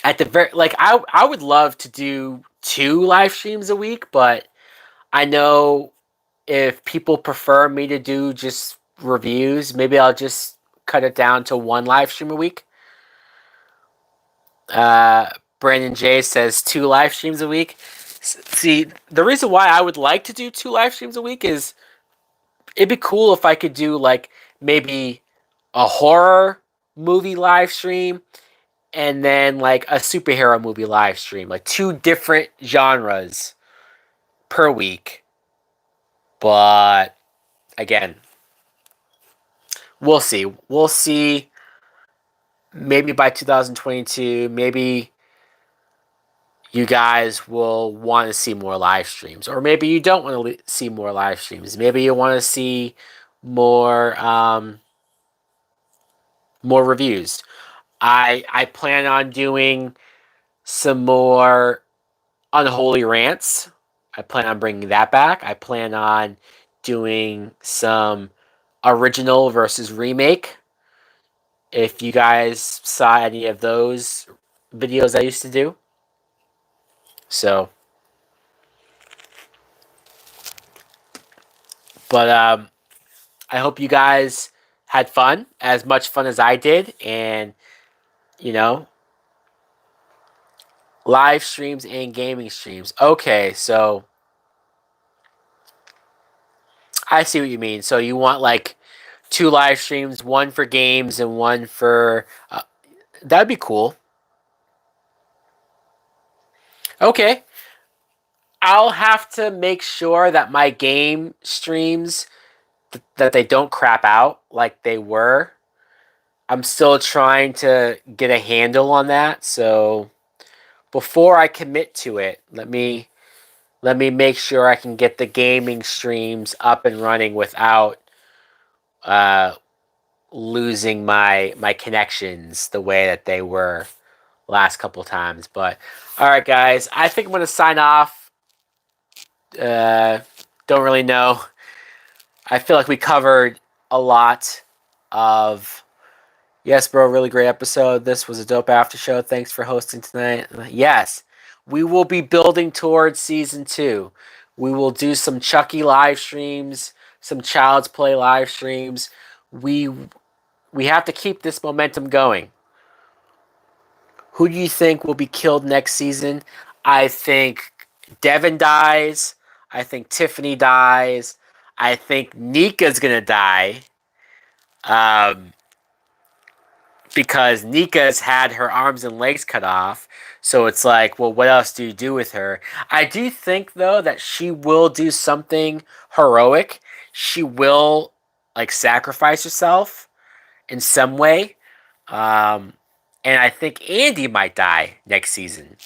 At the very like, I would love to do 2 live streams a week, but I know if people prefer me to do just reviews, maybe I'll just cut it down to 1 live stream a week. Uh, Brandon J says 2 live streams a week. See, the reason why I would like to do 2 live streams a week is it'd be cool if I could do like maybe a horror movie live stream and then like a superhero movie live stream, like 2 different genres per week. But again, we'll see. We'll see. Maybe by 2022, maybe you guys will want to see more live streams, or maybe you don't want to see more live streams. Maybe you want to see more more reviews. I plan on doing some more unholy rants. I plan on bringing that back. I plan on doing some original versus remake. If you guys saw any of those videos I used to do. So, but I hope you guys had fun, as much fun as I did, and you know, live streams and gaming streams. Okay, so I see what you mean. So you want like 2 live streams, 1 for games and 1 for that'd be cool. Okay. I'll have to make sure that my game streams that they don't crap out like they were. I'm still trying to get a handle on that. So before I commit to it, let me make sure I can get the gaming streams up and running without uh, losing my connections the way that they were last couple times. But all right, guys, I think I'm gonna sign off. Don't really know. I feel like we covered a lot of. Yes, bro, really great episode. This was a dope after show. Thanks for hosting tonight. Yes, we will be building towards season 2. We will do some Chucky live streams, some Child's Play live streams. We have to keep this momentum going. Who do you think will be killed next season? I think Devin dies. I think Tiffany dies. I think Nika's gonna die. Because Nika's had her arms and legs cut off. So it's like, well, what else do you do with her? I do think, though, that she will do something heroic. She will, like, sacrifice herself in some way. And I think Andy might die next season.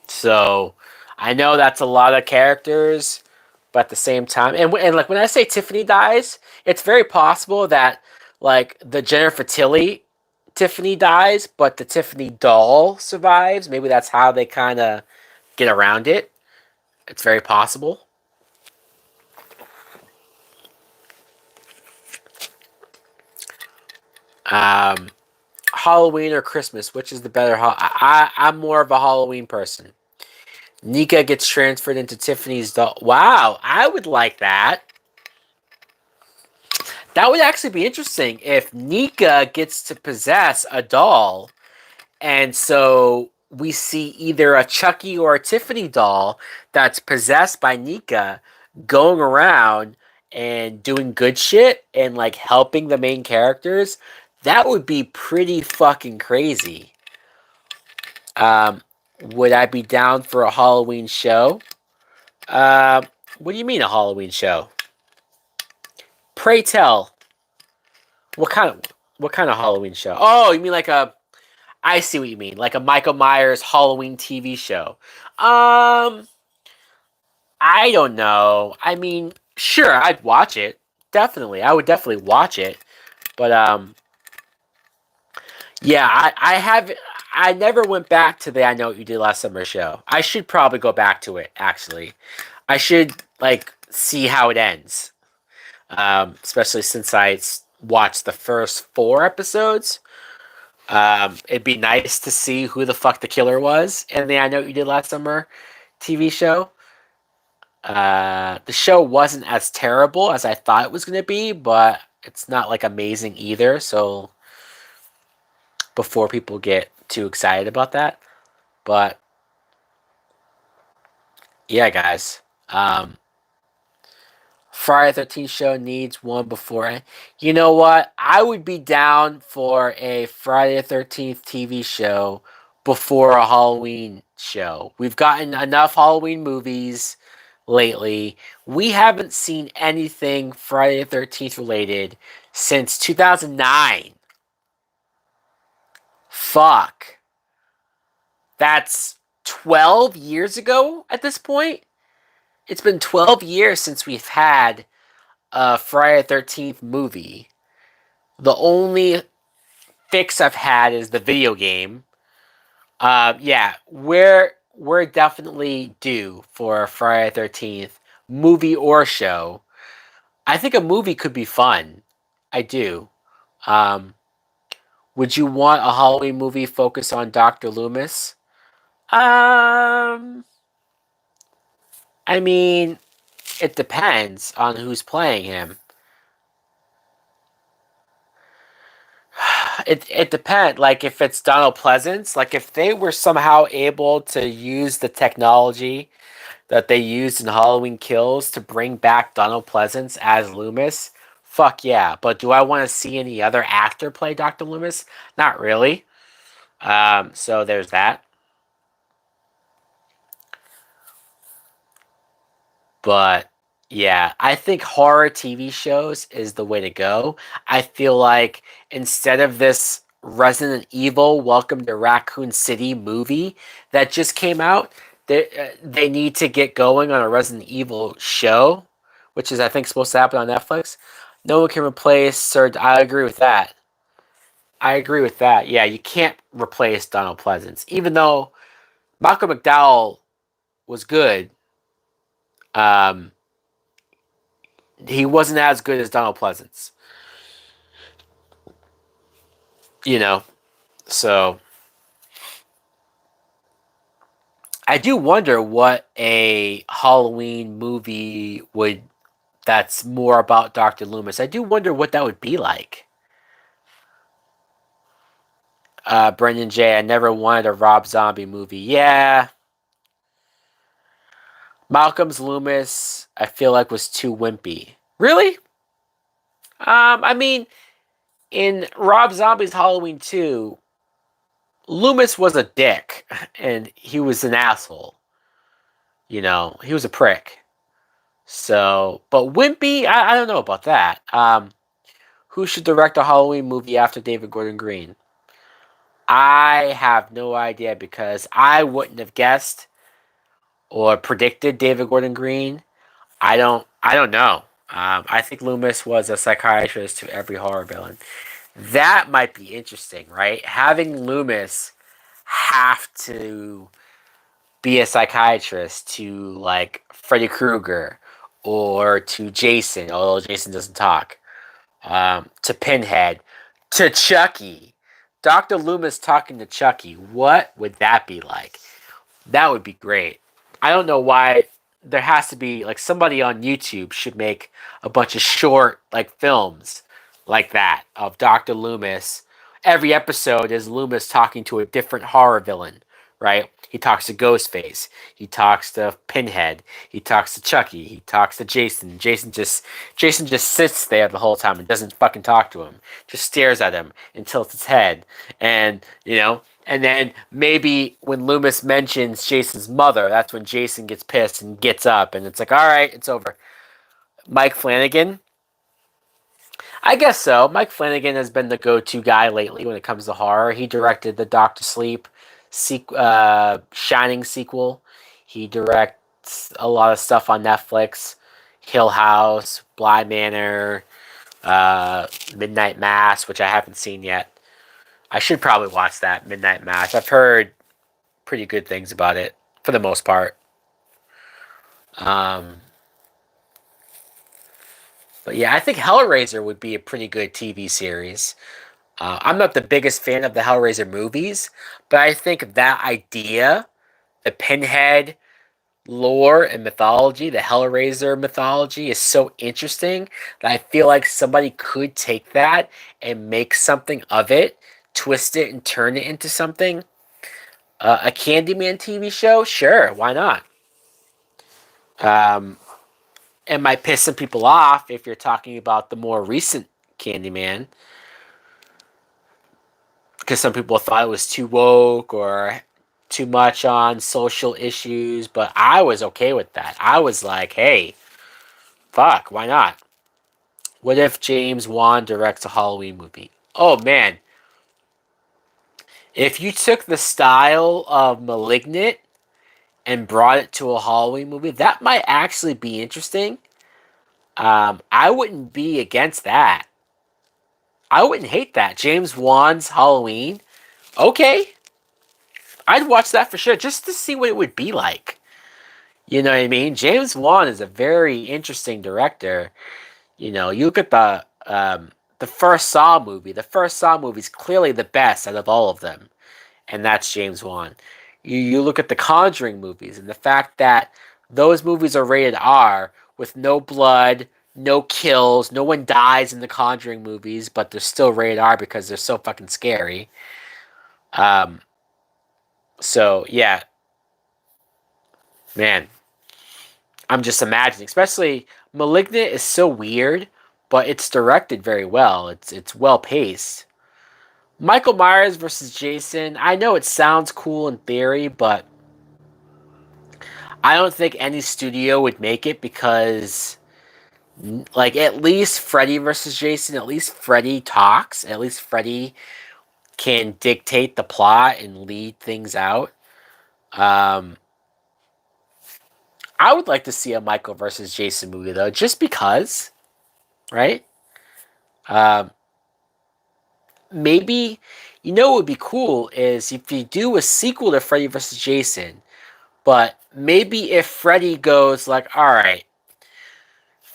So I know that's a lot of characters, but at the same time, and like when I say Tiffany dies, it's very possible that like the Jennifer Tilly Tiffany dies, but the Tiffany doll survives. Maybe that's how they kind of get around it. It's very possible. Um, Halloween or Christmas, which is the better? I'm more of a Halloween person. Nika gets transferred into Tiffany's doll. Wow, I would like that. That would actually be interesting if Nika gets to possess a doll, and so we see either a Chucky or a Tiffany doll that's possessed by Nika going around and doing good shit and like helping the main characters. That would be pretty fucking crazy. Um, would I be down for a Halloween show? What do you mean a Halloween show? Pray tell. What kind of what kind of Halloween show? Oh, you mean like a I see what you mean. Like a Michael Myers Halloween TV show. I don't know. I mean, sure, I'd watch it. Definitely. I would definitely watch it. But yeah, I never went back to the I Know What You Did Last Summer show. I should probably go back to it actually. I should like see how it ends. Especially since I watched the first 4 episodes. It'd be nice to see who the fuck the killer was in the I Know What You Did Last Summer TV show. The show wasn't as terrible as I thought it was going to be, but it's not like amazing either. So before people get too excited about that, but yeah, guys. Friday the 13th show needs one before. You know what? I would be down for a Friday the 13th TV show before a Halloween show. We've gotten enough Halloween movies lately. We haven't seen anything Friday the 13th related since 2009. Fuck. That's 12 years ago at this point. It's been 12 years since we've had a Friday the 13th movie. The only fix I've had is the video game. Yeah, we're definitely due for a Friday the 13th movie or show. I think a movie could be fun. I do. Um, would you want a Halloween movie focused on Dr. Loomis? Um, I mean, it depends on who's playing him. It depends. Like if it's Donald Pleasance, like if they were somehow able to use the technology that they used in Halloween Kills to bring back Donald Pleasance as Loomis, fuck yeah. But do I want to see any other actor play Dr. Loomis? Not really. So there's that. But yeah, I think horror TV shows is the way to go. I feel like instead of this Resident Evil Welcome to Raccoon City movie that just came out, they need to get going on a Resident Evil show, which is I think supposed to happen on Netflix. No one can replace Sir. I agree with that. I agree with that. Yeah, you can't replace Donald Pleasance, even though Malcolm McDowell was good. Um, he wasn't as good as Donald Pleasance. You know, so I do wonder what a Halloween movie would that's more about Dr. Loomis. I do wonder what that would be like. Brendan J. I never wanted a Rob Zombie movie. Yeah, Malcolm's Loomis. I feel like was too wimpy. Really? I mean, in Rob Zombie's Halloween 2, Loomis was a dick and he was an asshole. You know, he was a prick. So, but Wimpy, I don't know about that. Who should direct a Halloween movie after David Gordon Green? I have no idea because I wouldn't have guessed or predicted David Gordon Green. I don't know. I think Loomis was a psychiatrist to every horror villain. That might be interesting, right? Having Loomis have to be a psychiatrist to like Freddy Krueger or to Jason, although Jason doesn't talk, to Pinhead, to Chucky. Dr. Loomis talking to Chucky. What would that be like? That would be great. I don't know why there has to be like somebody on YouTube should make a bunch of short like films like that of Dr. Loomis. Every episode is Loomis talking to a different horror villain, right? He talks to Ghostface. He talks to Pinhead. He talks to Chucky. He talks to Jason. Jason just sits there the whole time and doesn't fucking talk to him. Just stares at him and tilts his head. And and then maybe when Loomis mentions Jason's mother, that's when Jason gets pissed and gets up, and it's like, all right, it's over. Mike Flanagan? I guess so. Mike Flanagan has been the go-to guy lately when it comes to horror. He directed the Doctor Sleep Shining sequel. He directs a lot of stuff on Netflix. Hill House, Bly Manor, Midnight Mass, which I haven't seen yet. I should probably watch that Midnight Mass. I've heard pretty good things about it for the most part. But yeah, I think Hellraiser would be a pretty good TV series. I'm not the biggest fan of the Hellraiser movies, but I think that idea, the Pinhead lore and mythology, the Hellraiser mythology, is so interesting that I feel like somebody could take that and make something of it, twist it and turn it into something. A Candyman TV show? Sure, why not? It might piss some people off if you're talking about the more recent Candyman, because some people thought it was too woke or too much on social issues, but I was okay with that. I was like, hey, fuck, why not? What if James Wan directs a Halloween movie? Oh man, if you took the style of Malignant and brought it to a Halloween movie, that might actually be interesting. I wouldn't be against that. I wouldn't hate that. James Wan's Halloween. Okay. I'd watch that for sure just to see what it would be like. You know what I mean? James Wan is a very interesting director. You look at the first Saw movie. The first Saw movie is clearly the best out of all of them, and that's James Wan. You look at the Conjuring movies and the fact that those movies are rated R with no blood, no kills, no one dies in the Conjuring movies, but they're still rated R because they're so fucking scary. So yeah, man, I'm just imagining, especially Malignant is so weird, but it's directed very well. It's well paced. Michael Myers versus Jason. I know it sounds cool in theory, but I don't think any studio would make it because, like, at least Freddy versus Jason, at least Freddy talks. At least Freddy can dictate the plot and lead things out. I would like to see a Michael versus Jason movie though, just because, right? Maybe what would be cool is if you do a sequel to Freddy versus Jason, but maybe if Freddy goes like, all right,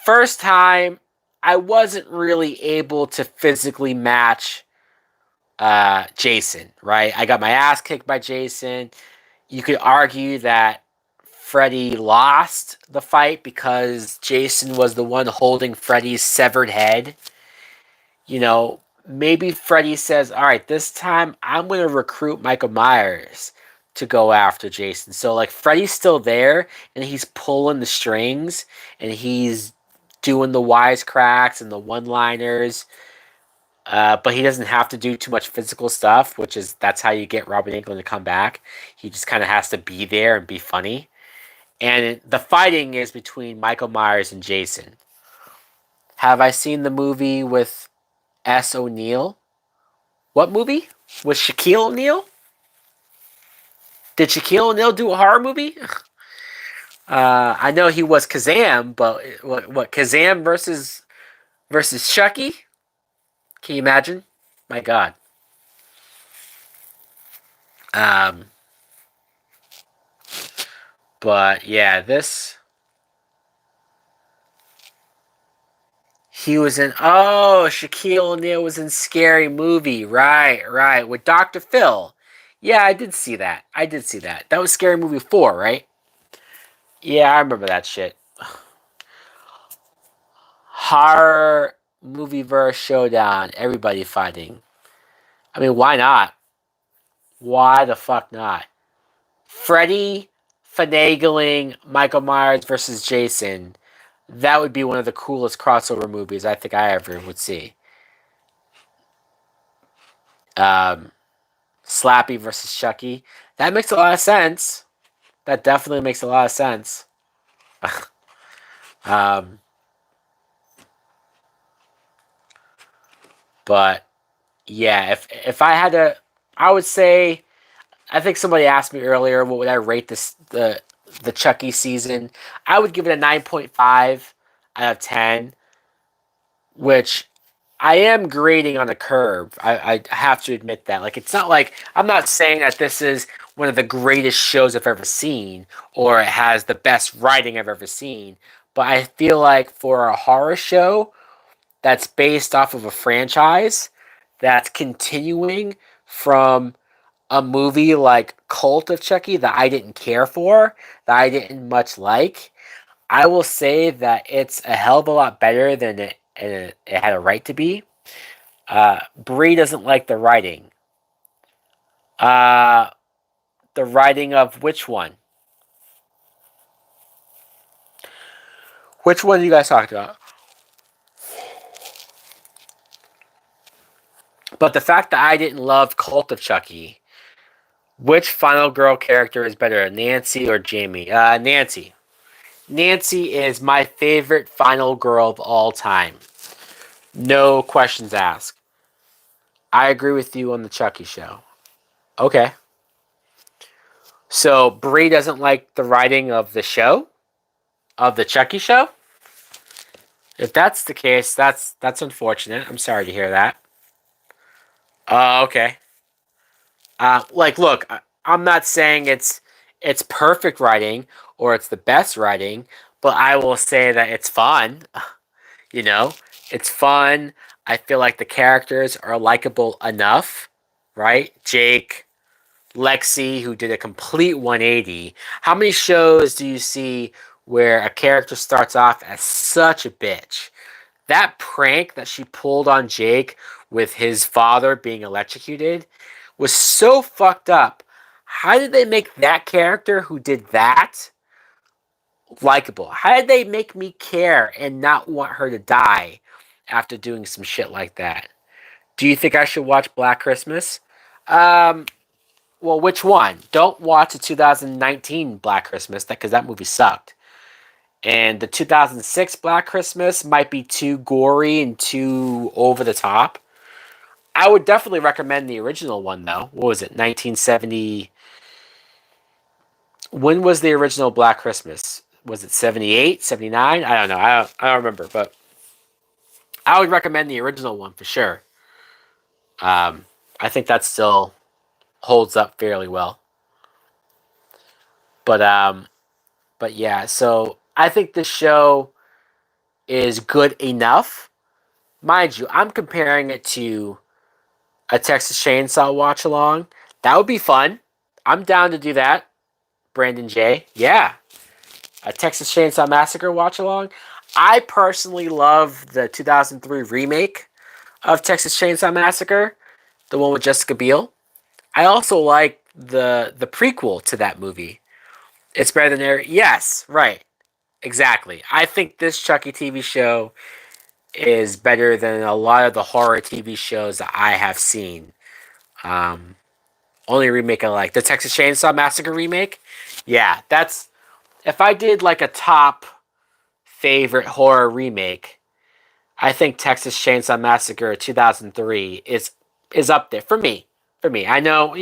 first time I wasn't really able to physically match Jason, right? I got my ass kicked by Jason. You could argue that Freddy lost the fight because Jason was the one holding Freddy's severed head. Maybe Freddy says, all right, this time I'm going to recruit Michael Myers to go after Jason. So, like, Freddy's still there and he's pulling the strings and he's doing the wisecracks and the one-liners. But he doesn't have to do too much physical stuff, that's how you get Robert Englund to come back. He just kind of has to be there and be funny. And the fighting is between Michael Myers and Jason. Have I seen the movie with S. O'Neill? What movie? With Shaquille O'Neal? Did Shaquille O'Neal do a horror movie? I know he was Kazam, but what Kazam versus Chucky? Can you imagine? My God. Um, but yeah, this he was in. Oh, Shaquille O'Neal was in Scary Movie. Right, with Dr. Phil. Yeah, I did see that. That was Scary Movie 4, right? Yeah, I remember that shit. Horror movie verse showdown. Everybody fighting. I mean, why not? Why the fuck not? Freddy finagling Michael Myers versus Jason. That would be one of the coolest crossover movies I think I ever would see. Um, Slappy versus Chucky. That makes a lot of sense. That definitely makes a lot of sense. um, but yeah, if I had to, I would say, I think somebody asked me earlier what would I rate the Chucky season. I would give it a 9.5 out of 10, which I am grading on a curve. I have to admit that. Like, it's not like I'm not saying that this is one of the greatest shows I've ever seen or it has the best writing I've ever seen. But I feel like for a horror show that's based off of a franchise that's continuing from a movie like Cult of Chucky that I didn't care for, that I didn't much like, I will say that it's a hell of a lot better than it had a right to be. Bree doesn't like the writing. Uh, the writing of which one? Which one are you guys talking about? But the fact that I didn't love Cult of Chucky, which final girl character is better, Nancy or Jamie? Nancy. Nancy is my favorite final girl of all time. No questions asked. I agree with you on the Chucky show. Okay. So Bree doesn't like the writing of the show? Of the Chucky show? If that's the case, that's unfortunate. I'm sorry to hear that. Okay. Look, I'm not saying it's perfect writing or it's the best writing, but I will say that it's fun. You know, it's fun. I feel like the characters are likable enough, right? Jake, Lexi, who did a complete 180. How many shows do you see where a character starts off as such a bitch? That prank that she pulled on Jake with his father being electrocuted was so fucked up. How did they make that character who did that likable? How did they make me care and not want her to die after doing some shit like that? Do you think I should watch Black Christmas? Um, well, which one? Don't watch the 2019 Black Christmas because that movie sucked. And the 2006 Black Christmas might be too gory and too over the top. I would definitely recommend the original one, though. What was it, 1970? When was the original Black Christmas? Was it 78, 79? I don't know. I don't remember, but I would recommend the original one for sure. I think that still holds up fairly well. But but yeah, so I think this show is good enough. Mind you, I'm comparing it to a Texas Chainsaw watch along. That would be fun. I'm down to do that, Brandon J. Yeah. A Texas Chainsaw Massacre watch along. I personally love the 2003 remake of Texas Chainsaw Massacre, the one with Jessica Biel. I also like the prequel to that movie. It's better than there. Yes, right. Exactly. I think this Chucky TV show is better than a lot of the horror TV shows that I have seen. Um, Only remake I like the Texas Chainsaw Massacre remake. Yeah, that's if I did like a top favorite horror remake, I think Texas Chainsaw Massacre 2003 is up there for me. I know,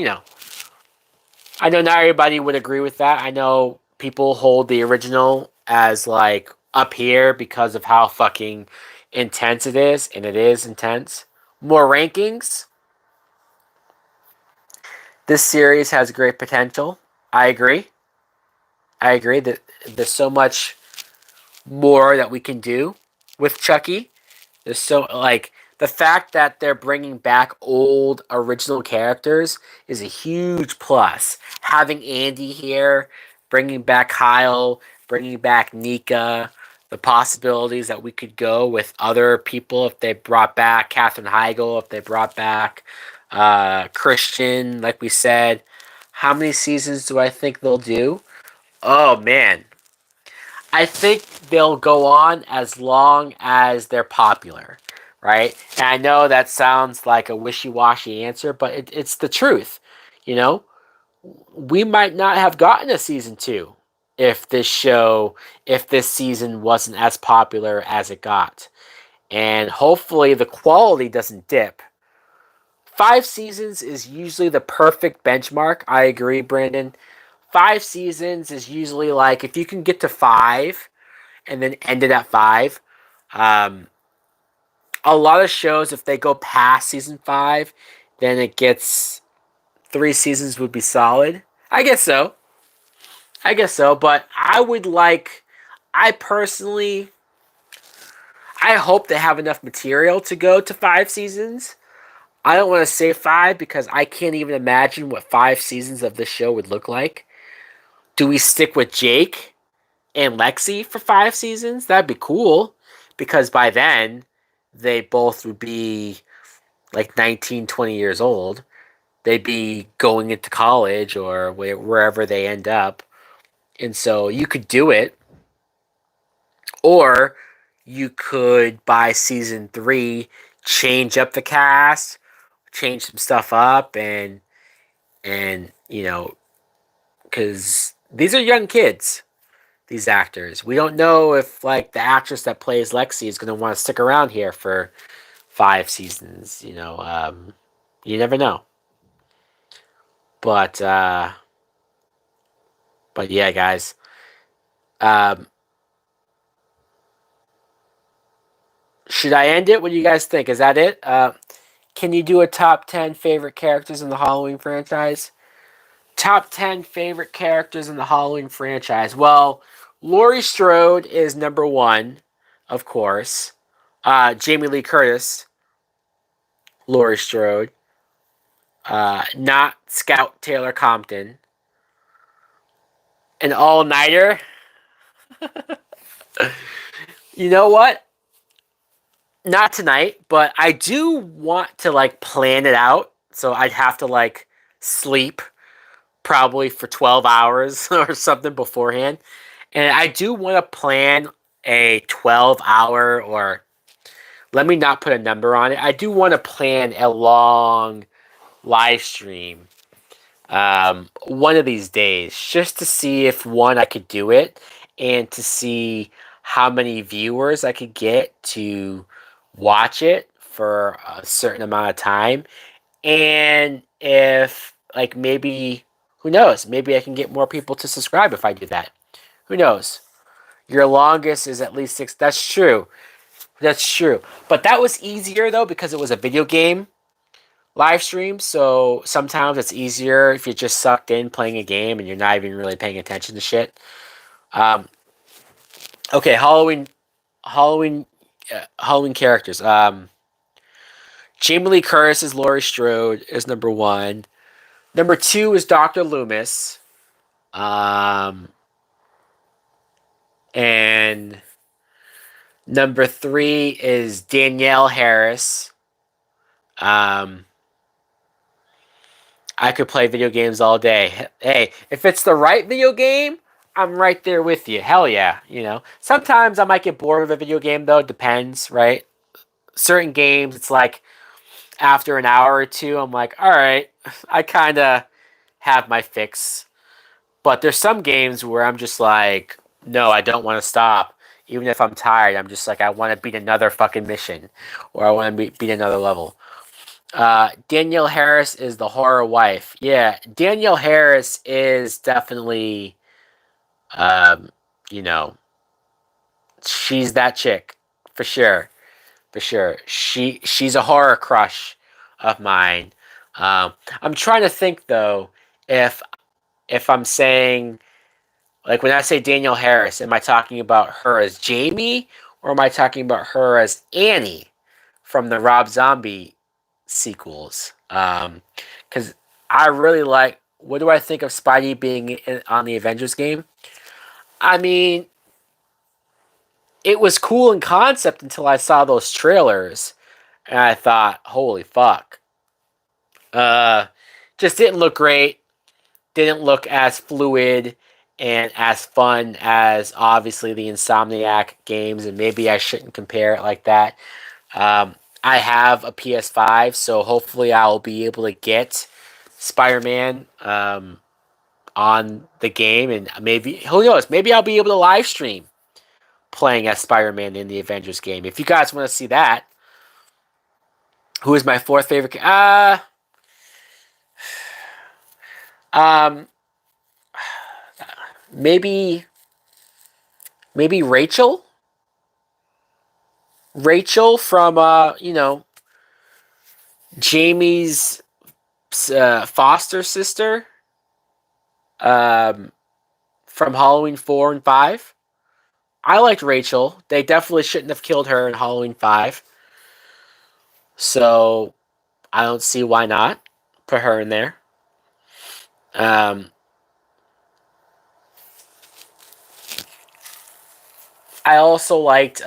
I know not everybody would agree with that. I know people hold the original as like up here because of how fucking intense it is, and it is intense. More rankings. This series has great potential. I agree. I agree that there's so much more that we can do with Chucky. There's so like the fact that they're bringing back old original characters is a huge plus. Having Andy here, bringing back Kyle, bringing back Nika, the possibilities that we could go with other people if they brought back Katherine Heigl, if they brought back Christian, like we said. How many seasons do I think they'll do? Oh man, I think they'll go on as long as they're popular, right? And I know that sounds like a wishy-washy answer, but it's the truth. You know, we might not have gotten a season 2 if this season wasn't as popular as it got. And hopefully the quality doesn't dip. 5 seasons is usually the perfect benchmark. I agree, Brandon. 5 seasons is usually like if you can get to 5 and then ended at 5. A lot of shows, if they go past season 5, then it gets 3 seasons would be solid. I guess so. But I personally, I hope they have enough material to go to 5 seasons. I don't want to say 5 because I can't even imagine what 5 seasons of this show would look like. Do we stick with Jake and Lexi for 5 seasons? That'd be cool because by then they both would be like 19, 20 years old. They'd be going into college or wherever they end up. And so you could do it. Or you could, by season 3, change up the cast, change some stuff up, and because these are young kids, these actors. We don't know if like the actress that plays Lexi is going to want to stick around here for 5 seasons. You never know. But yeah, guys. Should I end it? What do you guys think? Is that it? Can you do a top 10 favorite characters in the Halloween franchise? Top 10 favorite characters in the Halloween franchise. Well, Laurie Strode is number 1, of course. Jamie Lee Curtis, Laurie Strode. Not Scout Taylor Compton. An all-nighter. You know what? Not tonight, but I do want to like plan it out. So I'd have to like sleep probably for 12 hours or something beforehand. And I do want to plan a 12-hour, or let me not put a number on it. I do want to plan a long live stream one of these days just to see if I could do it and to see how many viewers I could get to watch it for a certain amount of time. And if like maybe who knows, maybe I can get more people to subscribe if I do that. Who knows? Your longest is at least 6. That's true. But that was easier though because it was a video game live stream. So sometimes it's easier if you're just sucked in playing a game and you're not even really paying attention to shit. Okay, Halloween characters. Jamie Lee Curtis is Laurie Strode is number 1. Number 2 is Dr. Loomis. And number 3 is Danielle Harris. I could play video games all day. Hey, if it's the right video game, I'm right there with you. Hell yeah, Sometimes I might get bored of a video game though. It depends, right? Certain games, it's like after an hour or two, I'm like, all right, I kind of have my fix. But there's some games where I'm just like, no, I don't want to stop. Even if I'm tired, I'm just like, I want to beat another fucking mission. Or I want to beat another level. Danielle Harris is the horror wife. Yeah, Danielle Harris is definitely Um, you know, she's that chick for sure, for sure. She's a horror crush of mine. Um, I'm trying to think though if I'm saying, like, when I say Danielle Harris, am I talking about her as Jamie or am I talking about her as Annie from the Rob Zombie sequels? Because I really like. What do I think of Spidey being on the Avengers game? I mean, it was cool in concept until I saw those trailers, and I thought, "Holy fuck!" Uh, just didn't look great. Didn't look as fluid and as fun as obviously the Insomniac games, and maybe I shouldn't compare it like that. I have a PS5, so hopefully I'll be able to get Spider-Man on the game, and maybe, who knows, maybe I'll be able to live stream playing as Spider-Man in the Avengers game. If you guys want to see that, who is my fourth favorite? Um, maybe Rachel. Rachel from Jamie's foster sister um, from Halloween 4 and 5. I liked Rachel. They definitely shouldn't have killed her in Halloween 5. So I don't see why not put her in there. Um, I also liked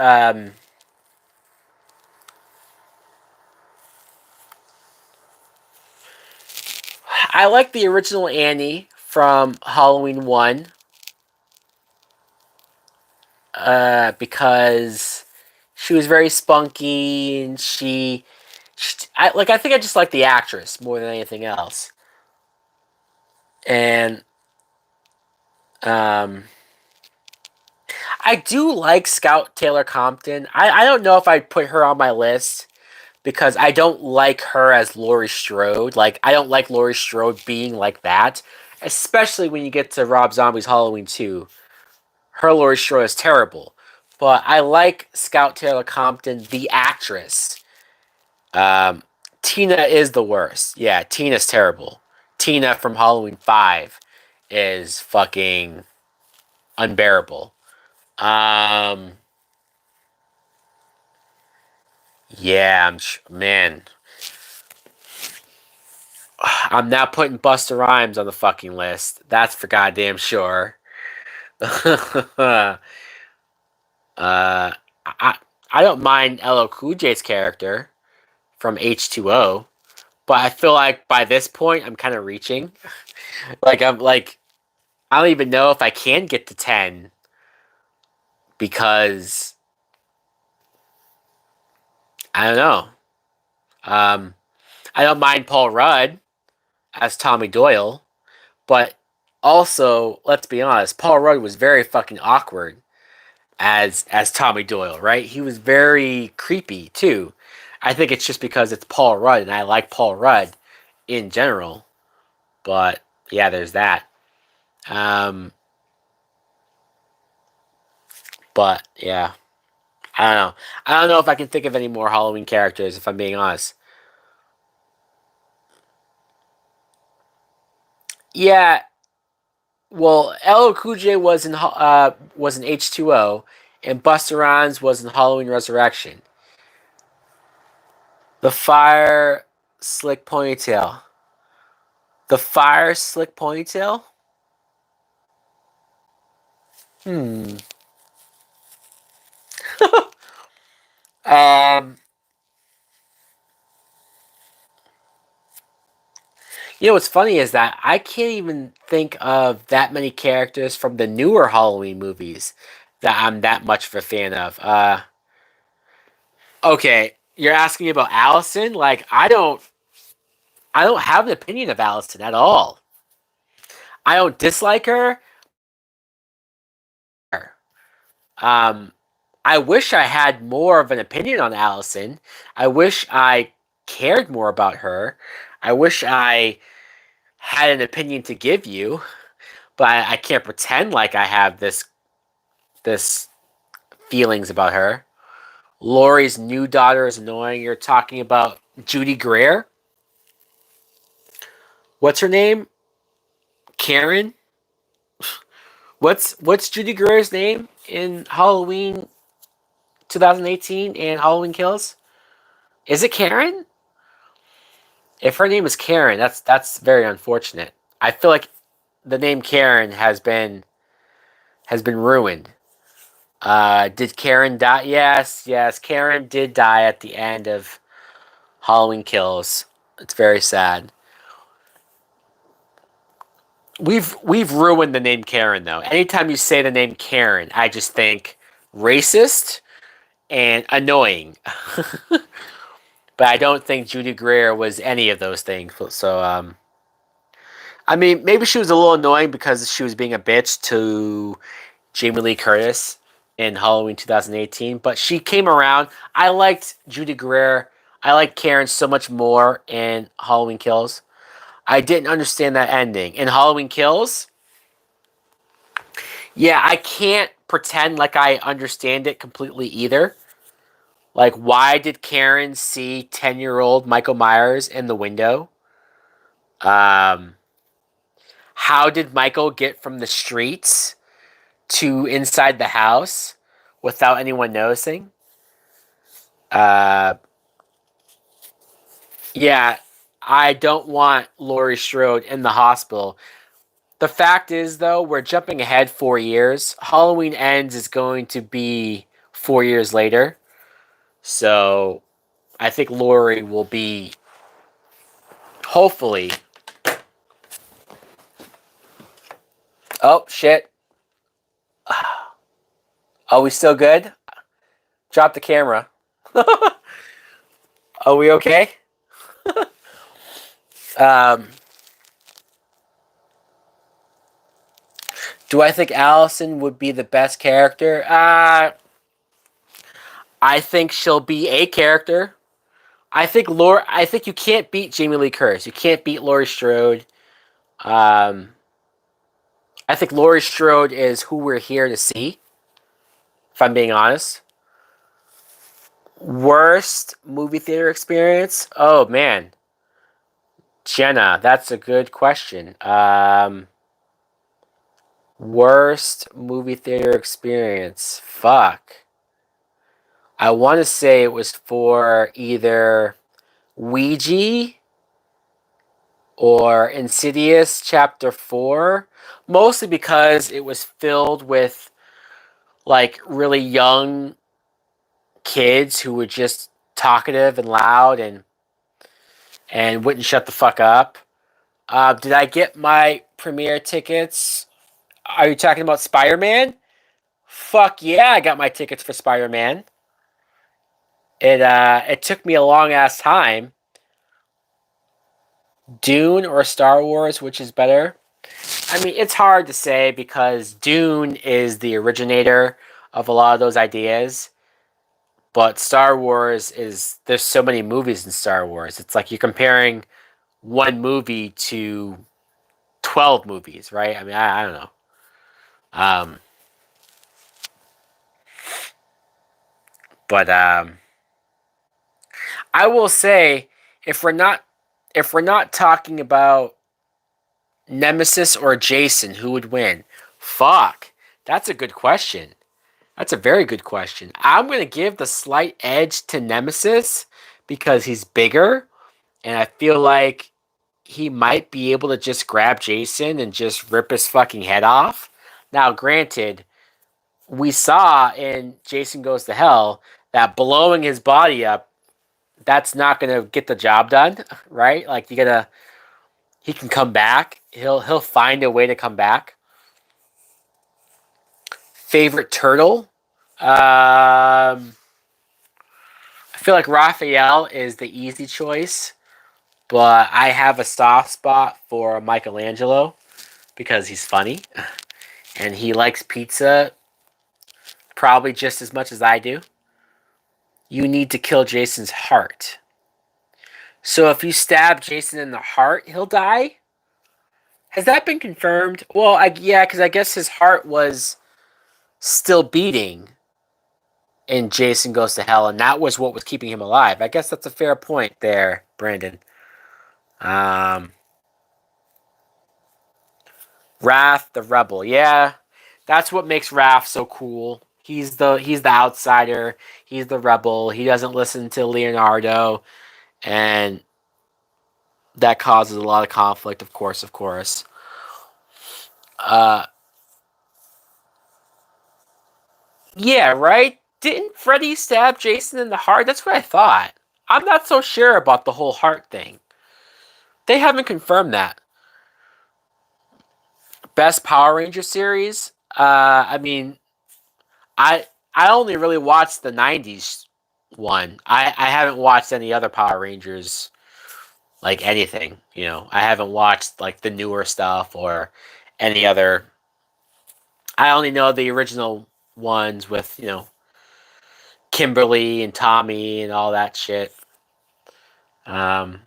I liked the original Annie from Halloween 1 because she was very spunky and I think I just like the actress more than anything else. And um, I do like Scout Taylor Compton. I don't know if I'd put her on my list because I don't like her as Laurie Strode. Like, I don't like Laurie Strode being like that, especially when you get to Rob Zombie's Halloween 2. Her Laurie Strode is terrible. But I like Scout Taylor Compton, the actress. Um, Tina is the worst. Yeah, Tina's terrible. Tina from Halloween 5 is fucking unbearable. Um, yeah, man. I'm not putting Busta Rhymes on the fucking list. That's for goddamn sure. I I don't mind LL Cool J's character from H2O, but I feel like by this point I'm kind of reaching. I don't even know if I can get to 10 because I don't know. Um, I don't mind Paul Rudd as Tommy Doyle, but also, let's be honest, Paul Rudd was very fucking awkward as Tommy Doyle, right? He was very creepy too. I think it's just because it's Paul Rudd and I like Paul Rudd in general. But yeah, there's that. Um, but yeah, I don't know. I don't know if I can think of any more Halloween characters if I'm being honest. Yeah, well, LL Cool J was in H2O, and Busta Rhymes was in Halloween Resurrection. The fire slick ponytail. The fire slick ponytail. Hmm. um. You know what's funny is that I can't even think of that many characters from the newer Halloween movies that I'm that much of a fan of. Okay, you're asking me about Allison? Like, I don't have an opinion of Allison at all. I don't dislike her. Um, I wish I had more of an opinion on Allison. I wish I cared more about her. I wish I had an opinion to give you. but I can't pretend like I have this feelings about her. Laurie's new daughter is annoying. You're talking about Judy Greer. What's her name? Karen. What's Judy Greer's name in Halloween 2018 and Halloween Kills? Is it Karen? If her name is Karen, that's very unfortunate. I feel like the name Karen has been ruined. Did Karen die? Yes. Karen did die at the end of Halloween Kills. It's very sad. We've ruined the name Karen though. Anytime you say the name Karen, I just think racist and annoying. But I don't think Judy Greer was any of those things. So I mean, maybe she was a little annoying because she was being a bitch to Jamie Lee Curtis in Halloween 2018, but she came around. I liked Judy Greer. I liked Karen so much more in Halloween Kills. I didn't understand that ending. In Halloween Kills, yeah, I can't pretend like I understand it completely either. Like, why did Karen see 10-year-old Michael Myers in the window? Um, how did Michael get from the streets to inside the house without anyone noticing? Uh, yeah, I don't want Laurie Strode in the hospital. The fact is, though, we're jumping ahead 4 years. Halloween Ends is going to be 4 years later. So I think Laurie will be, hopefully. Oh, shit. Are we still good? Drop the camera. Are we okay? um, do I think Allison would be the best character? I think she'll be a character. I think you can't beat Jamie Lee Curtis. You can't beat Laurie Strode. Um, I think Laurie Strode is who we're here to see. If I'm being honest. Worst movie theater experience? Oh man, Jenna, that's a good question. Worst movie theater experience? Fuck. I want to say it was for either Ouija or Insidious Chapter 4, mostly because it was filled with like really young kids who were just talkative and loud and wouldn't shut the fuck up. Did I get my premiere tickets? Are you talking about Spider-Man? Fuck yeah, I got my tickets for Spider-Man. It took me a long ass time. Dune or Star Wars, which is better? I mean, it's hard to say because Dune is the originator of a lot of those ideas. But Star Wars is, there's so many movies in Star Wars. It's like you're comparing one movie to 12 movies, right? I mean, I don't know. Um, but I will say if we're not talking about Nemesis or Jason, who would win? Fuck. That's a good question. That's a very good question. I'm going to give the slight edge to Nemesis because he's bigger and I feel like he might be able to just grab Jason and just rip his fucking head off. Now, granted, we saw in Jason Goes to Hell that blowing his body up, that's not going to get the job done, right? Like he can come back. He'll find a way to come back. Favorite turtle? I feel like Raphael is the easy choice, but I have a soft spot for Michelangelo because he's funny and he likes pizza probably just as much as I do. You need to kill Jason's heart. So if you stab Jason in the heart, he'll die? Has that been confirmed? Well, yeah, because I guess his heart was still beating in Jason Goes to Hell, and that was what was keeping him alive. I guess that's a fair point there, Brandon. Um, Wrath the Rebel, yeah, that's what makes Wrath so cool. He's the outsider. He's the rebel. He doesn't listen to Leonardo, and that causes a lot of conflict. Of course, of course. Uh, yeah, right. Didn't Freddy stab Jason in the heart? That's what I thought. I'm not so sure about the whole heart thing. They haven't confirmed that. Best Power Ranger series. I mean, I I only really watched the '90s one. I haven't watched any other Power Rangers, like anything. I haven't watched like the newer stuff or any other. I only know the original ones with Kimberly and Tommy and all that shit. Um,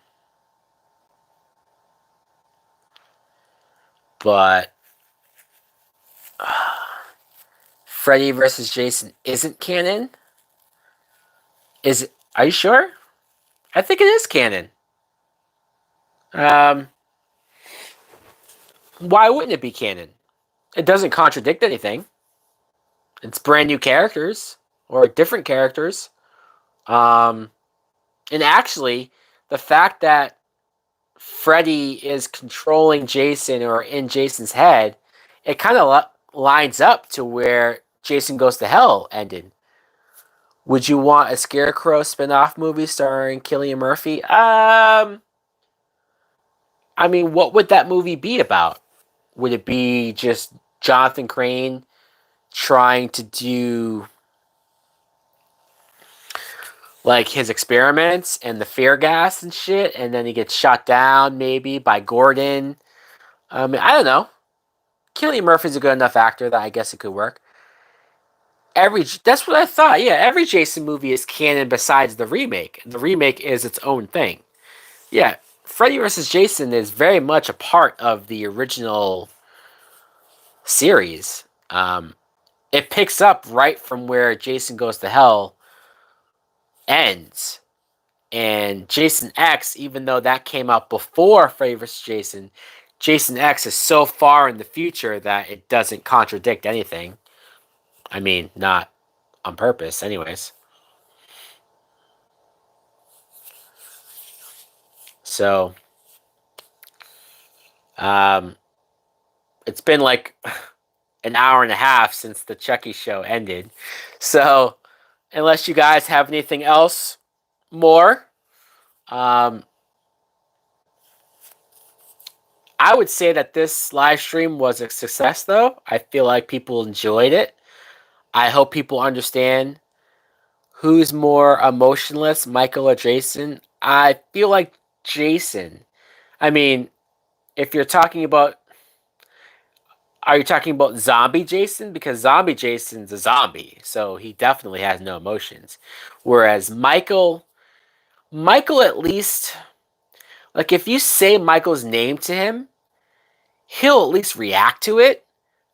but Freddy versus Jason isn't canon. Is it? Are you sure? I think it is canon. Um, why wouldn't it be canon? It doesn't contradict anything. It's brand new characters or different characters. Um, and actually, the fact that Freddy is controlling Jason or in Jason's head, it kind of lines up to where Jason Goes to Hell ended. Would you want a Scarecrow spin-off movie starring Cillian Murphy? I mean, what would that movie be about? Would it be just Jonathan Crane trying to do like his experiments and the fear gas and shit, and then he gets shot down maybe by Gordon? I mean, I don't know. Cillian Murphy's a good enough actor that I guess it could work. That's what I thought. Yeah, every Jason movie is canon besides the remake. The remake is its own thing. Yeah, Freddy vs. Jason is very much a part of the original series. It picks up right from where Jason Goes to Hell ends. And Jason X, even though that came out before Freddy vs. Jason, Jason X is so far in the future that it doesn't contradict anything. I mean, not on purpose, anyways. So, um, it's been like an hour and a half since the Chucky show ended. So, unless you guys have anything else more, um, I would say that this live stream was a success, though. I feel like people enjoyed it. I hope people understand who's more emotionless, Michael or Jason. I feel like Jason. I mean, if you're talking about, are you talking about zombie Jason? Because zombie Jason's a zombie, so he definitely has no emotions. Whereas Michael at least, like if you say Michael's name to him, he'll at least react to it.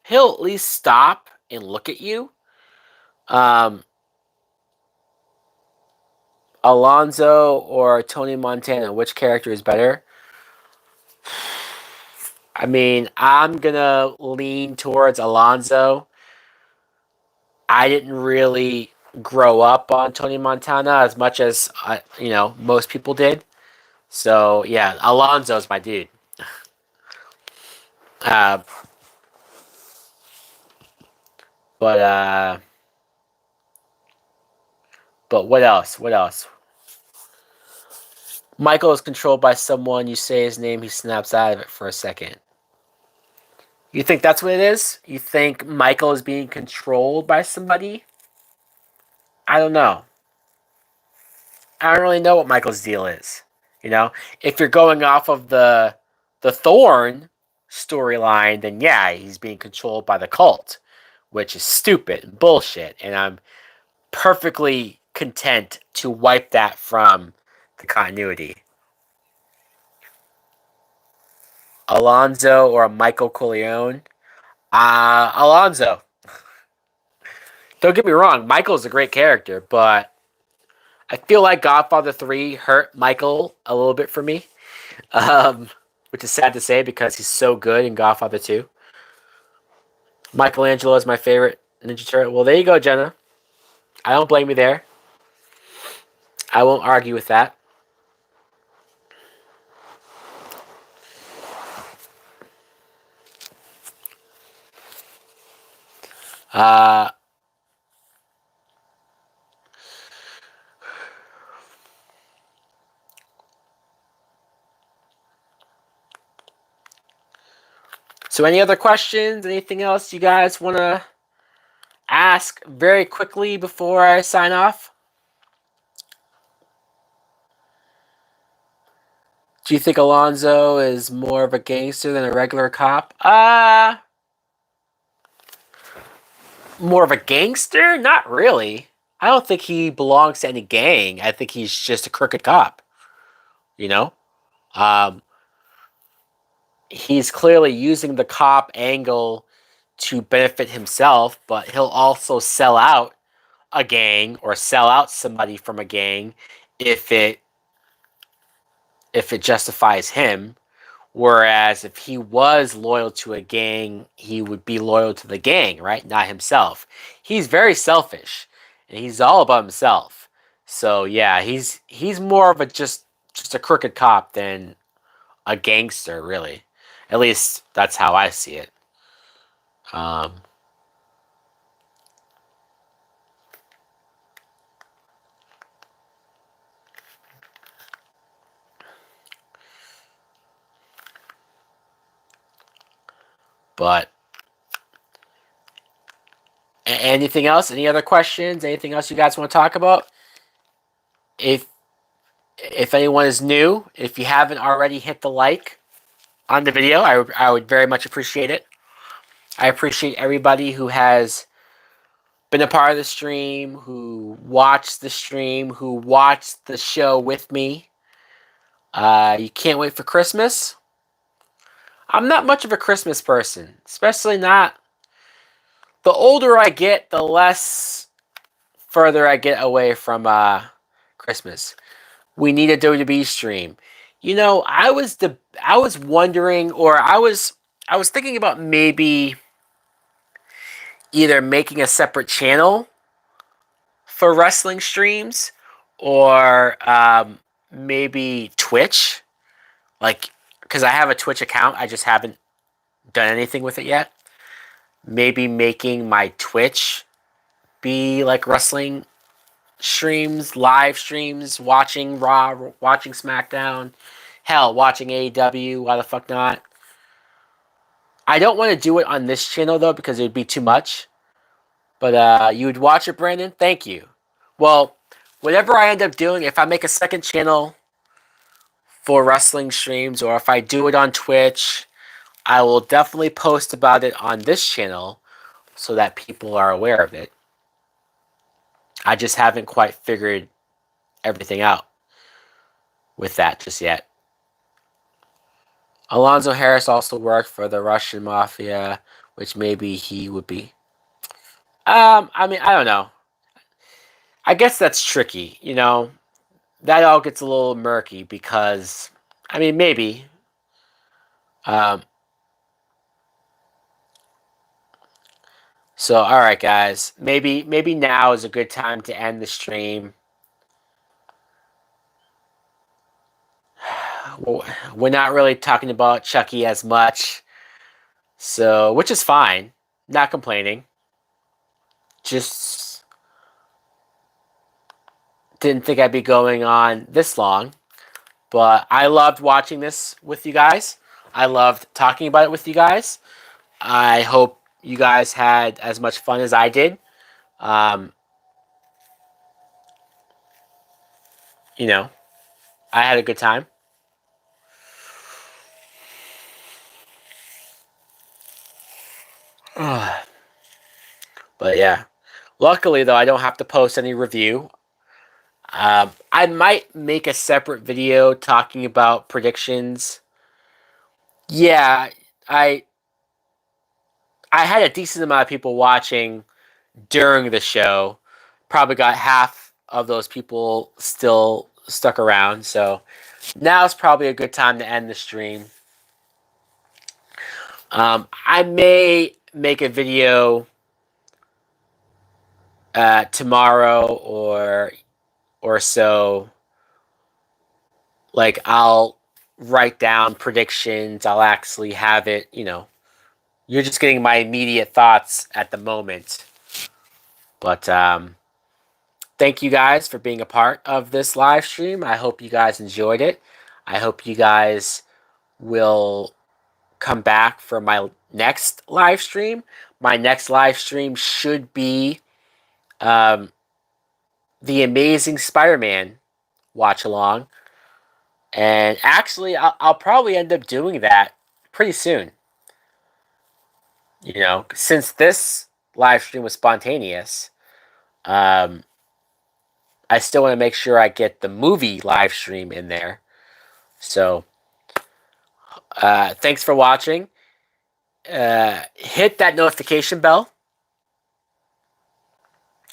He'll at least stop and look at you. Um, Alonzo or Tony Montana, which character is better? I mean, I'm gonna lean towards Alonzo. I didn't really grow up on Tony Montana as much as most people did. So yeah, Alonzo's my dude. Uh, but but what else? What else? Michael is controlled by someone. You say his name, he snaps out of it for a second. You think that's what it is? You think Michael is being controlled by somebody? I don't know. I don't really know what Michael's deal is. If you're going off of the Thorn storyline, then yeah, he's being controlled by the cult, which is stupid and bullshit, and I'm perfectly content to wipe that from the continuity. Alonzo or Michael Corleone. Alonzo. Don't get me wrong, Michael's a great character, but I feel like Godfather 3 hurt Michael a little bit for me. Which is sad to say because he's so good in Godfather 2. Michelangelo is my favorite Ninja Turtle. Well, there you go, Jenna. I don't blame you there. I won't argue with that. Uh, so any other questions? Anything else you guys want to ask very quickly before I sign off? Do you think Alonzo is more of a gangster than a regular cop? More of a gangster? Not really. I don't think he belongs to any gang. I think he's just a crooked cop. You know? Um, he's clearly using the cop angle to benefit himself, but he'll also sell out a gang or sell out somebody from a gang if it justifies him. Whereas if he was loyal to a gang, he would be loyal to the gang, right? Not himself. He's very selfish, and he's all about himself. So yeah, he's more of a just a crooked cop than a gangster, really. At least that's how I see it. Um, but anything else? Any other questions? Anything else you guys want to talk about? If anyone is new, if you haven't already hit the like on the video, I would very much appreciate it. I appreciate everybody who has been a part of the stream, who watched the stream, who watched the show with me. You can't wait for Christmas. I'm not much of a Christmas person, especially not. The older I get, the less further I get away from Christmas. We need a WWE stream. You know, I was wondering, or I was thinking about maybe either making a separate channel for wrestling streams, or maybe Twitch, like, because I have a Twitch account, I just haven't done anything with it yet. Maybe making my Twitch be like wrestling streams, live streams, watching Raw, watching SmackDown, hell, watching AEW. Why the fuck not? I don't want to do it on this channel though because it would be too much. But you would watch it, Brandon? Thank you. Well, whatever I end up doing, if I make a second channel for wrestling streams or if I do it on Twitch, I will definitely post about it on this channel so that people are aware of it. I just haven't quite figured everything out with that just yet. Alonzo Harris also worked for the Russian Mafia, which maybe he would be. I mean, I don't know. I guess that's tricky, you know. That all gets a little murky because, I mean, maybe. So, all right, guys. Maybe now is a good time to end the stream. We're not really talking about Chucky as much, so which is fine. Not complaining. Just didn't think I'd be going on this long, but I loved watching this with you guys. I loved talking about it with you guys. I hope you guys had as much fun as I did. You know, I had a good time. But yeah, luckily though, I don't have to post any review. I might make a separate video talking about predictions Yeah, I I had a decent amount of people watching during the show. Probably got half of those people still stuck around. So now is probably a good time to end the stream. I may make a video tomorrow or so. Like I'll write down predictions. I'll actually have it. You're just getting my immediate thoughts at the moment. But thank you guys for being a part of this live stream. I hope you guys enjoyed it. I hope you guys will come back for my next live stream. My next live stream should be um, the Amazing Spider-Man watch along. And actually, I'll probably end up doing that pretty soon. Since this live stream was spontaneous, um, I still want to make sure I get the movie live stream in there. So, thanks for watching. Hit that notification bell.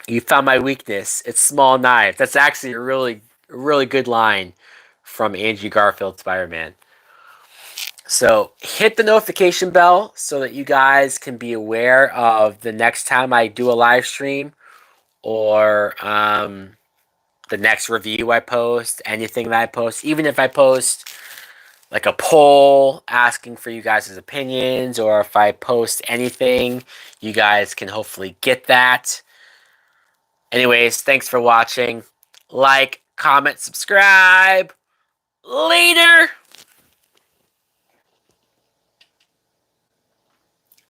You found my weakness. It's small knife. That's actually a really good line from Andrew Garfield Spider-Man. So hit the notification bell so that you guys can be aware of the next time I do a live stream or the next review I post, anything that I post. Even if I post like a poll asking for you guys' opinions, or if I post anything, you guys can hopefully get that. Anyways, thanks for watching. Like, comment, subscribe. Later!